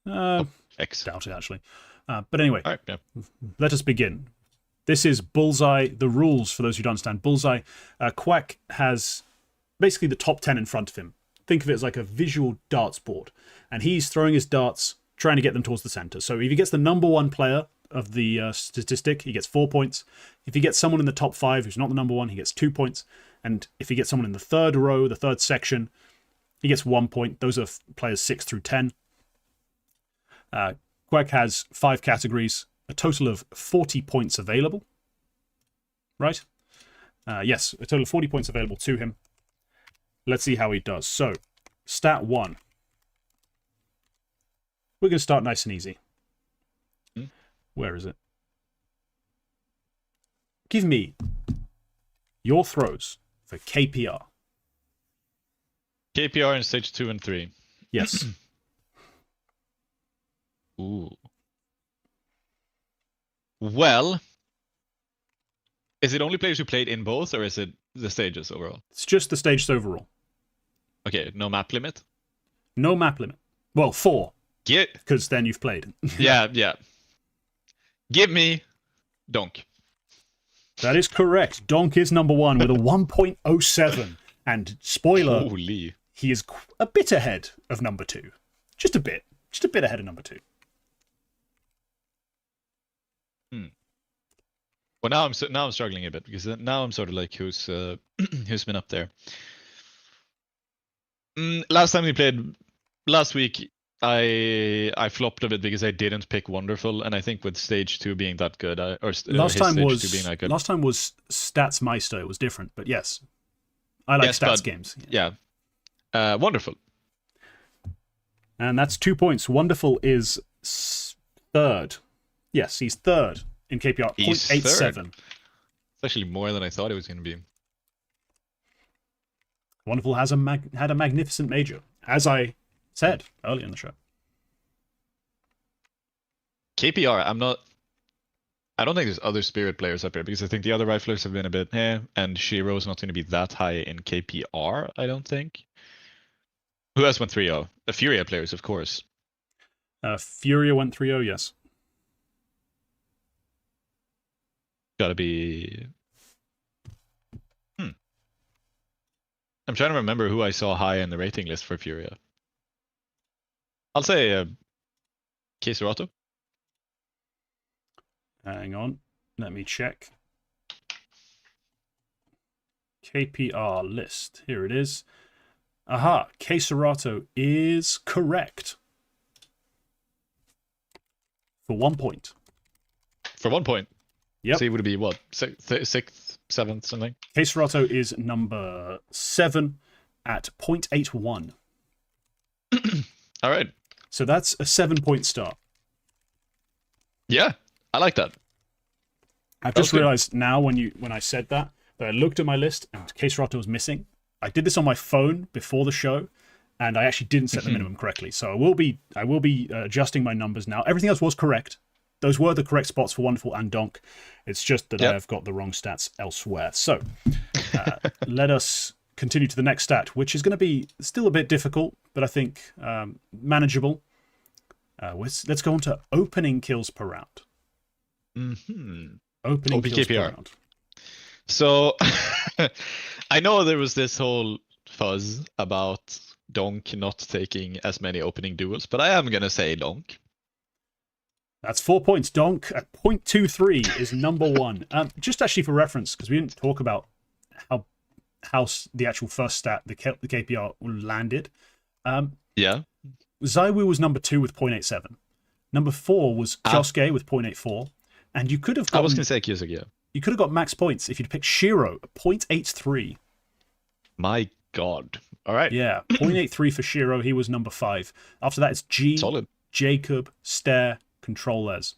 stats. X. Doubt it, actually. But anyway, all right, let us begin. This is Bullseye. The rules, for those who don't understand, Bullseye. Quack has basically the top 10 in front of him. Think of it as like a visual darts board. And he's throwing his darts, trying to get them towards the center. So if he gets the number 1 player of the statistic, he gets 4 points. If he gets someone in the top 5 who's not the number 1, he gets 2 points. And if he gets someone in the third row, the third section, he gets 1 point. Those are players 6 through 10. Quack has 5 categories, a total of 40 points available. Right? Yes, a total of 40 points available to him. Let's see how he does. So, stat 1. We're going to start nice and easy. Where is it? Give me your throws for KPR. KPR in stage 2 and 3. Yes. Ooh. Well, is it only players who played in both, or is it the stages overall? It's just the stages overall. Okay, no map limit? No map limit. Well, 4. Because then you've played. Yeah. Give me Donk. That is correct. Donk is number 1 with a 1.07. And spoiler, holy, he is a bit ahead of number 2. Just a bit ahead of number 2. Well, now I'm struggling a bit, because now I'm sort of like who's been up there. Last time we played, last week, I flopped a bit because I didn't pick Wonderful, and I think with stage 2 being that good, last time was Statsmeister. It was different, but yes, I like stats games. Yeah, Wonderful. And that's 2 points. Wonderful is third. Yes, he's third in KPR. 0.87. It's actually more than I thought it was going to be. Wonderful has had a magnificent major, as I said earlier in the show. KPR, I don't think there's other Spirit players up here, because I think the other riflers have been a bit and Shiro's not going to be that high in KPR, I don't think. Who else went 3-0? The Furia players, of course. Furia went 3-0, yes. Gotta be... I'm trying to remember who I saw high in the rating list for Furia. I'll say Keserato. Hang on. Let me check. KPR list. Here it is. Aha. Queserato is correct. For 1 point. For 1 point. Yep. So it would be what? Sixth, seventh, something? Queserato is number 7 at 0.81. All right. So that's a 7-point start. Yeah, I like that. I've just realized now when I said that I looked at my list and Queserato was missing. I did this on my phone before the show, and I actually didn't set the minimum correctly. So I will be adjusting my numbers now. Everything else was correct. Those were the correct spots for Wonderful and Donk. It's just that I have got the wrong stats elsewhere. So let us continue to the next stat, which is going to be still a bit difficult, but I think manageable. Let's go on to opening kills per round. Opening kills per round. So I know there was this whole fuzz about Donk not taking as many opening duels, but I am going to say Donk. That's 4 points. Donk at 0.23 is number 1. Just actually for reference, because we didn't talk about how the actual first stat, the KPR, landed. Yeah. Zaiwu was number 2 with 0.87. Number 4 was Kyosuke with 0.84. And you could have got... I was going to say Kyosuke, yeah. You could have got max points if you'd picked Shiro at 0.83. My God. All right. Yeah, 0.83 for Shiro. He was number 5. After that, it's G, Solid. Jacob, Stare, Controllers.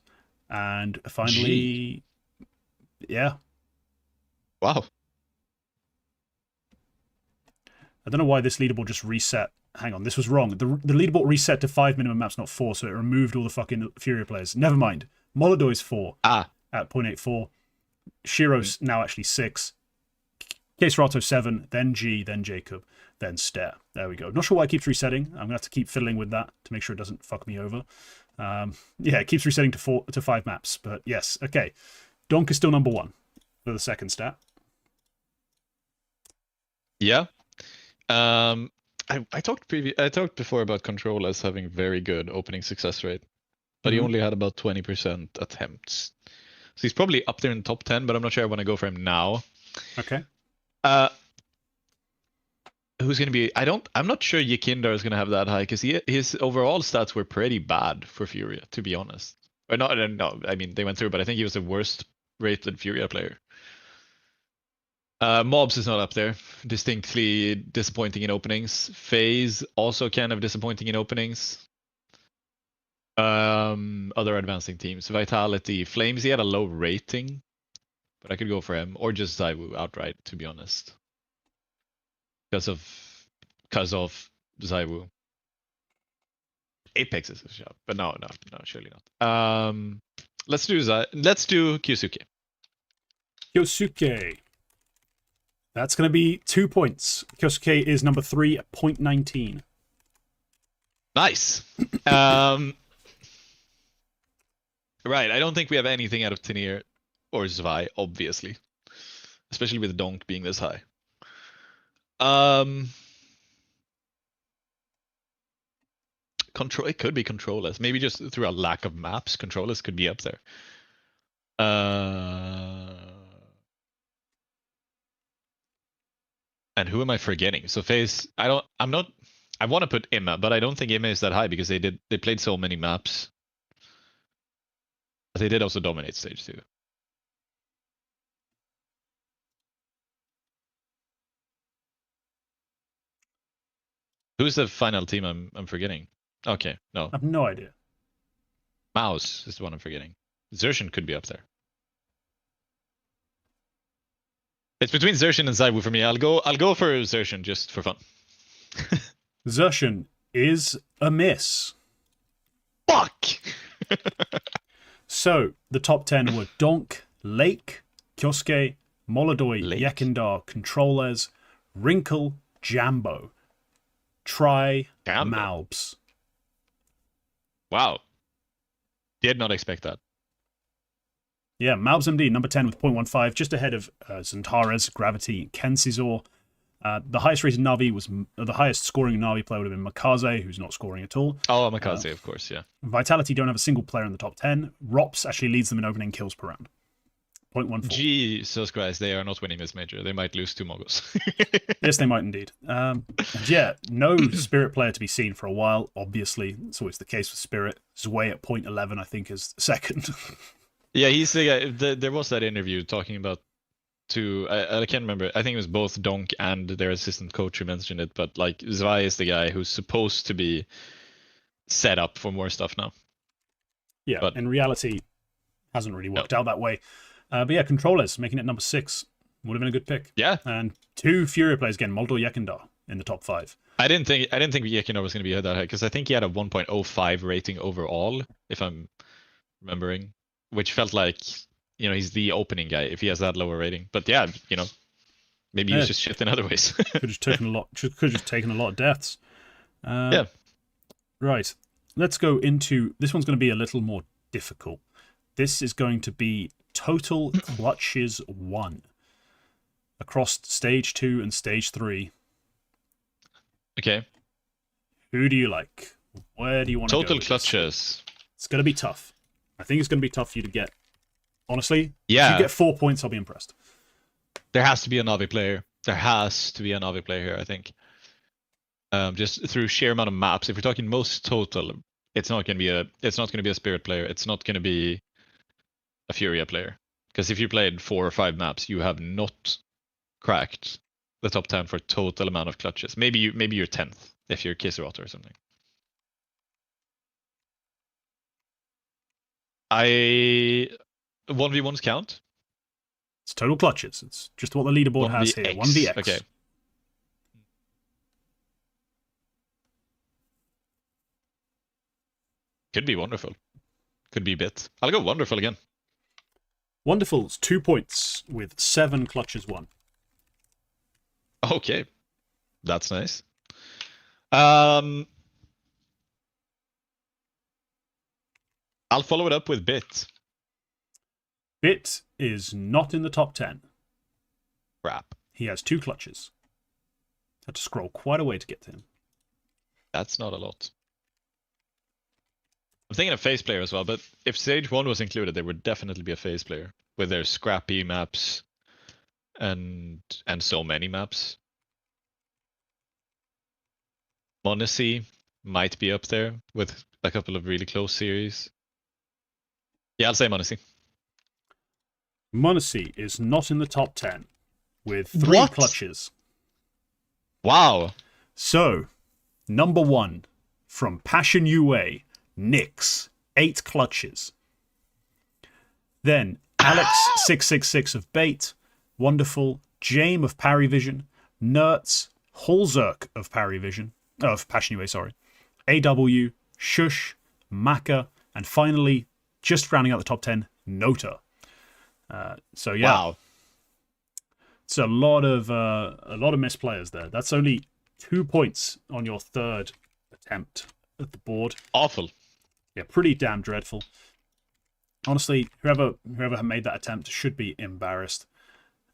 And finally... Yeah. Wow. I don't know why this leaderboard just reset. Hang on, this was wrong. The leaderboard reset to 5 minimum maps, not 4, so it removed all the fucking Furia players. Never mind. Molodoy's 4 at 0.84. Shiro's now actually 6. Queserato 7, then G, then Jacob, then Stare. There we go. Not sure why it keeps resetting. I'm going to have to keep fiddling with that to make sure it doesn't fuck me over. Yeah, it keeps resetting to 5 maps, but yes. Okay. Donk is still number 1 for the second stat. Yeah. I talked before about Controllers having very good opening success rate, but he only had about 20% attempts. So he's probably up there in the top 10, but I'm not sure I want to go for him now. Okay. Who's going to be... I'm not sure Yekindar is going to have that high, because his overall stats were pretty bad for Furia, to be honest. Or no, I mean, they went through, but I think he was the worst rated Furia player. Mobs is not up there. Distinctly disappointing in openings. FaZe also kind of disappointing in openings. Other advancing teams. Vitality. Flames, he had a low rating, but I could go for him. Or just Zaiwu outright, to be honest. Because of Zaiwu. Apex is a shot, but no, surely not. Let's do Kyosuke. Kyosuke. That's going to be 2 points. Kyosuke is number 3 at 0.19. Nice. Right, I don't think we have anything out of Tenir or Zwei, obviously. Especially with Donk being this high. It could be Controllers. Maybe just through a lack of maps, Controllers could be up there. And who am I forgetting? So FaZe, I want to put Imma, but I don't think Imma is that high because they played so many maps. But they did also dominate stage 2. Who's the final team I'm forgetting? Okay, no. I have no idea. Mouse is the one I'm forgetting. Xerxin could be up there. It's between Xerxin and Zaiwu for me. I'll go for Xerxin just for fun. Xerxin is a miss. Fuck! So, the top 10 were Donk, Lake, Kyosuke, Molodoy, Yekindar, Controllers, Wrinkle, Jambo, Try, Malbs. Wow. Did not expect that. Yeah, Malbs MD, number 10 with 0.15, just ahead of Zantares, Gravity, Kensizor. The highest rated Navi was the highest scoring Navi player would have been Makaze, who's not scoring at all. Oh, Makaze, of course, yeah. Vitality don't have a single player in the top 10. Rops actually leads them in opening kills per round. 0.14. Jesus Christ, they are not winning this major. They might lose 2 Mongols. Yes, they might indeed. And yeah, no Spirit player to be seen for a while, obviously. It's always the case with Spirit. Zwei at 0.11, I think, is second. Yeah, he's the guy. There was that interview talking about I can't remember. I think it was both Donk and their assistant coach who mentioned it, but like Zwei is the guy who's supposed to be set up for more stuff now. Yeah, but in reality, hasn't really worked out that way. But yeah, controllers making it number 6 would have been a good pick. Yeah, and 2 Fury players again, Moldor Yekindar in the top 5. I didn't think Yekindar was going to be that high because I think he had a 1.05 rating overall, if I'm remembering, which felt like he's the opening guy if he has that lower rating. But yeah, maybe he was just shit in other ways. Could have taken a lot. Could have just taken a lot of deaths. Yeah. Right. Let's go into this. One's going to be a little more difficult. This is going to be total clutches 1 across stage 2 and stage 3. Okay. Who do you like? Where do you want to go? Total clutches. It's going to be tough. I think it's going to be tough for you to get. Honestly, yeah. If you get 4 points, I'll be impressed. There has to be a Navi player. There has to be a Navi player here, I think. Just through sheer amount of maps. If we're talking most total, it's not going to be a Spirit player. It's not going to be a Furia player. Because if you played 4 or 5 maps, you have not cracked the top 10 for total amount of clutches. Maybe you're 10th if you're Kisserot or something. 1v1s count? It's total clutches. It's just what the leaderboard has here. 1vx. Okay. Could be wonderful. Could be bit. I'll go wonderful again. Wonderful's 2 points with 7 clutches won. Okay. That's nice. I'll follow it up with Bit. Bit is not in the top 10. Crap. He has 2 clutches. Had to scroll quite a way to get to him. That's not a lot. I'm thinking a phase player as well, but if stage 1 was included, there would definitely be a phase player with their scrappy maps and so many maps. Monacy might be up there with a couple of really close series. Yeah, I'll say Monacy. Monacy is not in the top 10 with 3 clutches. Wow. So, number 1 from Passion UA, Nyx, 8 clutches. Then Alex666 of Bait, Wonderful, Jame of Parryvision, Nertz, Holzerk of Parryvision, of Passion UA, sorry, AW, Shush, Maka, and finally, just rounding out the top 10, Nota. So yeah, wow. It's a lot of missed players there. That's only 2 points on your 3rd attempt at the board. Awful. Yeah, pretty damn dreadful. Honestly, whoever made that attempt should be embarrassed.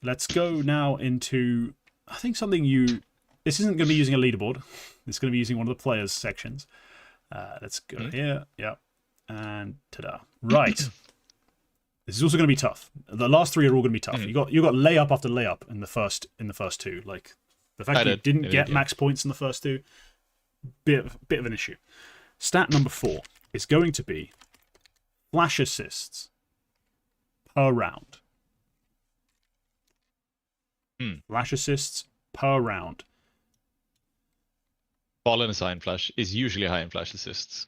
Let's go now into, I think this isn't going to be using a leaderboard. It's going to be using one of the players' sections. Let's go here. Yeah. And ta-da. Right. This is also going to be tough. The last 3 are all going to be tough. You got layup after layup in the first 2. Like the fact that you didn't get max points in the first 2, bit of an issue. Stat number 4 is going to be flash assists per round. Flash assists per round. Fallen is high in flash, is usually high in flash assists.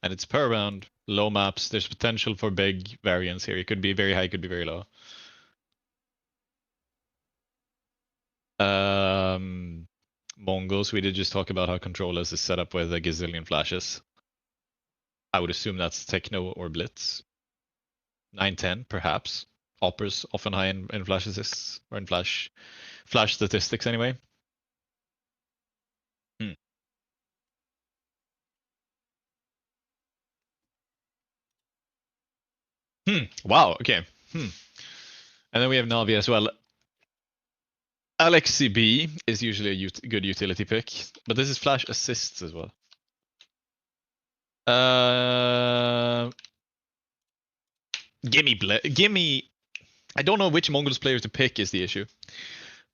And it's per round, low maps. There's potential for big variance here. It could be very high, it could be very low. Mongols, we did just talk about how controllers is set up with a gazillion flashes. I would assume that's Techno or Blitz. 9-10, perhaps. Oppers often high in flash assists, or in flash statistics anyway. Wow, okay. And then we have Navi as well. Alexi B is usually a good utility pick, but this is flash assists as well. Gimme. I don't know which Mongols player to pick is the issue.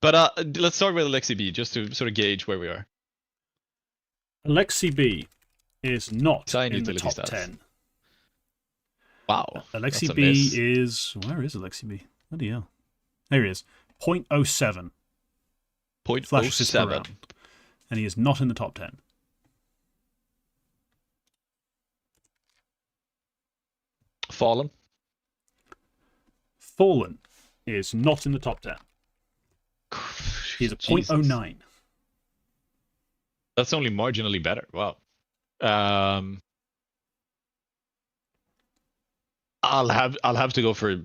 But let's start with Alexi B, just to sort of gauge where we are. Alexi B is not Sign in the utility top stats. 10. Wow. Alexi B is... Where is Alexi B? Bloody hell. There he is. 0.07. 0.07. And he is not in the top 10. Fallen. Fallen is not in the top 10. He's a 0.09. That's only marginally better. Wow. I'll have to go for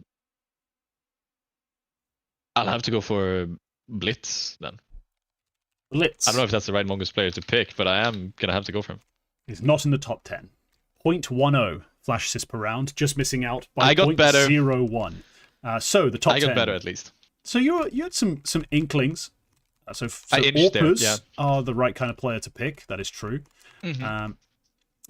Blitz then. Blitz. I don't know if that's the right Mongoose player to pick, but I am gonna have to go for him. He's not in the top 10. 0.10 flash assists per round, just missing out by I got better. 0.01. So the top 10. I got better at least. So you had some inklings. So Orpers Orpers are the right kind of player to pick. That is true. Mm-hmm.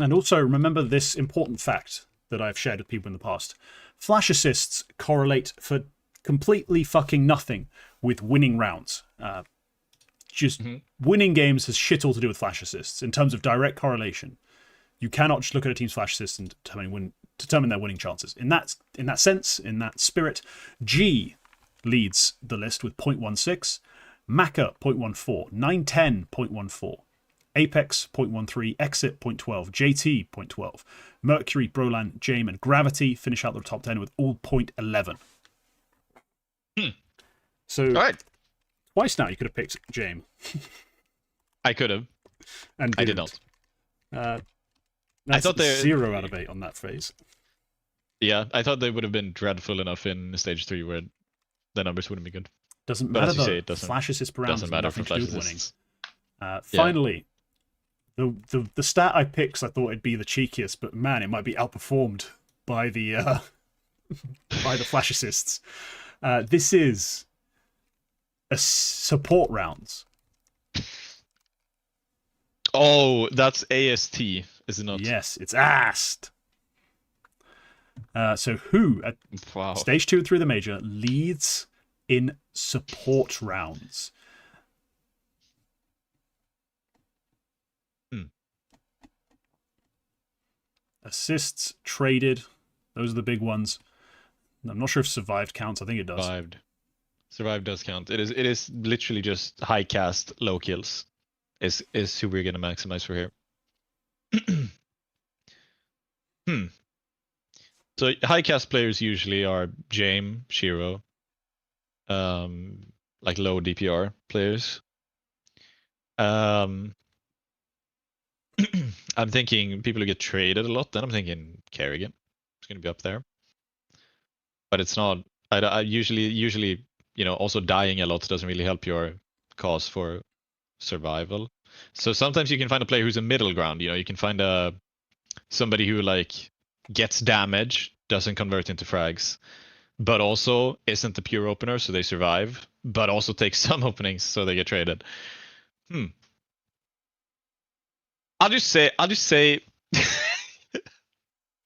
And also remember this important fact that I've shared with people in the past. Flash assists correlate for completely fucking nothing with winning rounds. Winning games has shit all to do with flash assists in terms of direct correlation. You cannot just look at a team's flash assists and determine their winning chances. In that sense, in that spirit, G leads the list with 0.16, Maka 0.14, 910 0.14, Apex 0.13, Exit 0.12, JT 0.12, Mercury, Brolan, Jame, and Gravity finish out the top 10 with all 0.11. So, all right. Twice now you could have picked Jame. I could have. And I did not. That's I thought 0 out of 8 on that phase. Yeah, I thought they would have been dreadful enough in stage 3 where the numbers wouldn't be good. Doesn't But matter as you though. say, it doesn't. Flash assists per round Doesn't matter for nothing to flash do with winning. assists. Finally, the stat I picked, 'cause I thought it'd be the cheekiest, but man, it might be outperformed by the by the flash assists. This is a support rounds. Oh, that's AST, is it not? Yes, it's asked. So who at Wow. stage 2 through the major leads in support rounds? Assists, traded, those are the big ones. I'm not sure if survived counts. I think it does. Survived does count. It is literally just high cast, low kills. Is who we're gonna maximize for here. So high cast players usually are Jame, Shiro, like low DPR players. I'm thinking people who get traded a lot. Then I'm thinking Kerrigan. It's gonna be up there, but it's not. I usually also dying a lot doesn't really help your cause for survival. So sometimes you can find a player who's a middle ground. You can find somebody who like gets damage, doesn't convert into frags, but also isn't the pure opener, so they survive, but also takes some openings, so they get traded. I'll just say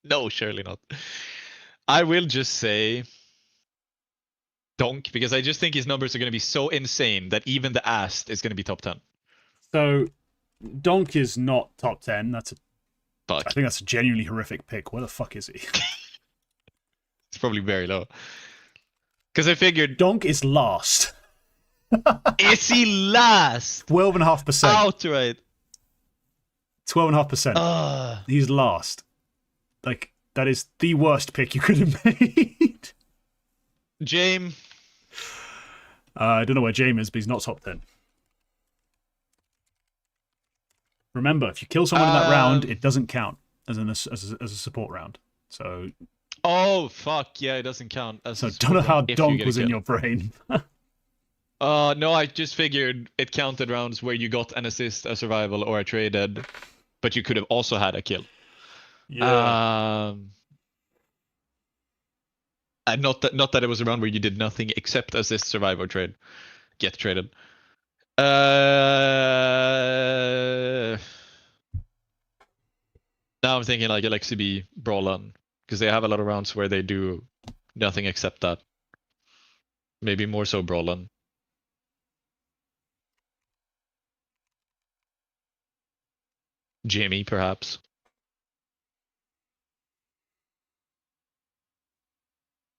no, surely not. I will just say Donk, because I just think his numbers are going to be so insane that even the Ast is going to be top 10. So Donk is not top 10. I Fuck. think that's a genuinely horrific pick. Where the fuck is he? It's probably very low. Because I figured Donk is last. Is he last? 12.5%. Outright. 12.5%. He's last. Like, that is the worst pick you could have made. Jame. I don't know where Jame is, but he's not top 10. Remember, if you kill someone in that round, it doesn't count as a support round. So. Oh fuck yeah, it doesn't count. So don't know how Donk was in your brain. No, I just figured it counted rounds where you got an assist, a survival, or a traded, but you could have also had a kill. Yeah. And not that it was a round where you did nothing except assist, survive, or trade. get traded. Now I'm thinking like LXCB Brawlan, because they have a lot of rounds where they do nothing except that. Maybe more so Brawlan. Jimmy, perhaps.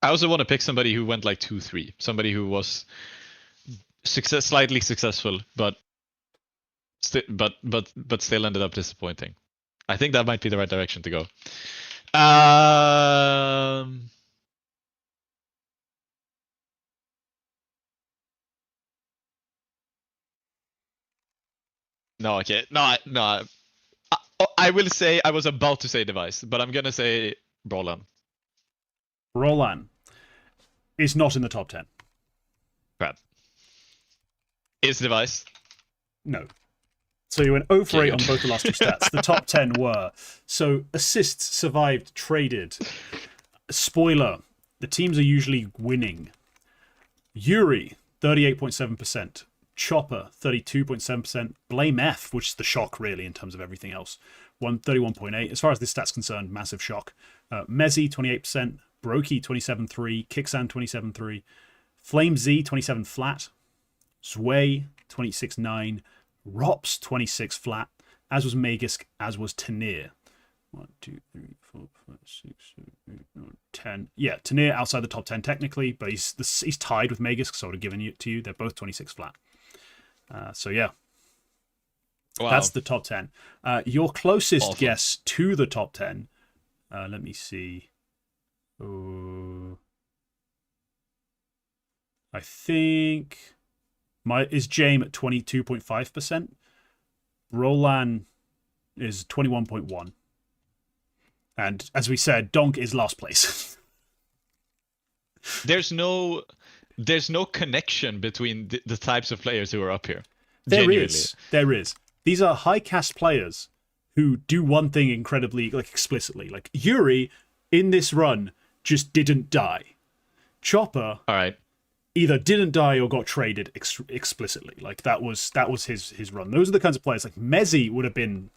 I also want to pick somebody who went like 2-3. Somebody who was slightly successful, but still ended up disappointing. I think that might be the right direction to go. No, okay. No. I will say, I was about to say Device, but I'm gonna say Brawlan. Brawlan is not in the top 10. Crap. Is Device? No. So you went 0 for 8 on both the last two stats. The top 10 were. So assists, survived, traded. Spoiler, the teams are usually winning. Yuri, 38.7%. Chopper, 32.7%. Blame F, which is the shock, really, in terms of everything else. 31.8. As far as this stat's concerned, massive shock. Mezzy, 28%. Brokey, 27.3. Kicksan, 27.3. Flame Z, 27 flat. Zway, 26.9. Rops, 26 flat. As was Magisk, as was Tanir. 1, 2, 3, 4, 5, 6, 7, 8, 9, 10. Yeah, Tanir outside the top 10 technically, but he's tied with Magisk, so I would have given it to you. They're both 26 flat. So yeah. Wow. That's the top 10. Your closest guess to the top 10, let me see. I think is Jame at 22.5%. Roland is 21.1%. And as we said, Donk is last place. There's no connection between the types of players who are up here. There is. These are high cast players who do one thing incredibly, like, explicitly. Like Yuri in this run just didn't die. Chopper, all right, either didn't die or got traded explicitly. Like that was his run. Those are the kinds of players. Like Mezzy would have been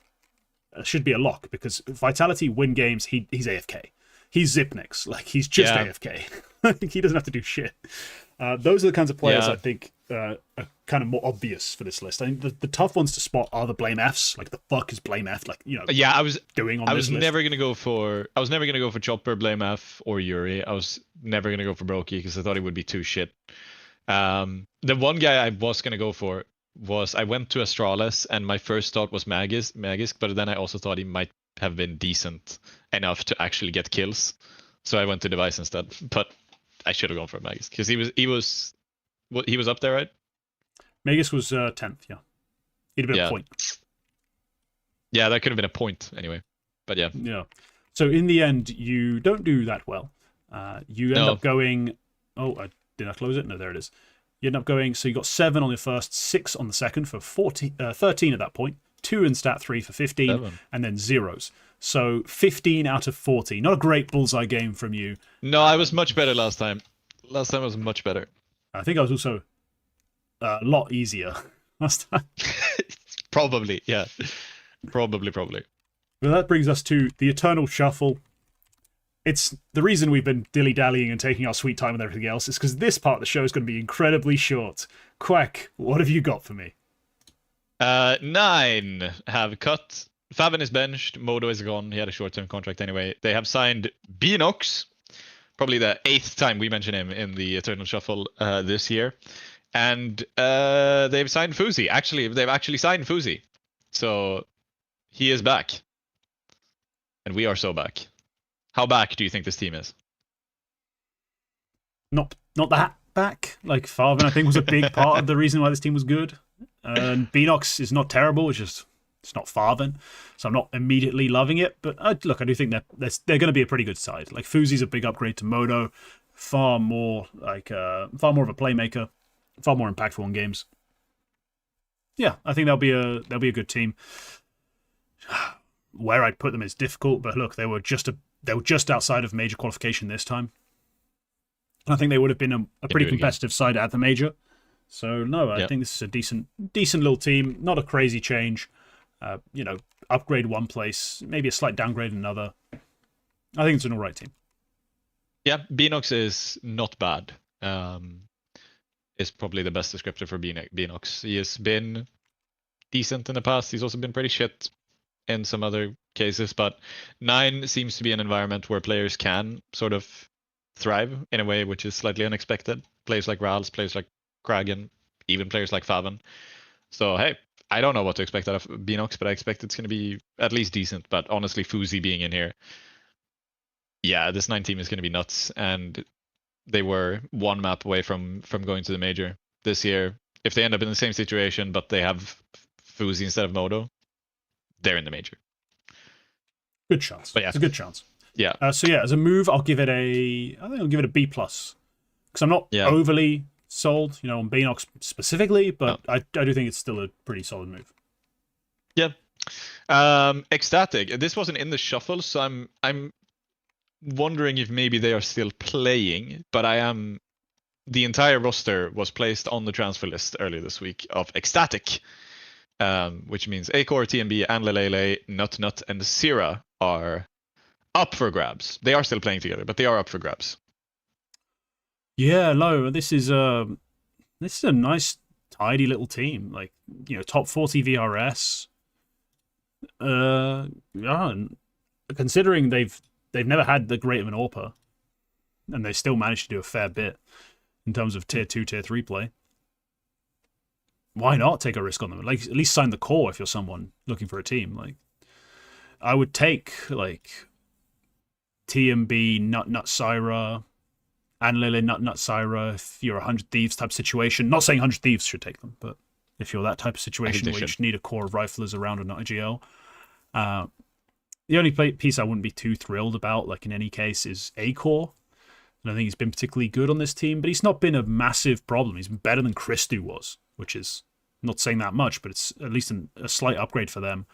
should be a lock because Vitality win games. He's AFK. He's Zipnix. Like he's just AFK. Like, he doesn't have to do shit. Those are the kinds of players I think are kind of more obvious for this list. I think the tough ones to spot are the Blame Fs. Like the fuck is Blame F? Like I was doing on. I was this list. never gonna go for Chopper, Blame F, or Yuri. I was never gonna go for Brokey because I thought it would be too shit. The one guy I was gonna go for was I went to Astralis and my first thought was Magisk, but then I also thought he might have been decent enough to actually get kills, so I went to Device instead. But I should have gone for Magisk because he was up there, right? Magisk was 10th, yeah. He'd have been a point. Yeah, that could have been a point anyway. But yeah. Yeah. So in the end, you don't do that well. You end up going. Oh, did I close it? No, there it is. You end up going. So you got 7 on the first, 6 on the second for 13 at that point. 2 in stat 3 for 15, 7. And then zeros. So 15 out of 40. Not a great bullseye game from you. No, I was much better last time. Last time I was much better. I think I was also a lot easier last time. Probably, yeah. Probably. Well, that brings us to the Eternal Shuffle. It's the reason we've been dilly-dallying and taking our sweet time with everything else is because this part of the show is going to be incredibly short. Quack, what have you got for me? 9 have cut. Faven is benched. Modo is gone. He had a short-term contract anyway. They have signed Beanox. Probably the 8th time we mention him in the Eternal Shuffle this year. And they've signed Fuzi. They've actually signed Fuzi. So he is back. And we are so back. How back do you think this team is? Not that back. Like Farven, I think, was a big part of the reason why this team was good. And Beanox is not terrible. It's not Farven, so I'm not immediately loving it. But look, I do think they're going to be a pretty good side. Like Fuzi's a big upgrade to Modo, far more of a playmaker, far more impactful in games. Yeah, I think they'll be a good team. Where I'd put them is difficult, but look, they were just outside of major qualification this time. And I think they would have been a pretty competitive side at the major. So no, I think this is a decent little team. Not a crazy change. You know, upgrade one place, maybe a slight downgrade in another. I think it's an all right team. Yeah, Beanox is not bad. Is probably the best descriptor for Beanox. He has been decent in the past. He's also been pretty shit in some other cases, but 9 seems to be an environment where players can sort of thrive in a way which is slightly unexpected. Players like Rals, players like Kragan, even players like Faven. So hey, I don't know what to expect out of Beanox, but I expect it's going to be at least decent. But honestly, Fuzi being in here, yeah, this 9 team is going to be nuts. And they were one map away from going to the major this year. If they end up in the same situation, but they have Fuzi instead of Modo, they're in the major. Good chance. But yeah, it's a good chance. Yeah. So yeah, as a move, I think I'll give it a B+. Because I'm not overly sold, you know, on Beanox specifically, but I do think it's still a pretty solid move. Yeah. Ecstatic. This wasn't in the shuffle, so I'm wondering if maybe they are still playing, but the entire roster was placed on the transfer list earlier this week of Ecstatic, which means Acor, TMB, and Lelele, Nut, and Sira are up for grabs. They are still playing together, but they are up for grabs. Yeah, no, this is a nice, tidy little team. Like, you know, top 40 VRS. Yeah, considering they've never had that great of an AWPer, and they still managed to do a fair bit in terms of tier 2, tier 3 play. Why not take a risk on them? Like, at least sign the core if you're someone looking for a team. Like, I would take like TMB, Nut Syra, and Lily Nut Syra if you're a 100 Thieves type situation. Not saying 100 Thieves should take them, but if you're that type of situation where you just need a core of riflers around an IGL. The only piece I wouldn't be too thrilled about, like in any case, is Acor. And I think he's been particularly good on this team, but he's not been a massive problem. He's been better than Christu was, which is not saying that much, but it's at least a slight upgrade for them.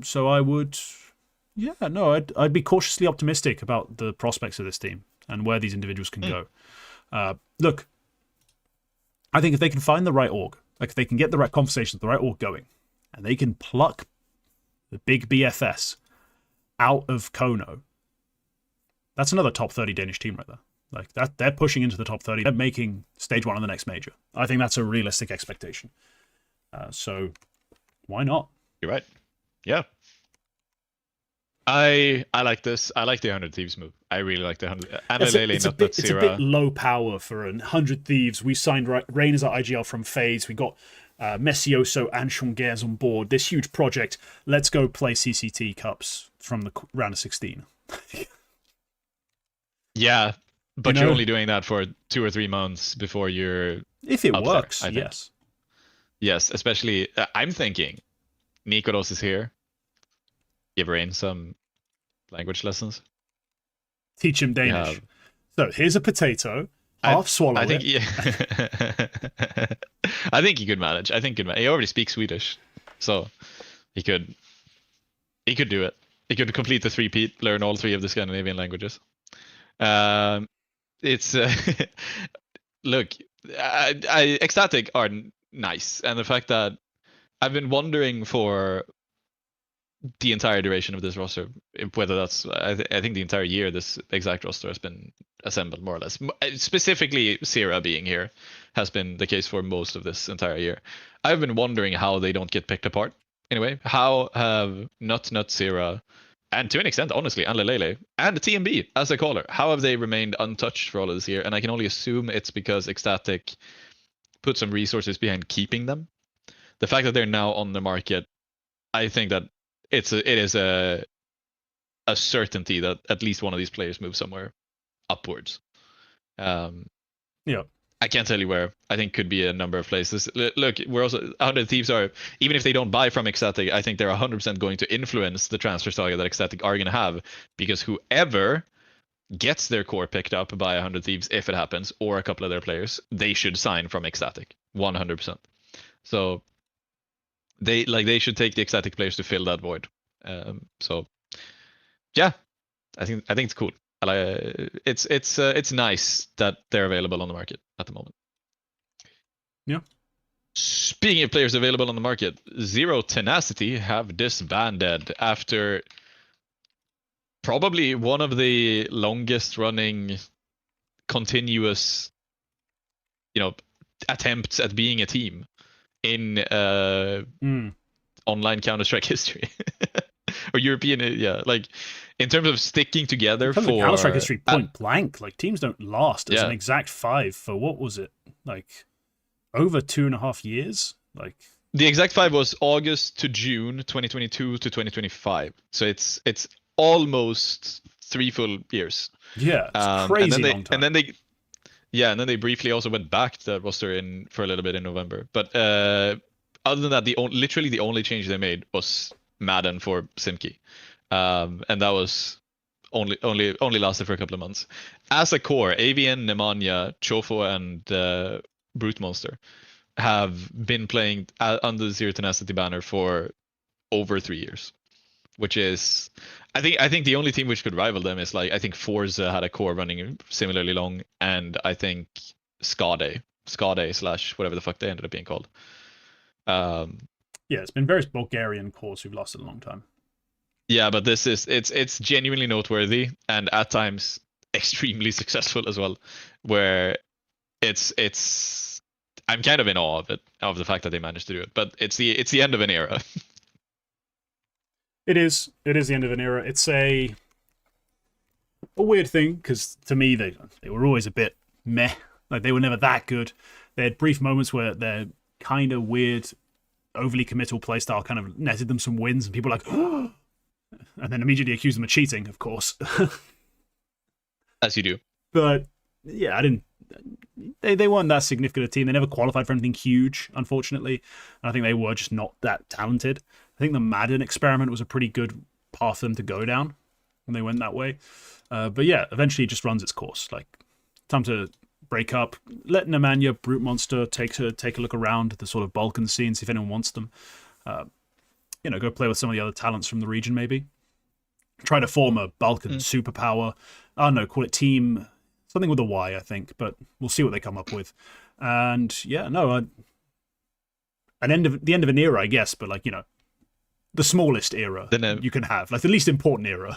So I would, I'd be cautiously optimistic about the prospects of this team and where these individuals can go. Look, I think if they can find the right org, like if they can get the right conversations, the right org going, and they can pluck the big BFS out of Kono, that's another top 30 Danish team right there. Like that, they're pushing into the top 30. They're making stage 1 of the next major. I think that's a realistic expectation. So why not? You're right. Yeah. I like this. I like the 100 Thieves move. I really like the 100. It's a bit low power for 100 Thieves. We signed Rain as our IGL from FaZe. We got Messioso and Shonguers on board. This huge project. Let's go play CCT Cups from the round of 16. Yeah, but you're only doing that for 2 or 3 months before you're. If it works, there, yes. Yes, especially I'm thinking Nikoros is here. Give Rain some language lessons. Teach him Danish. So here's a potato. Half swallow I think, it. Yeah. I think he could manage. He already speaks Swedish, so he could do it. He could complete the 3-peat, learn all 3 of the Scandinavian languages. It's look, Ecstatic are nice, and the fact that I've been wondering for the entire duration of this roster, whether that's I think the entire year this exact roster has been assembled more or less. Specifically, Sira being here has been the case for most of this entire year. I've been wondering how they don't get picked apart. Anyway, how have Nut, Sira, and to an extent, honestly, and Lelele, and TMB as a caller, how have they remained untouched for all of this year? And I can only assume it's because Ecstatic put some resources behind keeping them. The fact that they're now on the market, I think that it is a certainty that at least one of these players moves somewhere upwards. Yeah. I can't tell you where. I think could be a number of places. Look, we're also 100 Thieves are, even if they don't buy from Ecstatic, I think they're 100% going to influence the transfer saga that Ecstatic are going to have, because whoever gets their core picked up by 100 Thieves, if it happens, or a couple of their players, they should sign from Ecstatic 100%. So they should take the Ecstatic players to fill that void. So yeah, I think it's cool. It's nice that they're available on the market at the moment. Yeah. Speaking of players available on the market, Zero Tenacity have disbanded after probably one of the longest running continuous, attempts at being a team in online Counter-Strike history. Or European, yeah, like in terms of sticking together in terms for of Counter-Strike history, point blank, like teams don't last as yeah. an exact 5 for what was it, like over 2.5 years? Like the exact 5 was August to June 2022 to 2025, so it's almost 3 full years. Yeah, it's crazy long time. And then they briefly also went back to the roster in for a little bit in November. But other than that, literally the only change they made was Madden for Simki, and that was only lasted for a couple of months. As a core, AVN, Nemanja, Chofo, and Brute Monster have been playing under the Zero Tenacity banner for over 3 years, which is, I think the only team which could rival them is, like, I think Forza had a core running similarly long, and I think Skade / whatever the fuck they ended up being called. Yeah, it's been various Bulgarian cores who've lasted a long time. Yeah, but it's genuinely noteworthy and at times extremely successful as well, where it's I'm kind of in awe of the fact that they managed to do it. But it's the end of an era. It is the end of an era. It's a weird thing, because to me they were always a bit meh. Like, they were never that good. They had brief moments where their kind of weird, overly committal playstyle kind of netted them some wins, and people were like, oh! And then immediately accused them of cheating, of course. As you do. But yeah, they weren't that significant a team. They never qualified for anything huge, unfortunately. And I think they were just not that talented. I think the Madden experiment was a pretty good path for them to go down when they went that way. But yeah, eventually it just runs its course. Like, time to break up. Let Nemanja, Brute Monster take a look around the sort of Balkan scene, see if anyone wants them. Go play with some of the other talents from the region, maybe. Try to form a Balkan superpower. I don't know, call it Team something with a Y, I think, but we'll see what they come up with. And yeah, no, the end of an era, I guess, but, like, the smallest era you can have, like the least important era.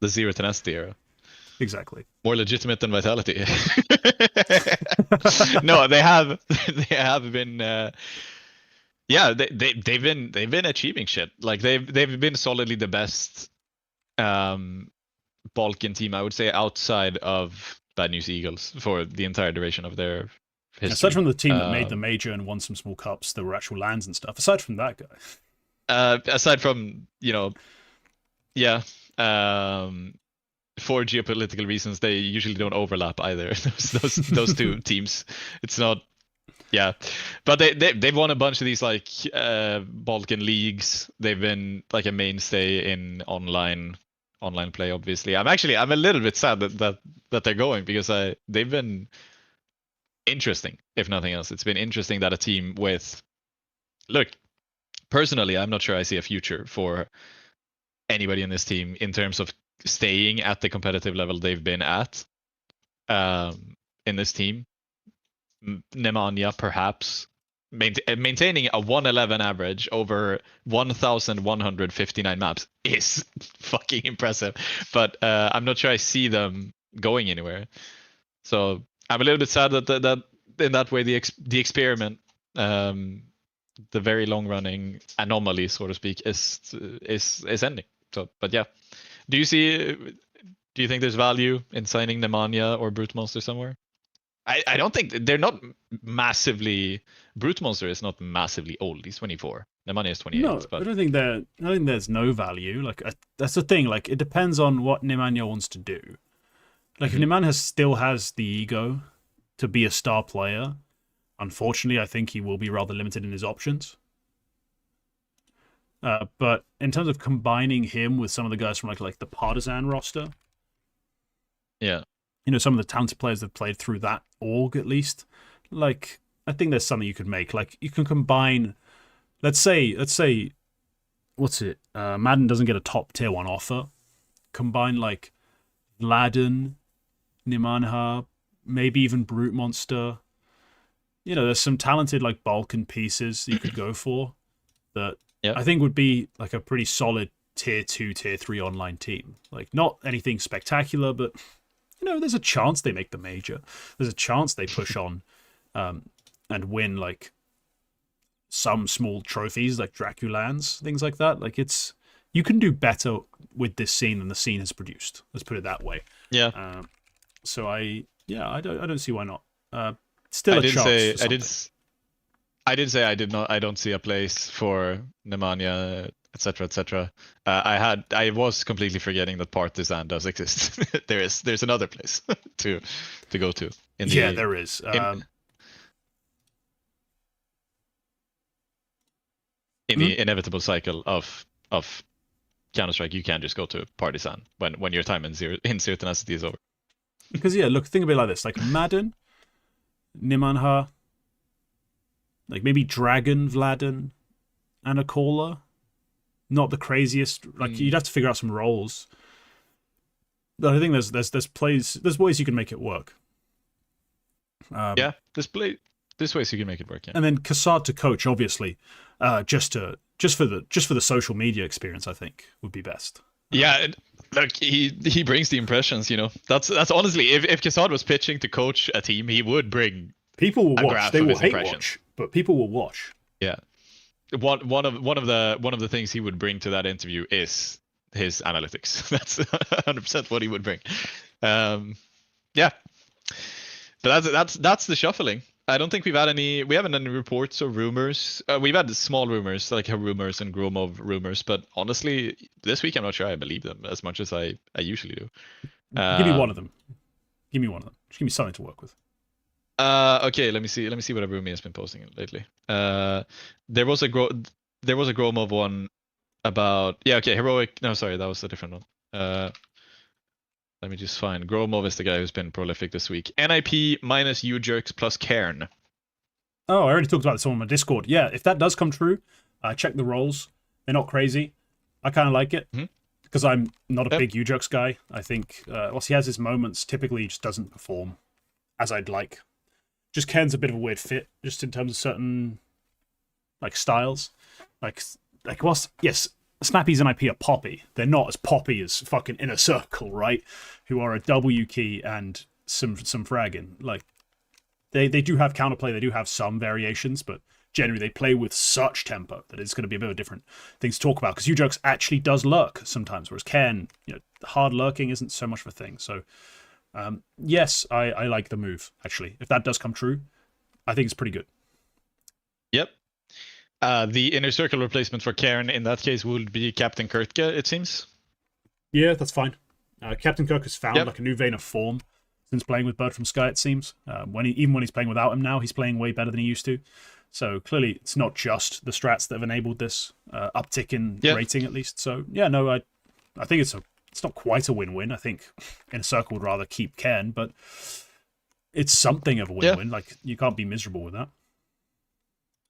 The Zero Tenacity era. Exactly. More legitimate than Vitality. No, they have been. Yeah, they've been achieving shit. Like, they've been solidly the best Balkan team, I would say, outside of Bad News Eagles for the entire duration of their history. Aside from the team that made the major and won some small cups, there were actual lands and stuff. Aside from that guy. Aside from, yeah, for geopolitical reasons, they usually don't overlap either. those two teams. It's not. Yeah, but they've won a bunch of these, like, Balkan leagues. They've been like a mainstay in online play. Obviously, I'm a little bit sad that they're going, because they've been interesting. If nothing else, it's been interesting that a team with, look, personally, I'm not sure I see a future for anybody in this team in terms of staying at the competitive level they've been at. In this team. Nemanja, perhaps maintaining a 111 average over 1,159 maps is fucking impressive, but I'm not sure I see them going anywhere. So I'm a little bit sad that in that way the experiment, the very long running anomaly, so to speak, is ending. So, but yeah, do you think there's value in signing Nemanja or Brute Monster somewhere? I don't think they're not massively. Brute Monster is not massively old. He's 24. Nemanja is 28. No, but I don't think there's no value. Like, that's the thing. Like, it depends on what Nemanja wants to do. Like, if Nemanja still has the ego to be a star player, unfortunately, I think he will be rather limited in his options. But in terms of combining him with some of the guys from like the Partisan roster, yeah. Some of the talented players that played through that org, at least, like, I think there's something you could make. Like, you can combine, let's say, what's it? Madden doesn't get a top tier 1 offer. Combine, like, Laden, Nemanja, maybe even Brute Monster, there's some talented like Balkan pieces you could go for that Yeah. I think would be like a pretty solid tier 2, tier 3 online team. Like not anything spectacular, but there's a chance they make the major. There's a chance they push on and win like some small trophies like Draculans, things like that. Like you can do better with this scene than the scene has produced. Let's put it that way. Yeah. So I don't see why not. Still I a did chance. say for I did. something. I did say I don't see a place for Nemanja, etc., etc. I was completely forgetting that Partizan does exist. There's another place to go to. There is. In the inevitable cycle of Counter-Strike, you can just go to Partizan when your time in zero tenacity is over. Because look, think of it like this: like Madden, Nimanha, like maybe Dragon, Vladen, and a caller. Not the craziest. Like you'd have to figure out some roles. But I think there's ways you can make it work. There's ways you can make it work. Yeah. And then Kassad to coach, obviously, just for the social media experience, I think would be best. Yeah, look, he brings the impressions. That's honestly, if Kassad was pitching to coach a team, he would bring. People will watch. graph They of will his hate impressions. watch, but people will watch. Yeah, one of the things he would bring to that interview is his analytics. That's 100% what he would bring. Yeah, but that's the shuffling. I don't think we haven't any reports or rumors. We've had small rumors like rumors and Gromov rumors, but honestly, this week I'm not sure I believe them as much as I usually do. Give me one of them. Give me one of them. Just give me something to work with. Okay, let me see what Rumi has been posting lately. There was a Gromov one about heroic. No, sorry, that was a different one. Let me just find. Gromov is the guy who's been prolific this week. NIP minus U-Jerks plus Cairn. Oh, I already talked about this on my Discord. Yeah, if that does come true, check the rolls. They're not crazy. I kind of like it because I'm not a big U-Jerks guy. I think whilst he has his moments, typically he just doesn't perform as I'd like. Just Cairn's a bit of a weird fit, just in terms of certain like styles. Like whilst yes, Snappy's and IP are poppy. They're not as poppy as fucking Inner Circle, right? Who are a W key and some fragging. Like they do have counterplay, they do have some variations, but generally they play with such tempo that it's going to be a bit of a different thing to talk about. Because U-Jerks actually does lurk sometimes, whereas Cairn, hard lurking isn't so much of a thing. So yes, I like the move actually. If that does come true, I think it's pretty good. Yep. The Inner Circle replacement for Cairn in that case would be Captain Kurtka, it seems. Yeah, that's fine. Captain Kirk has found like a new vein of form since playing with Bird from Sky, it seems. Even when he's playing without him now, he's playing way better than he used to. So clearly it's not just the strats that have enabled this uptick in rating at least. So yeah, no, I think it's not quite a win-win. I think Inner Circle would rather keep Cairn, but it's something of a win-win. Like you can't be miserable with that.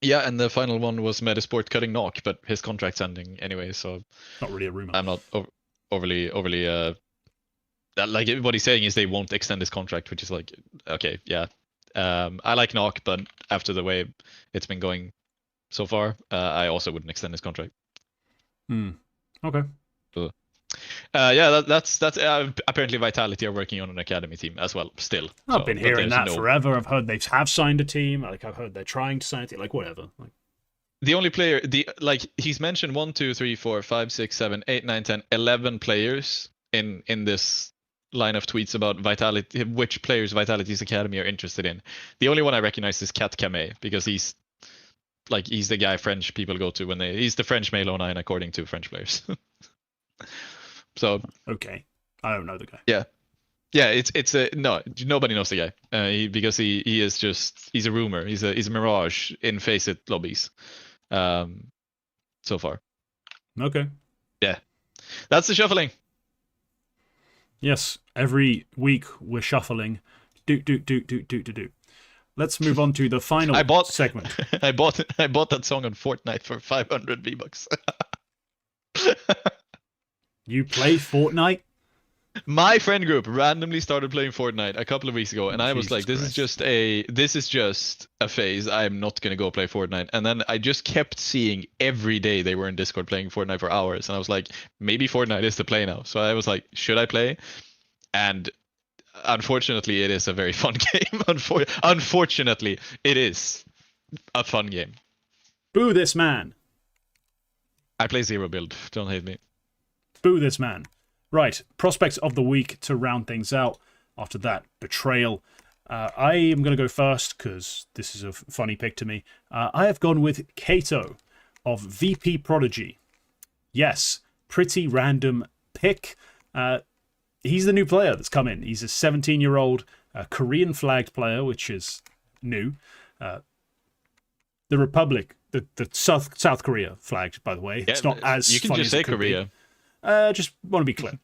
Yeah, and the final one was Metasport cutting Knock, but his contract's ending anyway, so not really a rumor. I'm not overly like what he's saying is they won't extend his contract, which is like okay, yeah. I like Knock, but after the way it's been going so far, I also wouldn't extend his contract. Okay. Yeah, that's apparently Vitality are working on an academy team as well. Still, I've been hearing that forever. I've heard they have signed a team. Like I've heard they're trying to sign a team. Like whatever. Like the only player, he's mentioned 1, 2, 3, 4, 5, 6, 7, 8, 9, 10, 11 players in this line of tweets about Vitality, which players Vitality's academy are interested in. The only one I recognize is Kat Kameh because he's the guy French people go to he's the French Melo 9 according to French players. So okay, I don't know the guy. Yeah, it's no, nobody knows the guy because he is he's a rumor. He's a mirage in Faceit lobbies, so far. Okay. Yeah, that's the shuffling. Yes, every week we're shuffling. Do. Let's move on to the final segment. I bought that song on Fortnite for 500 V-Bucks. You play Fortnite? My friend group randomly started playing Fortnite a couple of weeks ago, and I was Jesus like, Christ. this is just a phase. I'm not gonna go play Fortnite." And then I just kept seeing every day they were in Discord playing Fortnite for hours, and I was like, maybe Fortnite is the play now. So I was like, should I play? And unfortunately, it is a very fun game. Unfortunately, it is a fun game. Boo this man. I play zero build. Don't hate me. Boo this man. Right, prospects of the week to round things out. After that, betrayal. I am going to go first because this is a funny pick to me. I have gone with Kato of VP Prodigy. Yes, pretty random pick. He's the new player that's come in. He's a 17-year-old Korean flagged player, which is new. The Republic, the South Korea flagged, by the way. Yeah, it's not as you can funny just as say it could Korea. be. Just want to be clear.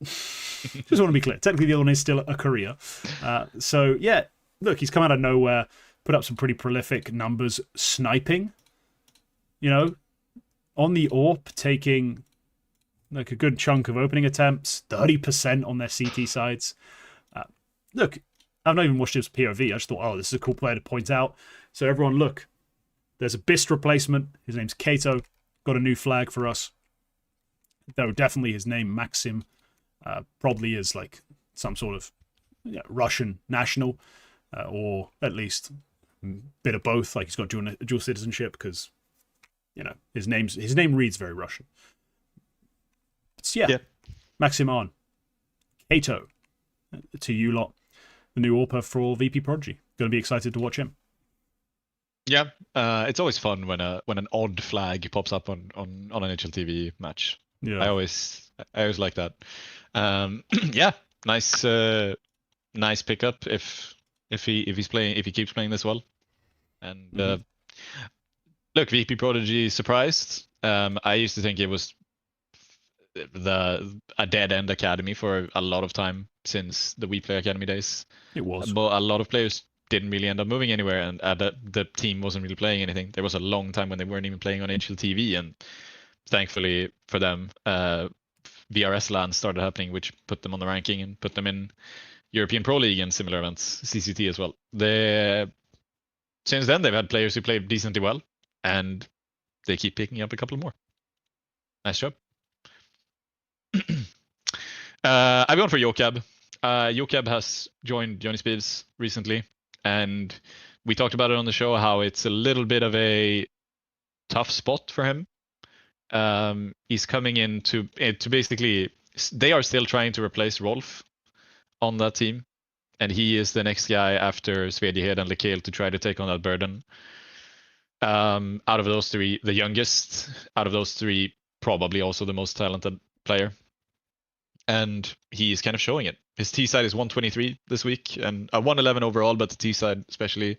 Just want to be clear. Technically, the other one is still a Korea. So, yeah, look, he's come out of nowhere, put up some pretty prolific numbers sniping. You know, on the AWP, taking like a good chunk of opening attempts, 30% on their CT sides. Look, I've not even watched his POV. I just thought, oh, this is a cool player to point out. So, everyone, look, there's a BIST replacement. His name's Kato. Got a new flag for us. Though definitely his name, Maxim, probably is like some sort of Russian national, or at least a bit of both. Like he's got dual citizenship because his name reads very Russian. But yeah, Maxim on Kato to you lot, the new AWPer for VP Prodigy. Going to be excited to watch him. Yeah, it's always fun when an odd flag pops up on an HLTV match. Yeah, I always like that. Yeah, nice pickup if he keeps playing this well. And look, VP Prodigy surprised. I used to think it was a dead end academy for a lot of time since the We Play Academy days. it was. But a lot of players didn't really end up moving anywhere, and the team wasn't really playing anything. There was a long time when they weren't even playing on HLTV, and thankfully for them, VRS LAN started happening, which put them on the ranking and put them in European Pro League and similar events, CCT as well. Since then, they've had players who played decently well, and they keep picking up a couple more. Nice job. I've gone for Yokab. Yokab has joined Johnny Speeds recently, and we talked about it on the show how it's a little bit of a tough spot for him. He's coming in to basically, they are still trying to replace Rolf on that team, and he is the next guy after Svedjehed and Lekale to try to take on that burden. Out of those three, the youngest out of those three, probably also the most talented player. And he is kind of showing it. His T side is 123 this week and a 111 overall, but the T side especially,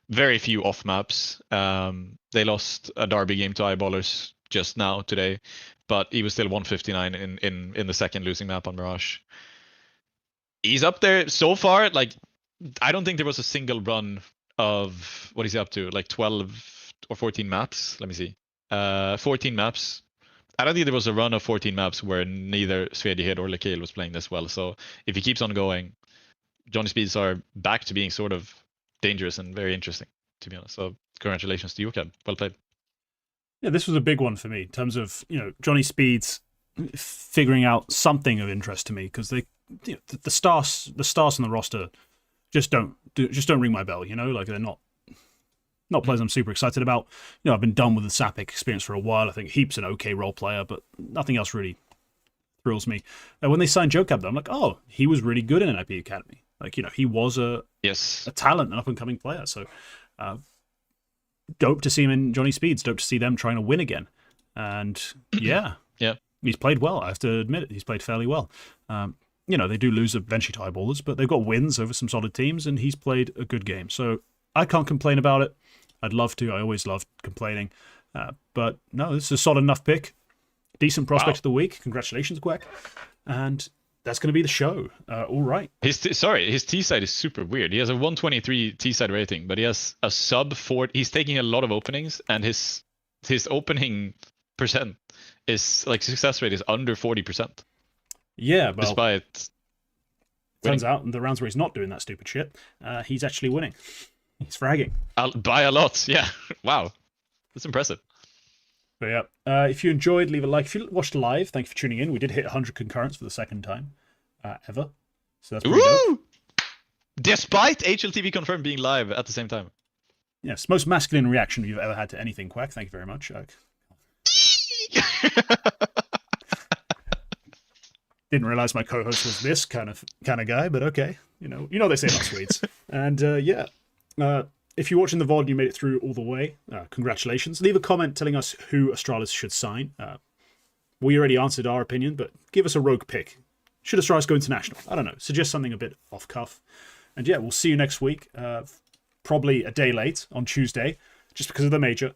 very few off maps. They lost a derby game to Eyeballers just now today, but he was still 159 in the second losing map on Mirage. He's up there so far. Like, I don't think there was a single run of, what is he up to? Like 12 or 14 maps. Let me see. 14 maps. I don't think there was a run of 14 maps where neither Svedjehed or Lekale was playing this well. So if he keeps on going, Johnny Speeds are back to being sort of dangerous and very interesting, to be honest. So congratulations to you, Cab. Well played. Yeah, this was a big one for me in terms of Johnny Speeds figuring out something of interest to me because they the stars on the roster just don't ring my bell. Like they're not players I'm super excited about. I've been done with the Sapic experience for a while. I think Heap's an okay role player, but nothing else really thrills me. When they signed Joe Cab, I'm like, oh, he was really good in an IP Academy. Like, he was a talent, an up-and-coming player. So, dope to see him in Johnny Speeds. Dope to see them trying to win again. And, yeah. He's played well. I have to admit it. He's played fairly well. They do lose eventually to Eyeballers, but they've got wins over some solid teams, and he's played a good game. So, I can't complain about it. I'd love to. I always love complaining. But no, this is a solid enough pick. Decent prospect of the week. Congratulations, Quack. And that's going to be the show. All right. His T side is super weird. He has a 123 T side rating, but he has a sub 4. He's taking a lot of openings, and his opening percent is like success rate is under 40%. Yeah, well, despite turns out in the rounds where he's not doing that stupid shit, he's actually winning. He's fragging. by a lot. Yeah. Wow. That's impressive. But yeah, if you enjoyed, leave a like. If you watched live, thank you for tuning in. We did hit 100 concurrents for the second time ever. So that's pretty dope. Woo! Despite HLTV confirmed being live at the same time. Yes, most masculine reaction you've ever had to anything, Quack. Thank you very much. Didn't realize my co-host was this kind of guy, but okay. You know they say about Swedes. And yeah, if you're watching the VOD and you made it through all the way, congratulations. Leave a comment telling us who Astralis should sign. We already answered our opinion, but give us a rogue pick. Should Astralis go international? I don't know. Suggest something a bit off cuff. And yeah, we'll see you next week. Probably a day late on Tuesday, just because of the major,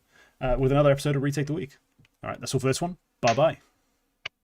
with another episode of Retake the Week. All right, that's all for this one. Bye-bye.